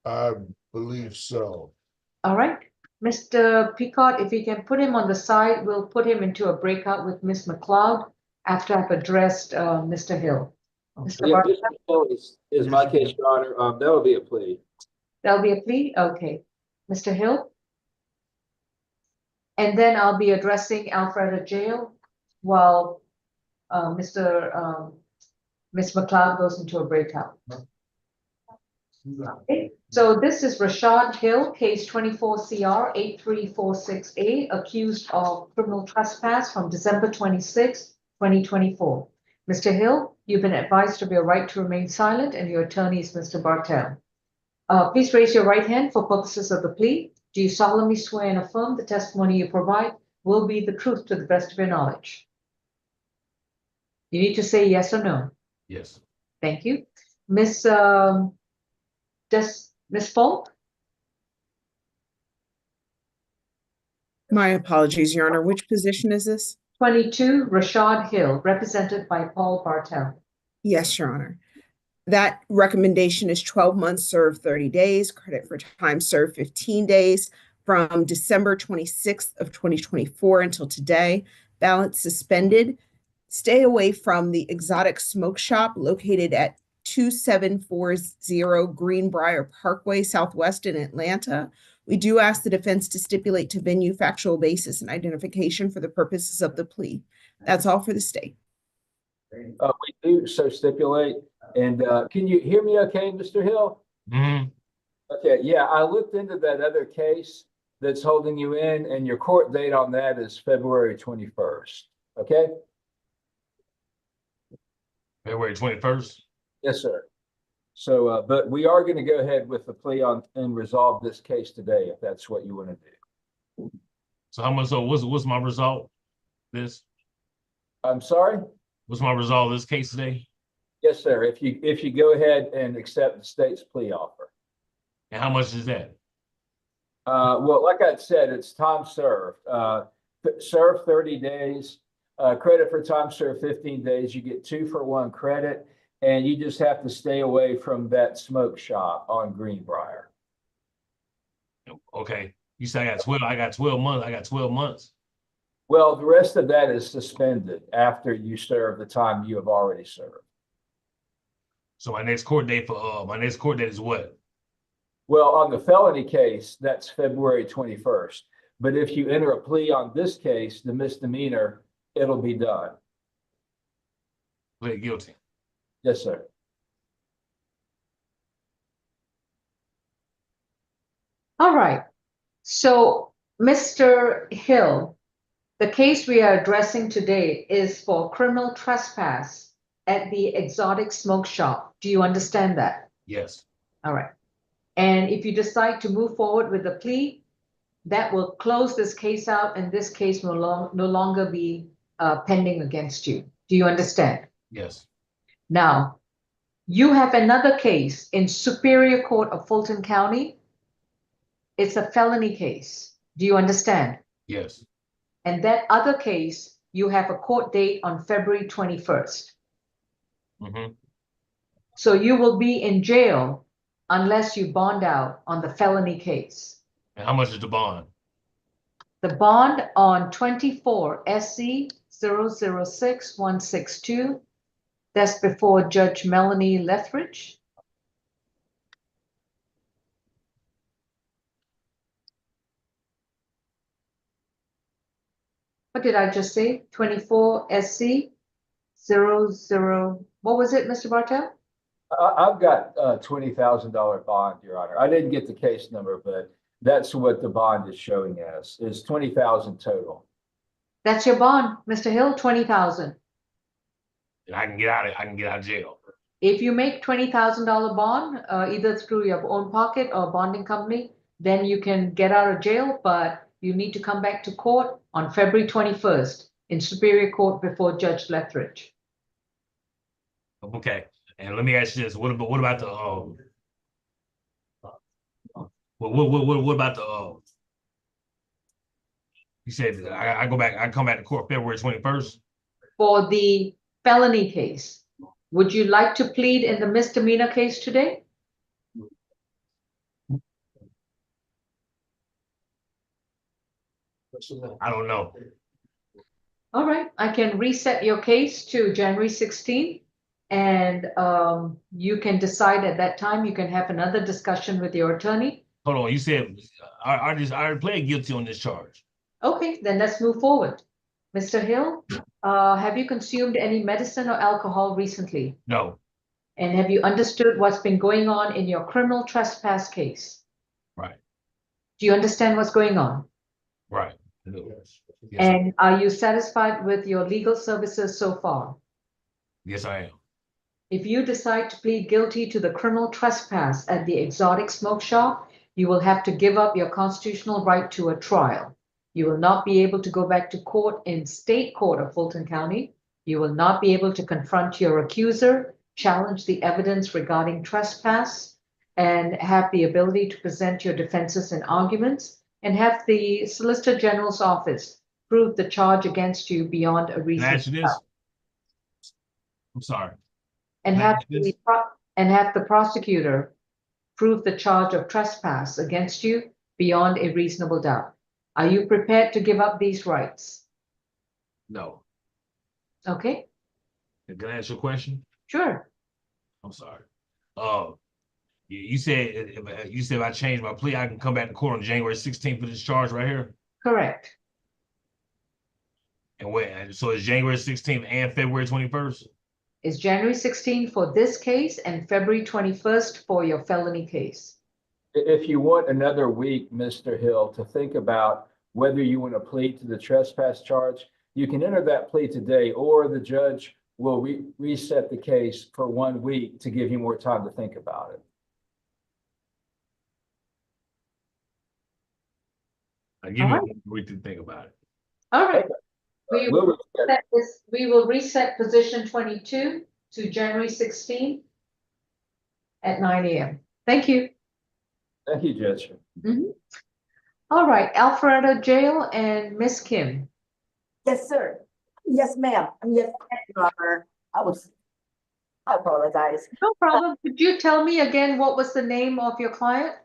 I believe so. All right, Mr. Peacock, if you can put him on the side, we'll put him into a breakout with Ms. McLeod after I've addressed Mr. Hill. Mr. Yeah, Bartel? this is my case, Your Honor. That'll be a plea. That'll be a plea? Okay. Mr. Hill? And then I'll be addressing Alpharetta Jail while Ms. McLeod goes into a breakout. Okay. So this is Rashard Hill, case 24 CR 8346A, accused of criminal trespass from December 26, 2024. Mr. Hill, you've been advised of your right to remain silent, and your attorney is Mr. Bartel. Please raise your right hand for purposes of the plea. Do you solemnly swear and affirm the testimony you provide will be the truth to the best of your knowledge? You need to say yes or no. Yes. Thank you. Miss Falk? My apologies, Your Honor. Which position is this? 22, Rashard Hill, represented by Paul Bartel. Yes, Your Honor. That recommendation is 12 months served 30 days, credit for time served 15 days from December 26th of 2024 until today. Balance suspended. Stay away from the Exotic Smoke Shop located at 2740 Greenbrier Parkway Southwest in Atlanta. We do ask the defense to stipulate to venue, factual basis, and identification for the purposes of the plea. That's all for the state. We do so stipulate. And can you hear me okay, Mr. Hill? Okay, yeah, I looked into that other case that's holding you in, and your court date on that is February 21st. Okay? February 21st? Yes, sir. So, but we are going to go ahead with the plea on and resolve this case today, if that's what you want to do. So how much, so what's my result? I'm sorry? What's my result of this case today? Yes, sir. If you go ahead and accept the state's plea offer. And how much is that? Well, like I said, it's time served. Serve 30 days, credit for time served 15 days. You get 2 for 1 credit, and you just have to stay away from that smoke shop on Greenbrier. Okay. You said I got 12 months. I got 12 months. Well, the rest of that is suspended after you serve the time you have already served. So my next court date is what? Well, on the felony case, that's February 21st. But if you enter a plea on this case, the misdemeanor, it'll be done. Plead guilty. Yes, sir. All right. So, Mr. Hill, the case we are addressing today is for criminal trespass at the Exotic Smoke Shop. Do you understand that? Yes. All right. And if you decide to move forward with the plea, that will close this case out, and this case will no longer be pending against you. Do you understand? Yes. Now, you have another case in Superior Court of Fulton County. It's a felony case. Do you understand? Yes. And that other case, you have a court date on February 21st. Mm-hmm. So you will be in jail unless you bond out on the felony case. And how much is the bond? The bond on 24 SC 006162, that's before Judge Melanie Lethbridge. What did I just say? 24 SC 00, what was it, Mr. Bartel? I've got a $20,000 bond, Your Honor. I didn't get the case number, but that's what the bond is showing as, is 20,000 total. That's your bond, Mr. Hill, 20,000. And I can get out of jail. If you make $20,000 bond, either through your own pocket or bonding company, then you can get out of jail, but you need to come back to court on February 21st in Superior Court before Judge Lethbridge. Okay. And let me ask you this: what about the what about the you said I come back to court February 21st? For the felony case, would you like to plead in the misdemeanor case today? I don't know. All right, I can reset your case to January 16th. And you can decide at that time. You can have another discussion with your attorney. Hold on, you said I already pled guilty on this charge. Okay, then let's move forward. Mr. Hill, have you consumed any medicine or alcohol recently? No. And have you understood what's been going on in your criminal trespass case? Right. Do you understand what's going on? Right. Yes, and are you satisfied with your legal services so far? Yes, I am. If you decide to plead guilty to the criminal trespass at the Exotic Smoke Shop, you will have to give up your constitutional right to a trial. You will not be able to go back to court in state court of Fulton County. You will not be able to confront your accuser, challenge the evidence regarding trespass, and have the ability to present your defenses and arguments, and have the Solicitor General's office prove the charge against you beyond a reasonable doubt. I'm sorry. And have the prosecutor prove the charge of trespass against you beyond a reasonable doubt. Are you prepared to give up these rights? No. Okay. Can I ask you a question? Sure. I'm sorry. You said if I change my plea, I can come back to court on January 16th for this charge right here? Correct. And when? So it's January 16th and February 21st? It's January 16th for this case and February 21st for your felony case. If you want another week, Mr. Hill, to think about whether you want to plead to the trespass charge, you can enter that plea today, or the judge will reset the case for 1 week to give you more time to think about it. I give you 1 week to think about it. All right. We will reset position 22 to January 16th at 9 a.m. Thank you. Thank you, Judge. All right, Alpharetta Jail and Miss Kim. Yes, sir. Yes, ma'am. Yes, Your Honor. I apologize. No problem. Could you tell me again what was the name of your client?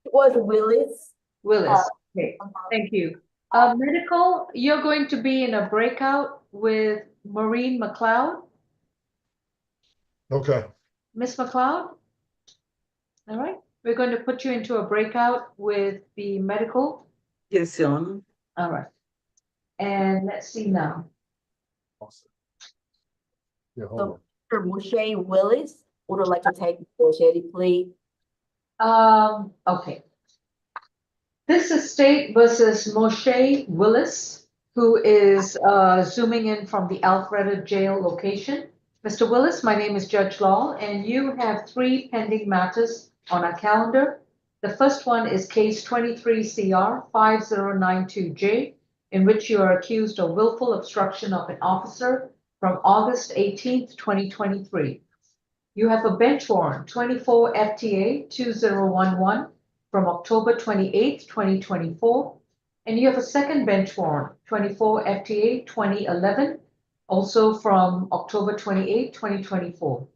It was Willis. Willis. Okay, thank you. Medical, you're going to be in a breakout with Maureen McLeod. Okay. Miss McLeod? All right, we're going to put you into a breakout with the medical. Yes, Your Honor. All right. And let's see now. Yeah, hold So, Mr. Moshe Willis would like to take the negotiated plea. Okay. This is State versus Moshe Willis, who is zooming in from the Alpharetta Jail location. Mr. Willis, my name is Judge Law, and you have 3 pending matters on our calendar. The first one is case 23CR 5092J, in which you are accused of willful obstruction of an officer from August 18th, 2023. You have a bench warrant 24 FTA 2011 from October 28th, 2024, And you have a second bench warrant, 24 FTA 2011, also from October 28, 2024.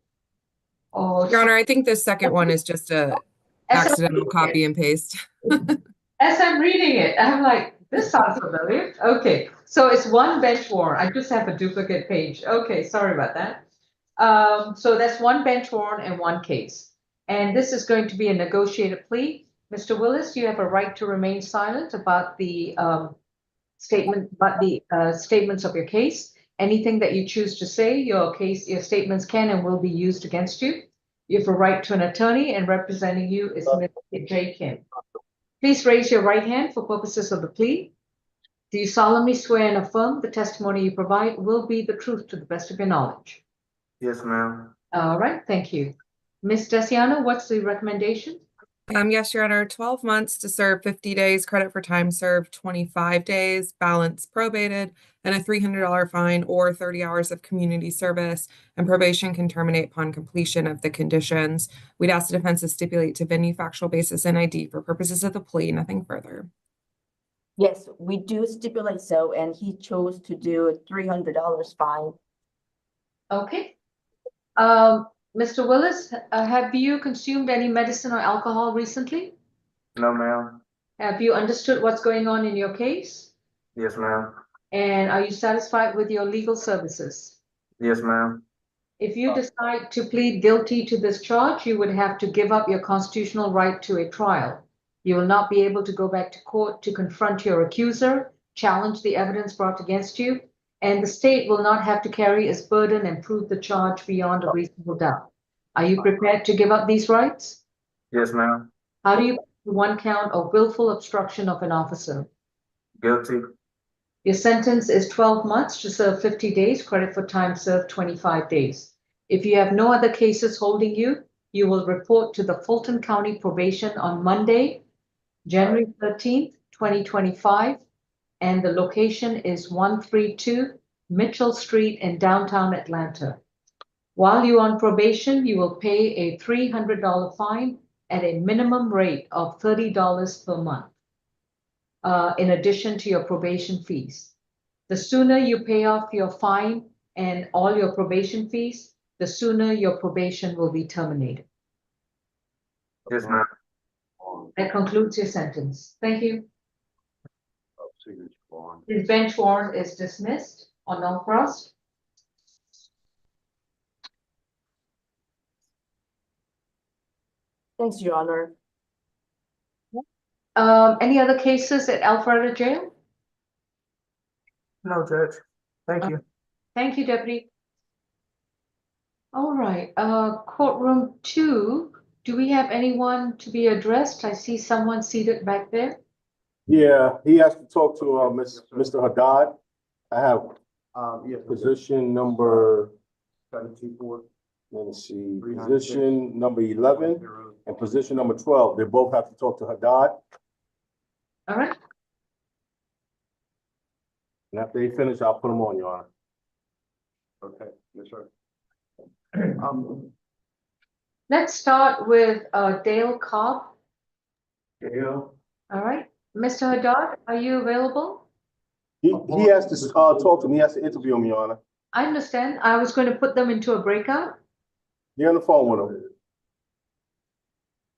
Oh, Your Honor, I think the second one is just a accidental copy and paste. as I'm reading it, I'm like, this sounds familiar. Okay, so it's one bench warrant. I just have a duplicate page. Okay, sorry about that. So that's one bench warrant and one case. And this is going to be a negotiated plea. Mr. Willis, you have a right to remain silent about the statements of your case. Anything that you choose to say, your statements can and will be used against you. You have a right to an attorney, and representing you is Mr. J. Kim. Please raise your right hand for purposes of the plea. Do you solemnly swear and affirm the testimony you provide will be the truth to the best of your knowledge? Yes, ma'am. All right, thank you. Ms. Desiano, what's the recommendation? Yes, Your Honor, 12 months to serve 50 days, credit for time served 25 days, balance probated, and a $300 fine or 30 hours of community service, and probation can terminate upon completion of the conditions. We'd ask the defense to stipulate to venue, factual basis, and ID for purposes of the plea, nothing further. Yes, we do stipulate so, and he chose to do a $300 fine. Okay. Mr. Willis, have you consumed any medicine or alcohol recently? No, ma'am. Have you understood what's going on in your case? Yes, ma'am. And are you satisfied with your legal services? Yes, ma'am. If you decide to plead guilty to this charge, you would have to give up your constitutional right to a trial. You will not be able to go back to court to confront your accuser, challenge the evidence brought against you, and the state will not have to carry its burden and prove the charge beyond a reasonable doubt. Are you prepared to give up these rights? Yes, ma'am. How do you plead one count of willful obstruction of an officer? Guilty. Your sentence is 12 months to serve 50 days, credit for time served 25 days. If you have no other cases holding you, you will report to the Fulton County Probation on Monday, January 13th, 2025, and the location is 132 Mitchell Street in downtown Atlanta. While you're on probation, you will pay a $300 fine at a minimum rate of $30 per month, in addition to your probation fees. The sooner you pay off your fine and all your probation fees, the sooner your probation will be terminated. Yes, ma'am. That concludes your sentence. Thank you. His bench warrant is dismissed on no cross. Thanks, Your Honor. Any other cases at Alpharetta Jail? No, Judge. Thank you. Thank you, Deputy. All right, courtroom 2. Do we have anyone to be addressed? I see someone seated back there. Yeah, he has to talk to Mr. Haddad. I have position number, let me see, position number 11 and position number 12. They both have to talk to Haddad. All right. And after they finish, I'll put them on, Your Honor. Okay, yes, sir. Let's start with Dale Cobb. Dale. All right, Mr. Haddad, are you available? He has to talk to me. He has to interview him, Your Honor. I understand. I was going to put them into a breakout. You're on the phone with him.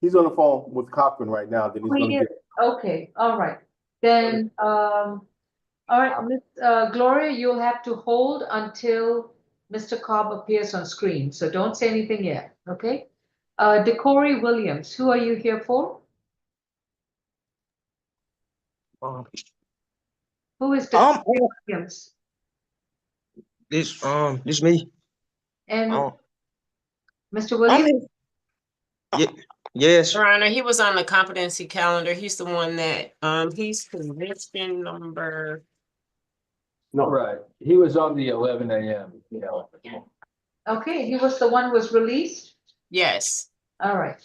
He's on the phone with Cochran right now. Then he's going to get. Okay, all right. Then, all right, Miss Gloria, you'll have to hold until Mr. Cobb appears on screen. So don't say anything yet, okay? DeCorey Williams, who are you here for? Who is DeCorey Williams? This me. And Mr. Williams? Yes. Your Honor, he was on the competency calendar. He's the one that, he's position number. No, right. He was on the 11 a.m. Okay, he was the one who was released? Yes. All right.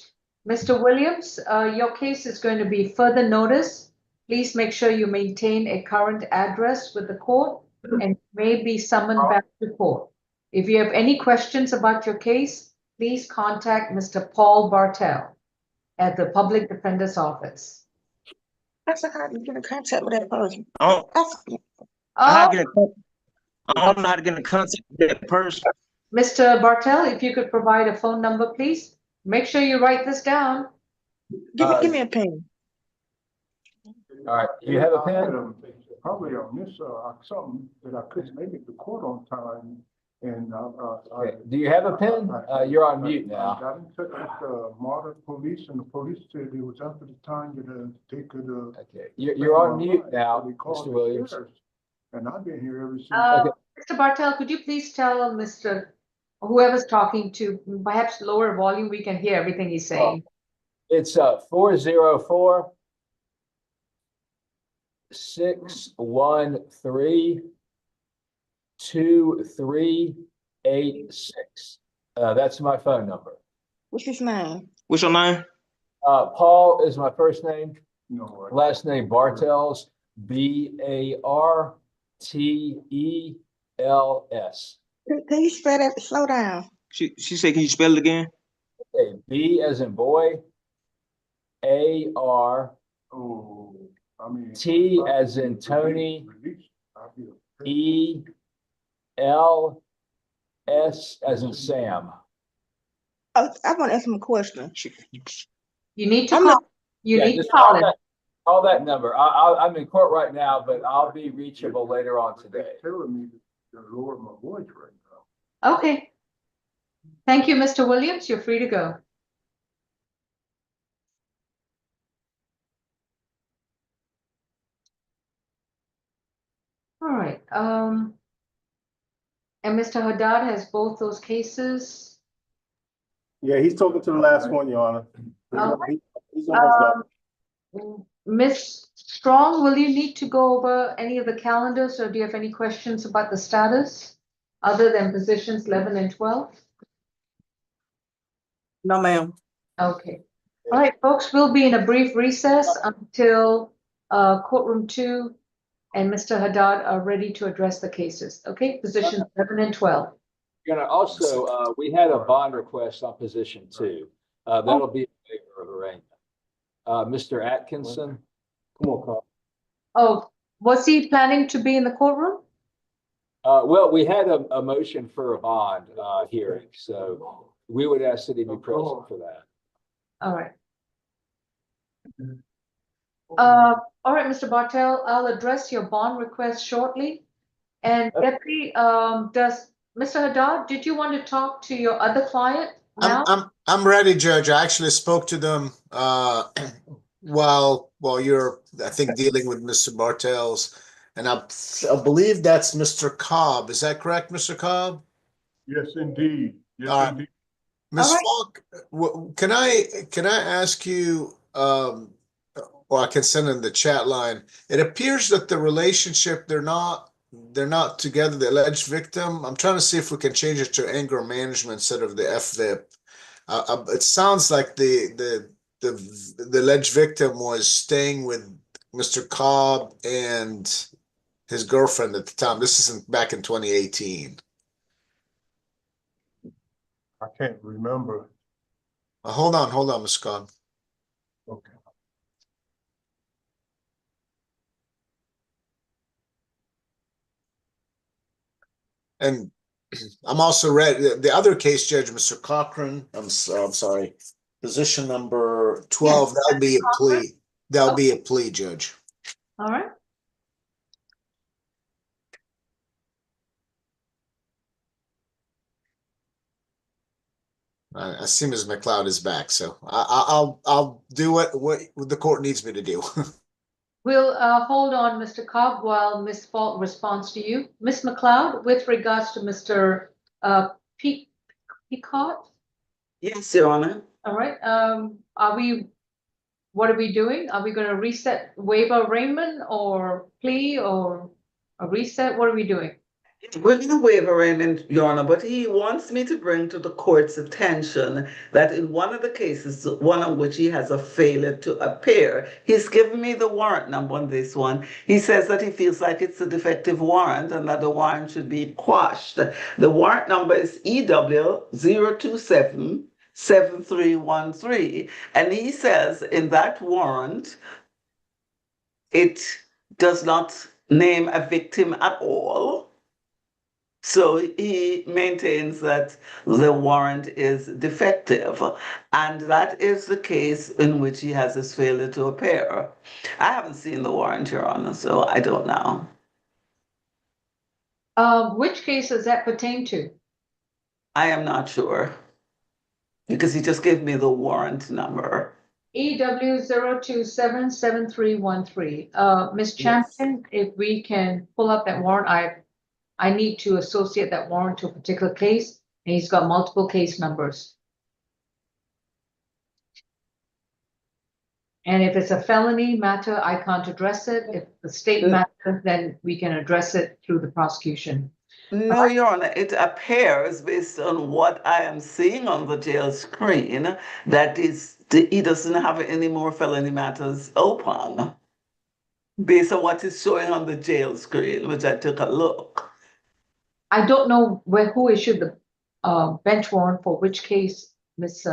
Mr. Williams, your case is going to be further notice. Please make sure you maintain a current address with the court and may be summoned back to court. If you have any questions about your case, please contact Mr. Paul Bartel at the Public Defender's Office. I said, how do you get in contact with that person? I Oh, don't know how to get in contact with that person. Mr. Bartel, if you could provide a phone number, please. Make sure you write this down. Give me a pen. All right, you have a pen? Probably on this, something that I couldn't make it to court on time, and, Okay, do you have a pen? You're on mute I now. got in touch with, Martin Police, and the police said it was after the time that, they could, Okay, you're on mute now, They called Mr. the Williams. sheriff, and I've been here ever since. Mr. Bartel, could you please tell Mr. whoever's talking to perhaps lower volume, we can hear everything he's saying. It's 404 613 2386. That's my phone number. What's his name? What's your name? Paul is my first name. No, Last name Bartels, Bartels. Can you spell that? Slow down. She said, can you spell it again? Okay, B as in boy, AR, oh, I mean. T as in Tony, ELS as in Sam. Oh, I want to ask him a question. You need to call. You need to just call him. Call that number. I'm in court right now, but I'll be reachable later on today. They're telling me to lower my voice right now. Okay. Thank you, Mr. Williams. You're free to go. All right. And Mr. Haddad has both those cases. Yeah, he's talking to the last one, Your Honor. He's almost done. Ms. Strong, will you need to go over any of the calendars, or do you have any questions about the status other than positions 11 and 12? No, ma'am. Okay. All right, folks, we'll be in a brief recess until courtroom 2 and Mr. Haddad are ready to address the cases. Okay, positions 11 and 12. You're gonna also, we had a bond request on position 2. That'll be in favor of arraignment. Mr. Atkinson. Come on, Carl. Oh, was he planning to be in the courtroom? Well, we had a motion for a bond hearing, so we would ask that he be present for that. All right. All right, Mr. Bartel, I'll address your bond request shortly. And Deputy, does Mr. Haddad, did you want to talk to your other client now? I'm ready, Judge. I actually spoke to them while you're, I think, dealing with Mr. Bartels, and I believe that's Mr. Cobb. Is that correct, Mr. Cobb? Yes, indeed. Yes, indeed. Ms. Falk, can I ask you, or I can send in the chat line. It appears that the relationship, they're not together, the alleged victim. I'm trying to see if we can change it to anger management instead of the FVIP. It sounds like the alleged victim was staying with Mr. Cobb and his girlfriend at the time. This isn't back in 2018. I can't remember. Hold on, Ms. Cobb. Okay. And I'm also ready. The other case, Judge, Mr. Cochran, I'm sorry, position number 12, that'll be a plea. That'll be a plea, Judge. All right. I see Ms. McLeod is back, so I'll do what the court needs me to do. We'll hold on, Mr. Cobb, while Ms. Falk responds to you. Ms. McLeod, with regards to Mr. Peacock? Yes, Your Honor. All right. What are we doing? Are we going to reset waiver arraignment or plea or a reset? What are we doing? We're going to waive arraignment, Your Honor, but he wants me to bring to the court's attention that in one of the cases, one of which he has a failure to appear, he's given me the warrant number on this one. He says that he feels like it's a defective warrant and that the warrant should be quashed. The warrant number is EW 0277313, and he says in that warrant it does not name a victim at all. So he maintains that the warrant is defective, and that is the case in which he has his failure to appear. I haven't seen the warrant, Your Honor, so I don't know. Which case does that pertain to? I am not sure, because he just gave me the warrant number. EW 0277313. Ms. Champion, if we can pull up that warrant, I need to associate that warrant to a particular case, and he's got multiple case numbers. And if it's a felony matter, I can't address it. If the state matter, then we can address it through the prosecution. No, Your Honor, it appears based on what I am seeing on the jail screen that he doesn't have any more felony matters open. Based on what is showing on the jail screen, which I took a look. I don't know who issued the bench warrant for which case, Ms.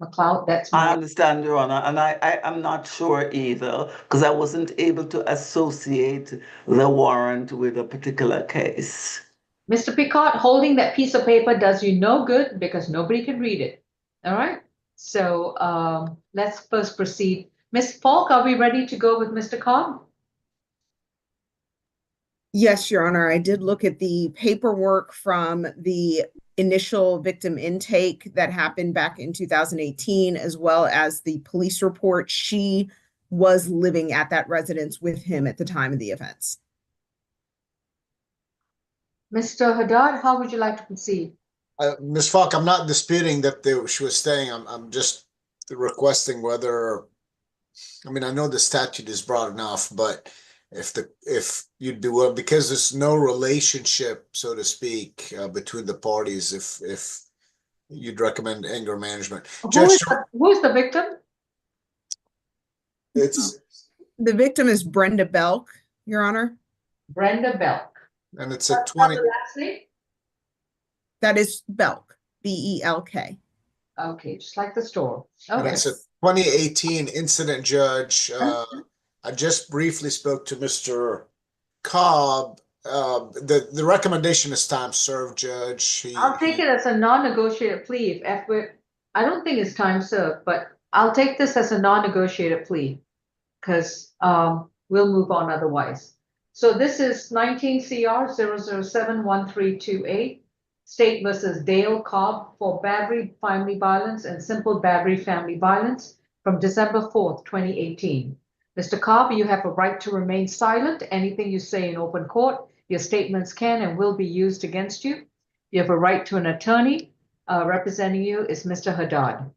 McLeod. I understand, Your Honor, and I am not sure either, because I wasn't able to associate the warrant with a particular case. Mr. Picard, holding that piece of paper does you no good because nobody can read it. All right. So let's first proceed. Ms. Falk, are we ready to go with Mr. Cobb? Yes, Your Honor. I did look at the paperwork from the initial victim intake that happened back in 2018, as well as the police report. She was living at that residence with him at the time of the offense. Mr. Haddad, how would you like to proceed? Ms. Falk, I'm not disputing that she was staying. I'm just requesting whether, I mean, I know the statute is broad enough, but if you'd be willing, because there's no relationship, so to speak, between the parties, if you'd recommend anger management. Who's the victim? The victim is Brenda Belk, Your Honor. Brenda Belk. And it's a 20. Last name? That is Belk, B-E-L-K. Okay, just like the store. And Okay. it's a 2018 incident, Judge. I just briefly spoke to Mr. Cobb. The recommendation is time served, Judge. I'll take it as a non-negotiated plea. I don't think it's time served, but I'll take this as a non-negotiated plea because we'll move on otherwise. So this is 19 CR 0071328, State versus Dale Cobb for battery family violence and simple battery family violence from December 4th, 2018. Mr. Cobb, you have a right to remain silent. Anything you say in open court, your statements can and will be used against you. You have a right to an attorney. Representing you is Mr. Haddad.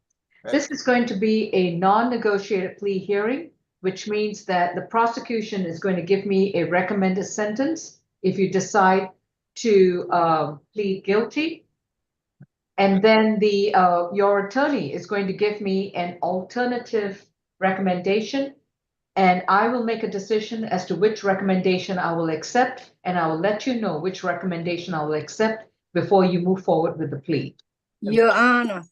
This is going to be a non-negotiated plea hearing, which means that the prosecution is going to give me a recommended sentence if you decide to plead guilty. And then your attorney is going to give me an alternative recommendation, and I will make a decision as to which recommendation I will accept, and I will let you know which recommendation I will accept before you move forward with the plea. Your Honor.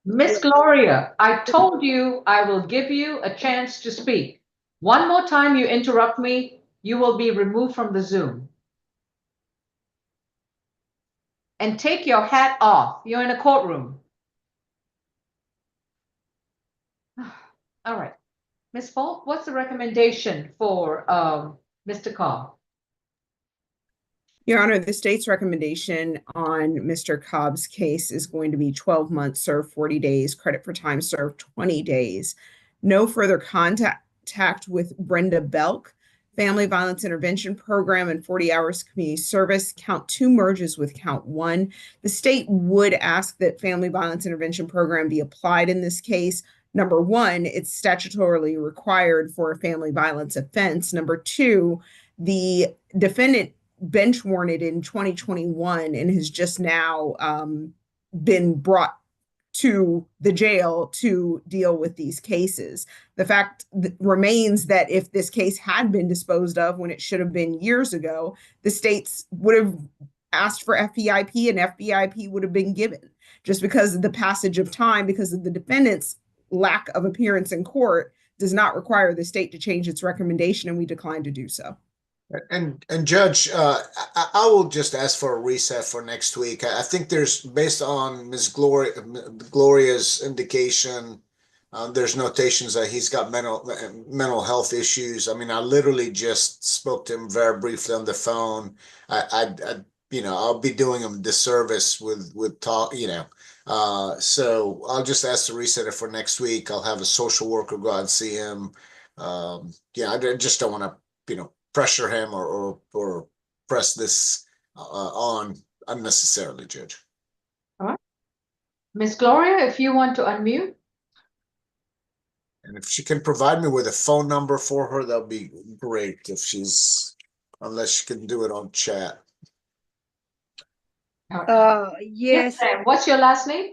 Miss Gloria, I told you I will give you a chance to speak. One more time you interrupt me, you will be removed from the Zoom. And take your hat off. You're in a courtroom. All right. Ms. Falk, what's the recommendation for Mr. Cobb? Your Honor, the state's recommendation on Mr. Cobb's case is going to be 12 months served, 40 days, credit for time served, 20 days. No further contact with Brenda Belk, Family Violence Intervention Program, and 40 hours community service. Count 2 merges with count 1. The state would ask that Family Violence Intervention Program be applied in this case. Number 1, it's statutorily required for a family violence offense. Number 2, the defendant bench warranted in 2021 and has just now been brought to the jail to deal with these cases. The fact remains that if this case had been disposed of when it should have been years ago, the states would have asked for FPIP and FPIP would have been given. Just because of the passage of time, because of the defendant's lack of appearance in court, does not require the state to change its recommendation, and we decline to do so. And Judge, I will just ask for a reset for next week. I think there's, based on Ms. Gloria's indication, there's notations that he's got mental health issues. I mean, I literally just spoke to him very briefly on the phone. I'll be doing him a disservice with talk, so I'll just ask to reset it for next week. I'll have a social worker go out and see him. I just don't want to, pressure him or press this on unnecessarily, Judge. All right. Ms. Gloria, if you want to unmute. And if she can provide me with a phone number for her, that'd be great. Unless she can do it on chat. Yes. Ma'am. What's your last name?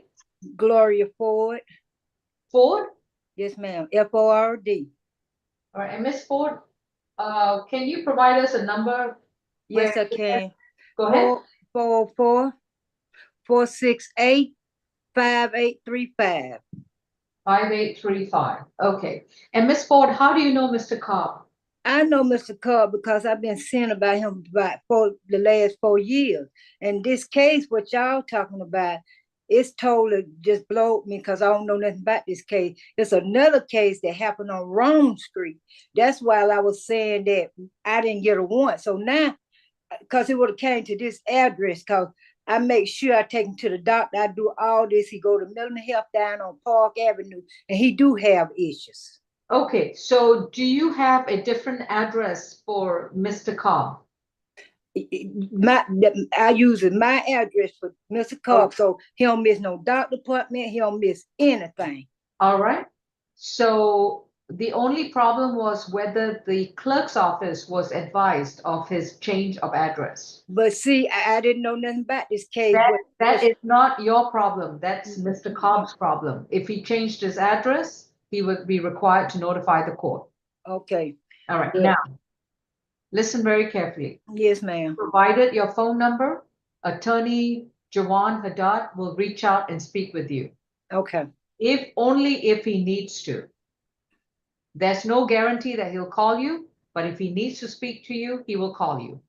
Gloria Ford. Ford? Yes, ma'am. Ford. All right, and Ms. Ford, can you provide us a number? Yes, I can. Go ahead. 468-5835. 5835. Okay. And Ms. Ford, how do you know Mr. Cobb? I know Mr. Cobb because I've been seeing about him for the last 4 years. And this case, what y'all talking about, it's totally just blowed me because I don't know nothing about this case. It's another case that happened on Rome Street. That's why I was saying that I didn't get a warrant. So now, because it would have came to this address, because I make sure I take him to the doctor. I do all this. He go to mental health down on Park Avenue, and he do have issues. Okay, so do you have a different address for Mr. Cobb? I use my address for Mr. Cobb, so he don't miss no doctor appointment. He don't miss anything. All right. So the only problem was whether the clerk's office was advised of his change of address. But see, I didn't know nothing about this case. That is not your problem. That's Mr. Cobb's problem. If he changed his address, he would be required to notify the court. Okay. All right. Yeah. Now, listen very carefully. Yes, ma'am. Provided your phone number, attorney Jawan Haddad will reach out and speak with you. Okay. Only if he needs to. There's no guarantee that he'll call you, but if he needs to speak to you, he will call you.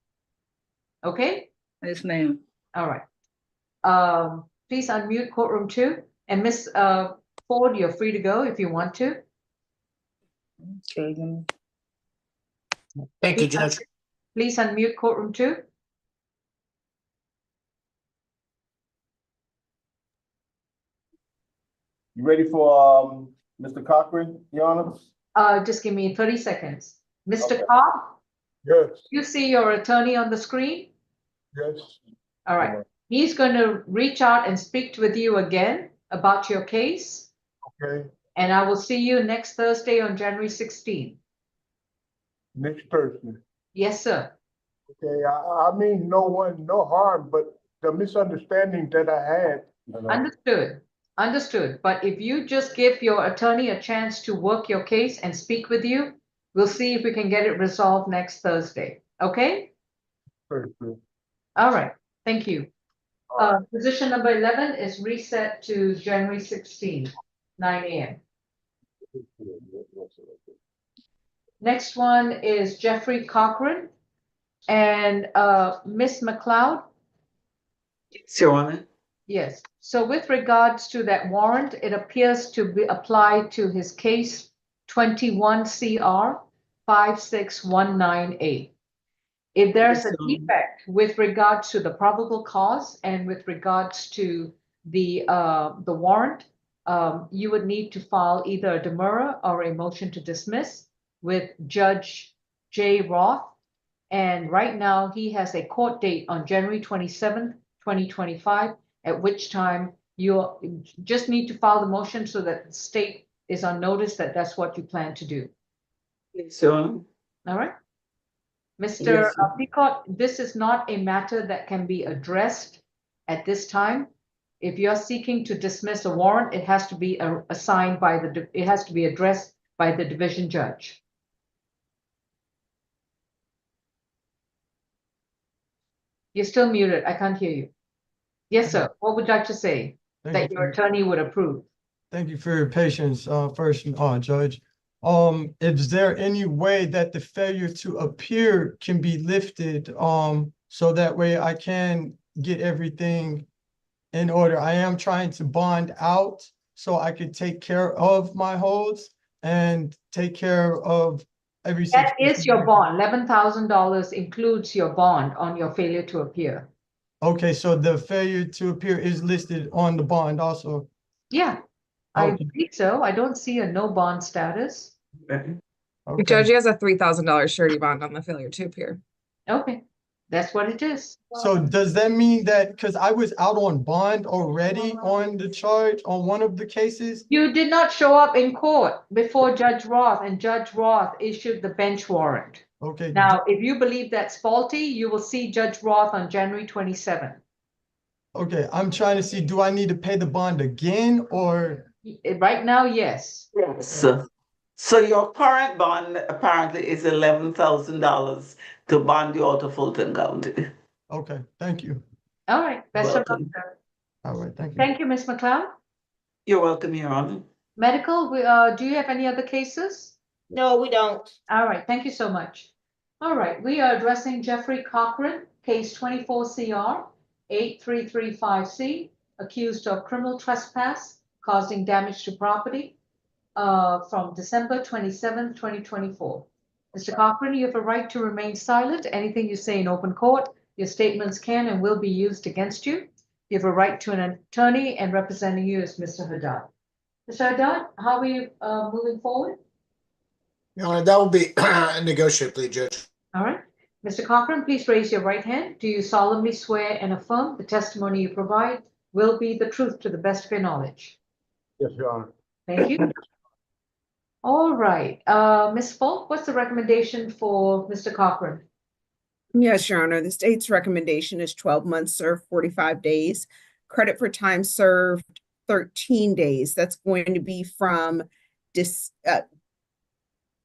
Okay? Yes, ma'am. All right. Please unmute courtroom 2. And Miss Ford, you're free to go if you want to. Okay. Thank you, Judge. Please unmute courtroom 2. You ready for Mr. Cochran, Your Honor? Just give me 30 seconds. Mr. Okay. Cobb, Yes, you see your attorney on the screen? yes. All right. He's going to reach out and speak with you again about your case. Okay, And I will see you next Thursday on January 16th. next Thursday. Yes, sir. Okay, I mean no harm, but the misunderstanding that I had. Understood. Understood. But if you just give your attorney a chance to work your case and speak with you, we'll see if we can get it resolved next Thursday. Okay? Thursday. All right. Thank you. Position number 11 is reset to January 16th, 9 a.m. Next one is Jeffrey Cochran and Miss McLeod. It's Your Honor. Yes. So with regards to that warrant, it appears to be applied to his case 21 CR 56198. If there's a defect with regards to the probable cause and with regards to the warrant, you would need to file either a demurrer or a motion to dismiss with Judge J. Roth. And right now he has a court date on January 27th, 2025, at which time you just need to file the motion so that the state is on notice that that's what you plan to do. Yes, Your Honor. All right. Mr. Yes, sir. Peacock, this is not a matter that can be addressed at this time. If you're seeking to dismiss a warrant, it has to be assigned by it has to be addressed by the division judge. You're still muted. I can't hear you. Yes, sir. What would you like to say Thank that you your attorney would approve? Thank you for your patience. First, Judge, is there any way that the failure to appear can be lifted, so that way I can get everything in order? I am trying to bond out so I could take care of my holds and take care of every That is your situation. bond. $11,000 includes your bond on your failure to appear. Okay, so the failure to appear is listed on the bond also. Yeah, I Okay. believe so. I don't see a no bond status. Okay. Judge, he has a $3,000 surety bond on the failure to appear. Okay, that's what it is. So does that mean that, because I was out on bond already on the charge on one of the cases? You did not show up in court before Judge Roth, and Judge Roth issued the bench warrant. Okay. Now, if you believe that's faulty, you will see Judge Roth on January 27th. Okay, I'm trying to see, do I need to pay the bond again or? Right now, yes. Yes. So your current bond apparently is $11,000 to bond you out of Fulton County. Okay, thank you. All right, best of luck, Welcome. sir. All right, thank you. Thank you, Ms. McLeod. You're welcome, Your Honor. Medical, do you have any other cases? No, we don't. All right, thank you so much. All right, we are addressing Jeffrey Cochran, case 24 CR 8335C, accused of criminal trespass causing damage to property from December 27th, 2024. Mr. Cochran, you have a right to remain silent. Anything you say in open court, your statements can and will be used against you. You have a right to an attorney, and representing you is Mr. Haddad. Mr. Haddad, how are we moving forward? Your Honor, that will be negotiable, please, Judge. All right. Mr. Cochran, please raise your right hand. Do you solemnly swear and affirm the testimony you provide will be the truth to the best of your knowledge? Yes, Your Honor. Thank you. All right. Ms. Falk, what's the recommendation for Mr. Cochran? Yes, Your Honor. The state's recommendation is 12 months served, 45 days. Credit for time served, 13 days. That's going to be from December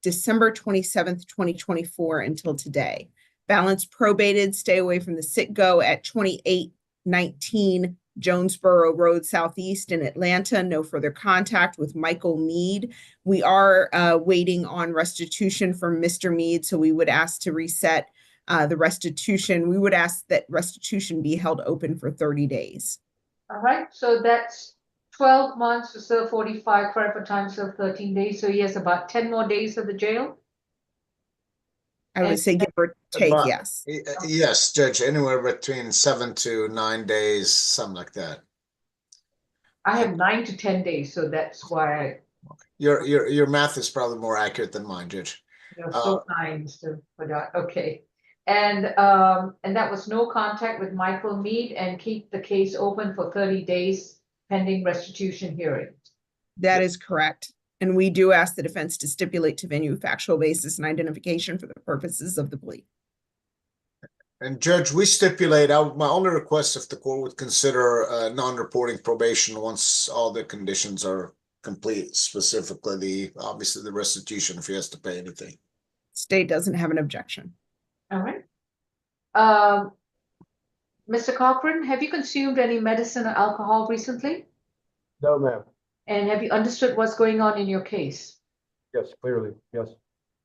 27th, 2024 until today. Balance probated, stay away from the sit-go at 2819 Jonesboro Road Southeast in Atlanta. No further contact with Michael Mead. We are waiting on restitution from Mr. Mead, so we would ask to reset the restitution. We would ask that restitution be held open for 30 days. All right. So that's 12 months to serve 45, credit for time served 13 days. So he has about 10 more days of the jail. I would say give or take, About- yes. Yes, Judge, anywhere between 7 to 9 days, something like that. I have 9 to 10 days, so that's why Your math is probably more accurate than mine, Judge. you're so kind, Mr. Haddad. Okay. And that was no contact with Michael Mead, and keep the case open for 30 days pending restitution hearing. That is correct. And we do ask the defense to stipulate to venue factual basis and identification for the purposes of the plea. And Judge, we stipulate, my only request, if the court would consider non-reporting probation once all the conditions are complete, specifically obviously the restitution if he has to pay anything. State doesn't have an objection. All right. Mr. Cochran, have you consumed any medicine or alcohol recently? No, ma'am. And have you understood what's going on in your case? Yes, clearly, yes.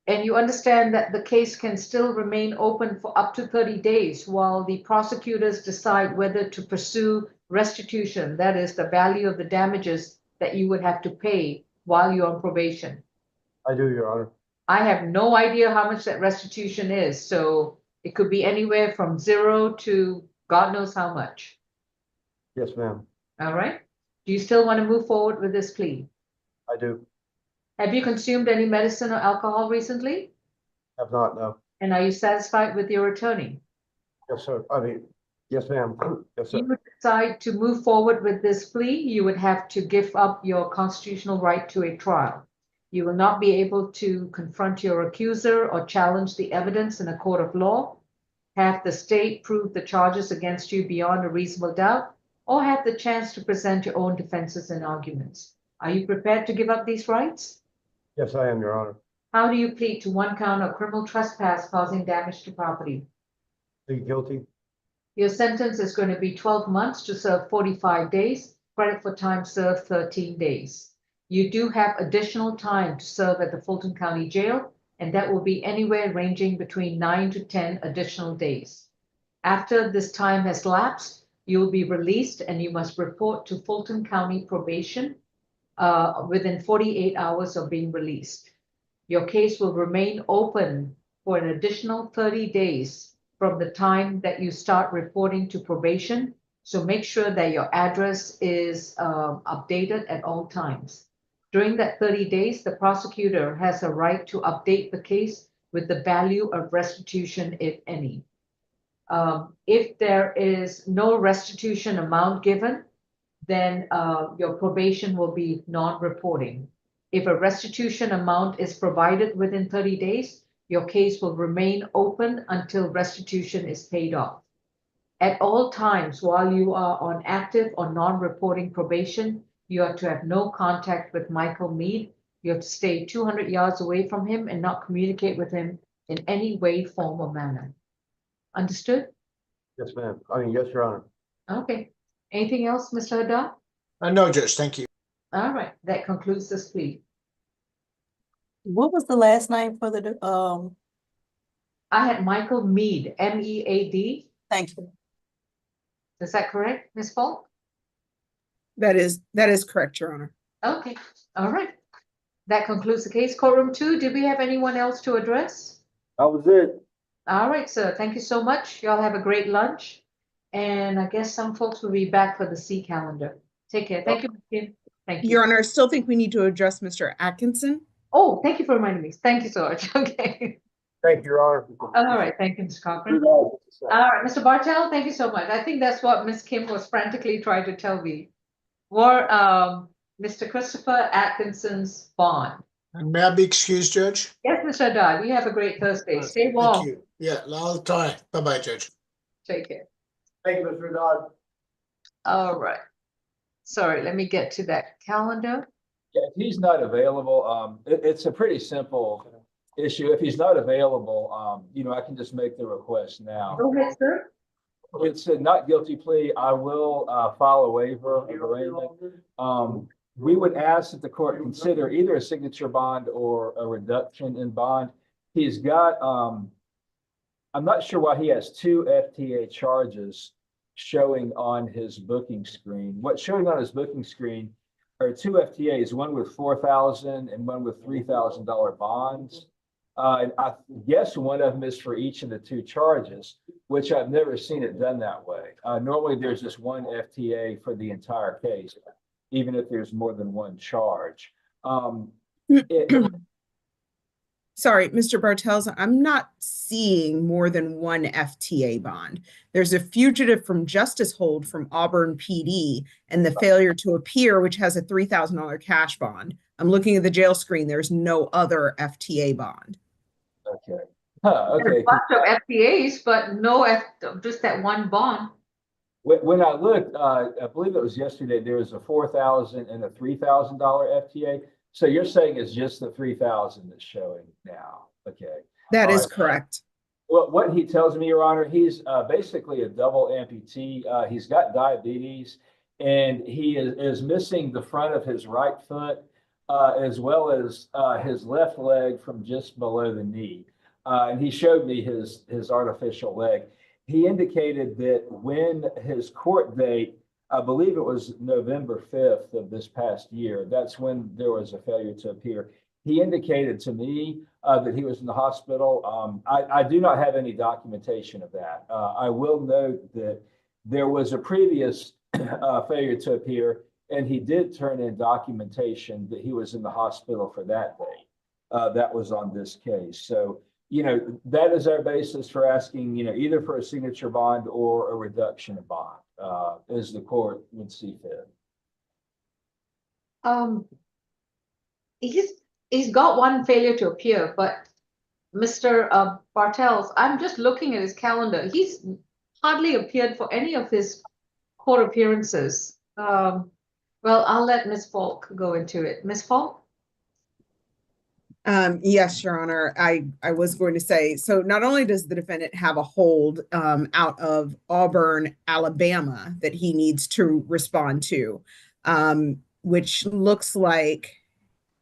And you understand that the case can still remain open for up to 30 days while the prosecutors decide whether to pursue restitution, that is the value of the damages that you would have to pay while you're on probation. I do, Your Honor. I have no idea how much that restitution is, so it could be anywhere from 0 to God knows how much. Yes, ma'am. All right. Do you still want to move forward with this plea? I do. Have you consumed any medicine or alcohol recently? Have not, no. And are you satisfied with your attorney? Yes, sir. I mean, yes, ma'am. Yes, sir. You would decide to move forward with this plea, you would have to give up your constitutional right to a trial. You will not be able to confront your accuser or challenge the evidence in a court of law, have the state prove the charges against you beyond a reasonable doubt, or have the chance to present your own defenses and arguments. Are you prepared to give up these rights? Yes, I am, Your Honor. How do you plead to one count of criminal trespass causing damage to property? Plead guilty. Your sentence is going to be 12 months to serve 45 days, credit for time served 13 days. You do have additional time to serve at the Fulton County Jail, and that will be anywhere ranging between 9 to 10 additional days. After this time has lapsed, you will be released and you must report to Fulton County Probation within 48 hours of being released. Your case will remain open for an additional 30 days from the time that you start reporting to probation. So make sure that your address is updated at all times. During that 30 days, the prosecutor has a right to update the case with the value of restitution, if any. If there is no restitution amount given, then your probation will be non-reporting. If a restitution amount is provided within 30 days, your case will remain open until restitution is paid off. At all times while you are on active or non-reporting probation, you are to have no contact with Michael Meade. You have to stay 200 yards away from him and not communicate with him in any way, form, or manner. Understood? Yes, ma'am. Yes, Your Honor. Okay. Anything else, Mr. Haddad? No, Judge, thank you. All right, that concludes this plea. What was the last name for the, I had Michael Meade, M-E-A-D. thank you. Is that correct, Ms. Falk? That is correct, Your Honor. Okay, all right. That concludes the case. Courtroom 2, did we have anyone else to address? That was it. All right, sir. Thank you so much. Y'all have a great lunch. And I guess some folks will be back for the C calendar. Take care. Thank you, Ms. Kim. Thank you. Your Honor, I still think we need to address Mr. Atkinson. Oh, thank you for reminding me. Thank you so much. Okay. Thank you, Your Honor. All right. Thank you, Mr. Cochran. All right, Mr. Bartel, thank you so much. I think that's what Ms. Kim was frantically trying to tell me. For Mr. Christopher Atkinson's bond. May I be excused, Judge? Yes, Mr. Haddad, you have a great Thursday. Stay Thank warm. you. Yeah, I'll try. Bye-bye, Judge. Take care. Thank you, Mr. Haddad. All right. Sorry, let me get to that calendar. Yeah, if he's not available, it's a pretty simple issue. If he's not available, I can just make the request now. Go ahead, sir. It's a not guilty plea. I will file a waiver of arraignment. We would ask that the court consider either a signature bond or a reduction in bond. He's got, I'm not sure why he has 2 FTA charges showing on his booking screen. What's showing on his booking screen are 2 FTAs, one with $4,000 and one with $3,000 bonds. And I guess one of them is for each of the 2 charges, which I've never seen it done that way. Normally there's just one FTA for the entire case, even if there's more than one charge. Sorry, Mr. Bartels, I'm not seeing more than one FTA bond. There's a fugitive from justice hold from Auburn PD and the failure to appear, which has a $3,000 cash bond. I'm looking at the jail screen. There's no other FTA bond. Okay. There's Okay. a bunch of FTAs, but no, just that one bond. When I looked, I believe it was yesterday, there was a $4,000 and a $3,000 FTA. So you're saying it's just the 3,000 that's showing now. Okay. That All is right. correct. Well, what he tells me, Your Honor, he's basically a double amputee. He's got diabetes and he is missing the front of his right foot as well as his left leg from just below the knee. And he showed me his artificial leg. He indicated that when his court date, I believe it was November 5th of this past year, that's when there was a failure to appear. He indicated to me that he was in the hospital. I do not have any documentation of that. I will note that there was a previous failure to appear, and he did turn in documentation that he was in the hospital for that date. That was on this case. So, that is our basis for asking, either for a signature bond or a reduction of bond, as the court would see fit. He's got one failure to appear, but Mr. Bartels, I'm just looking at his calendar. He's hardly appeared for any of his court appearances. Well, I'll let Ms. Falk go into it. Ms. Falk? Yes, Your Honor. I was going to say, so not only does the defendant have a hold out of Auburn, Alabama that he needs to respond to, which looks like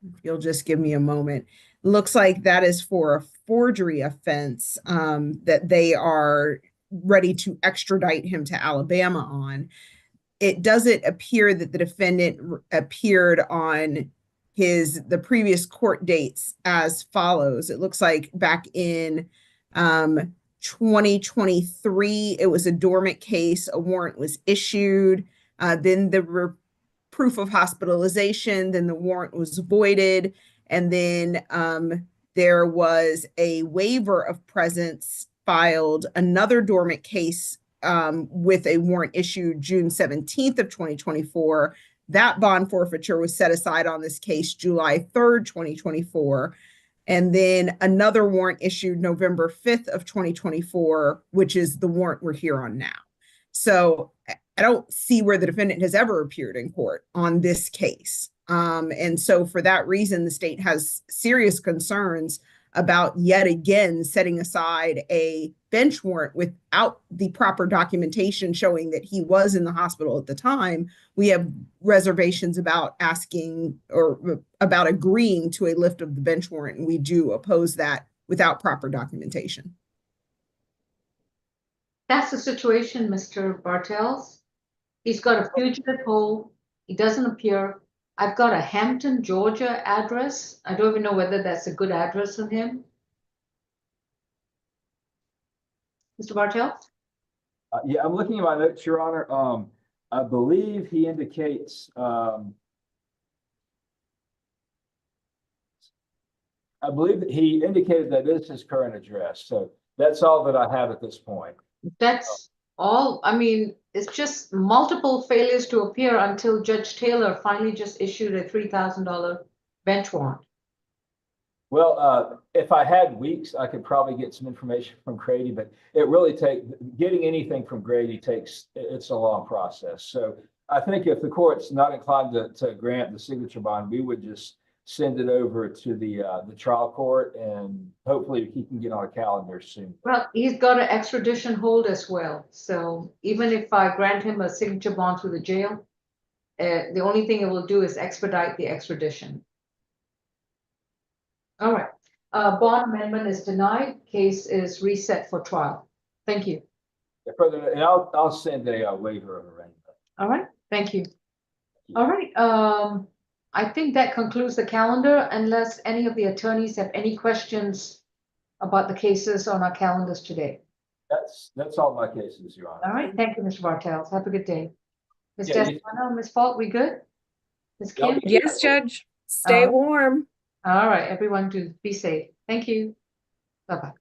If you'll just give me a moment. Looks like that is for a forgery offense that they are ready to extradite him to Alabama on. It doesn't appear that the defendant appeared on the previous court dates as follows. It looks like back in 2023, it was a dormant case, a warrant was issued, then the proof of hospitalization, then the warrant was voided, and then there was a waiver of presence filed, another dormant case with a warrant issued June 17th of 2024. That bond forfeiture was set aside on this case July 3rd, 2024. And then another warrant issued November 5th of 2024, which is the warrant we're here on now. So I don't see where the defendant has ever appeared in court on this case. And so for that reason, the state has serious concerns about yet again setting aside a bench warrant without the proper documentation showing that he was in the hospital at the time. We have reservations about asking or about agreeing to a lift of the bench warrant, and we do oppose that without proper documentation. That's the situation, Mr. Bartels. He's got a fugitive hold. He doesn't appear. I've got a Hampton, Georgia address. I don't even know whether that's a good address of him. Mr. Bartels? Yeah, I'm looking at my notes, Your Honor. I believe he indicates, I believe that he indicated that this is his current address. So that's all that I have at this point. That's all. I mean, it's just multiple failures to appear until Judge Taylor finally just issued a $3,000 bench warrant. Well, if I had weeks, I could probably get some information from Grady, but it really getting anything from Grady it's a long process. So I think if the court's not inclined to grant the signature bond, we would just send it over to the trial court, and hopefully he can get on a calendar soon. Well, he's got an extradition hold as well. So even if I grant him a signature bond through the jail, the only thing it will do is expedite the extradition. All right. Bond amendment is denied. Case is reset for trial. Thank you. Further, and I'll send a waiver of arraignment. All right. Thank you. All right. I think that concludes the calendar, unless any of the attorneys have any questions about the cases on our calendars today. That's all my cases, Your Honor. All right. Thank you, Mr. Bartels. Have a good day. Ms. Yeah, Desmond, Ms. Fault, we good? Ms. Kim? Yes, Judge. Stay warm. All right, everyone, do be safe. Thank you. Bye-bye.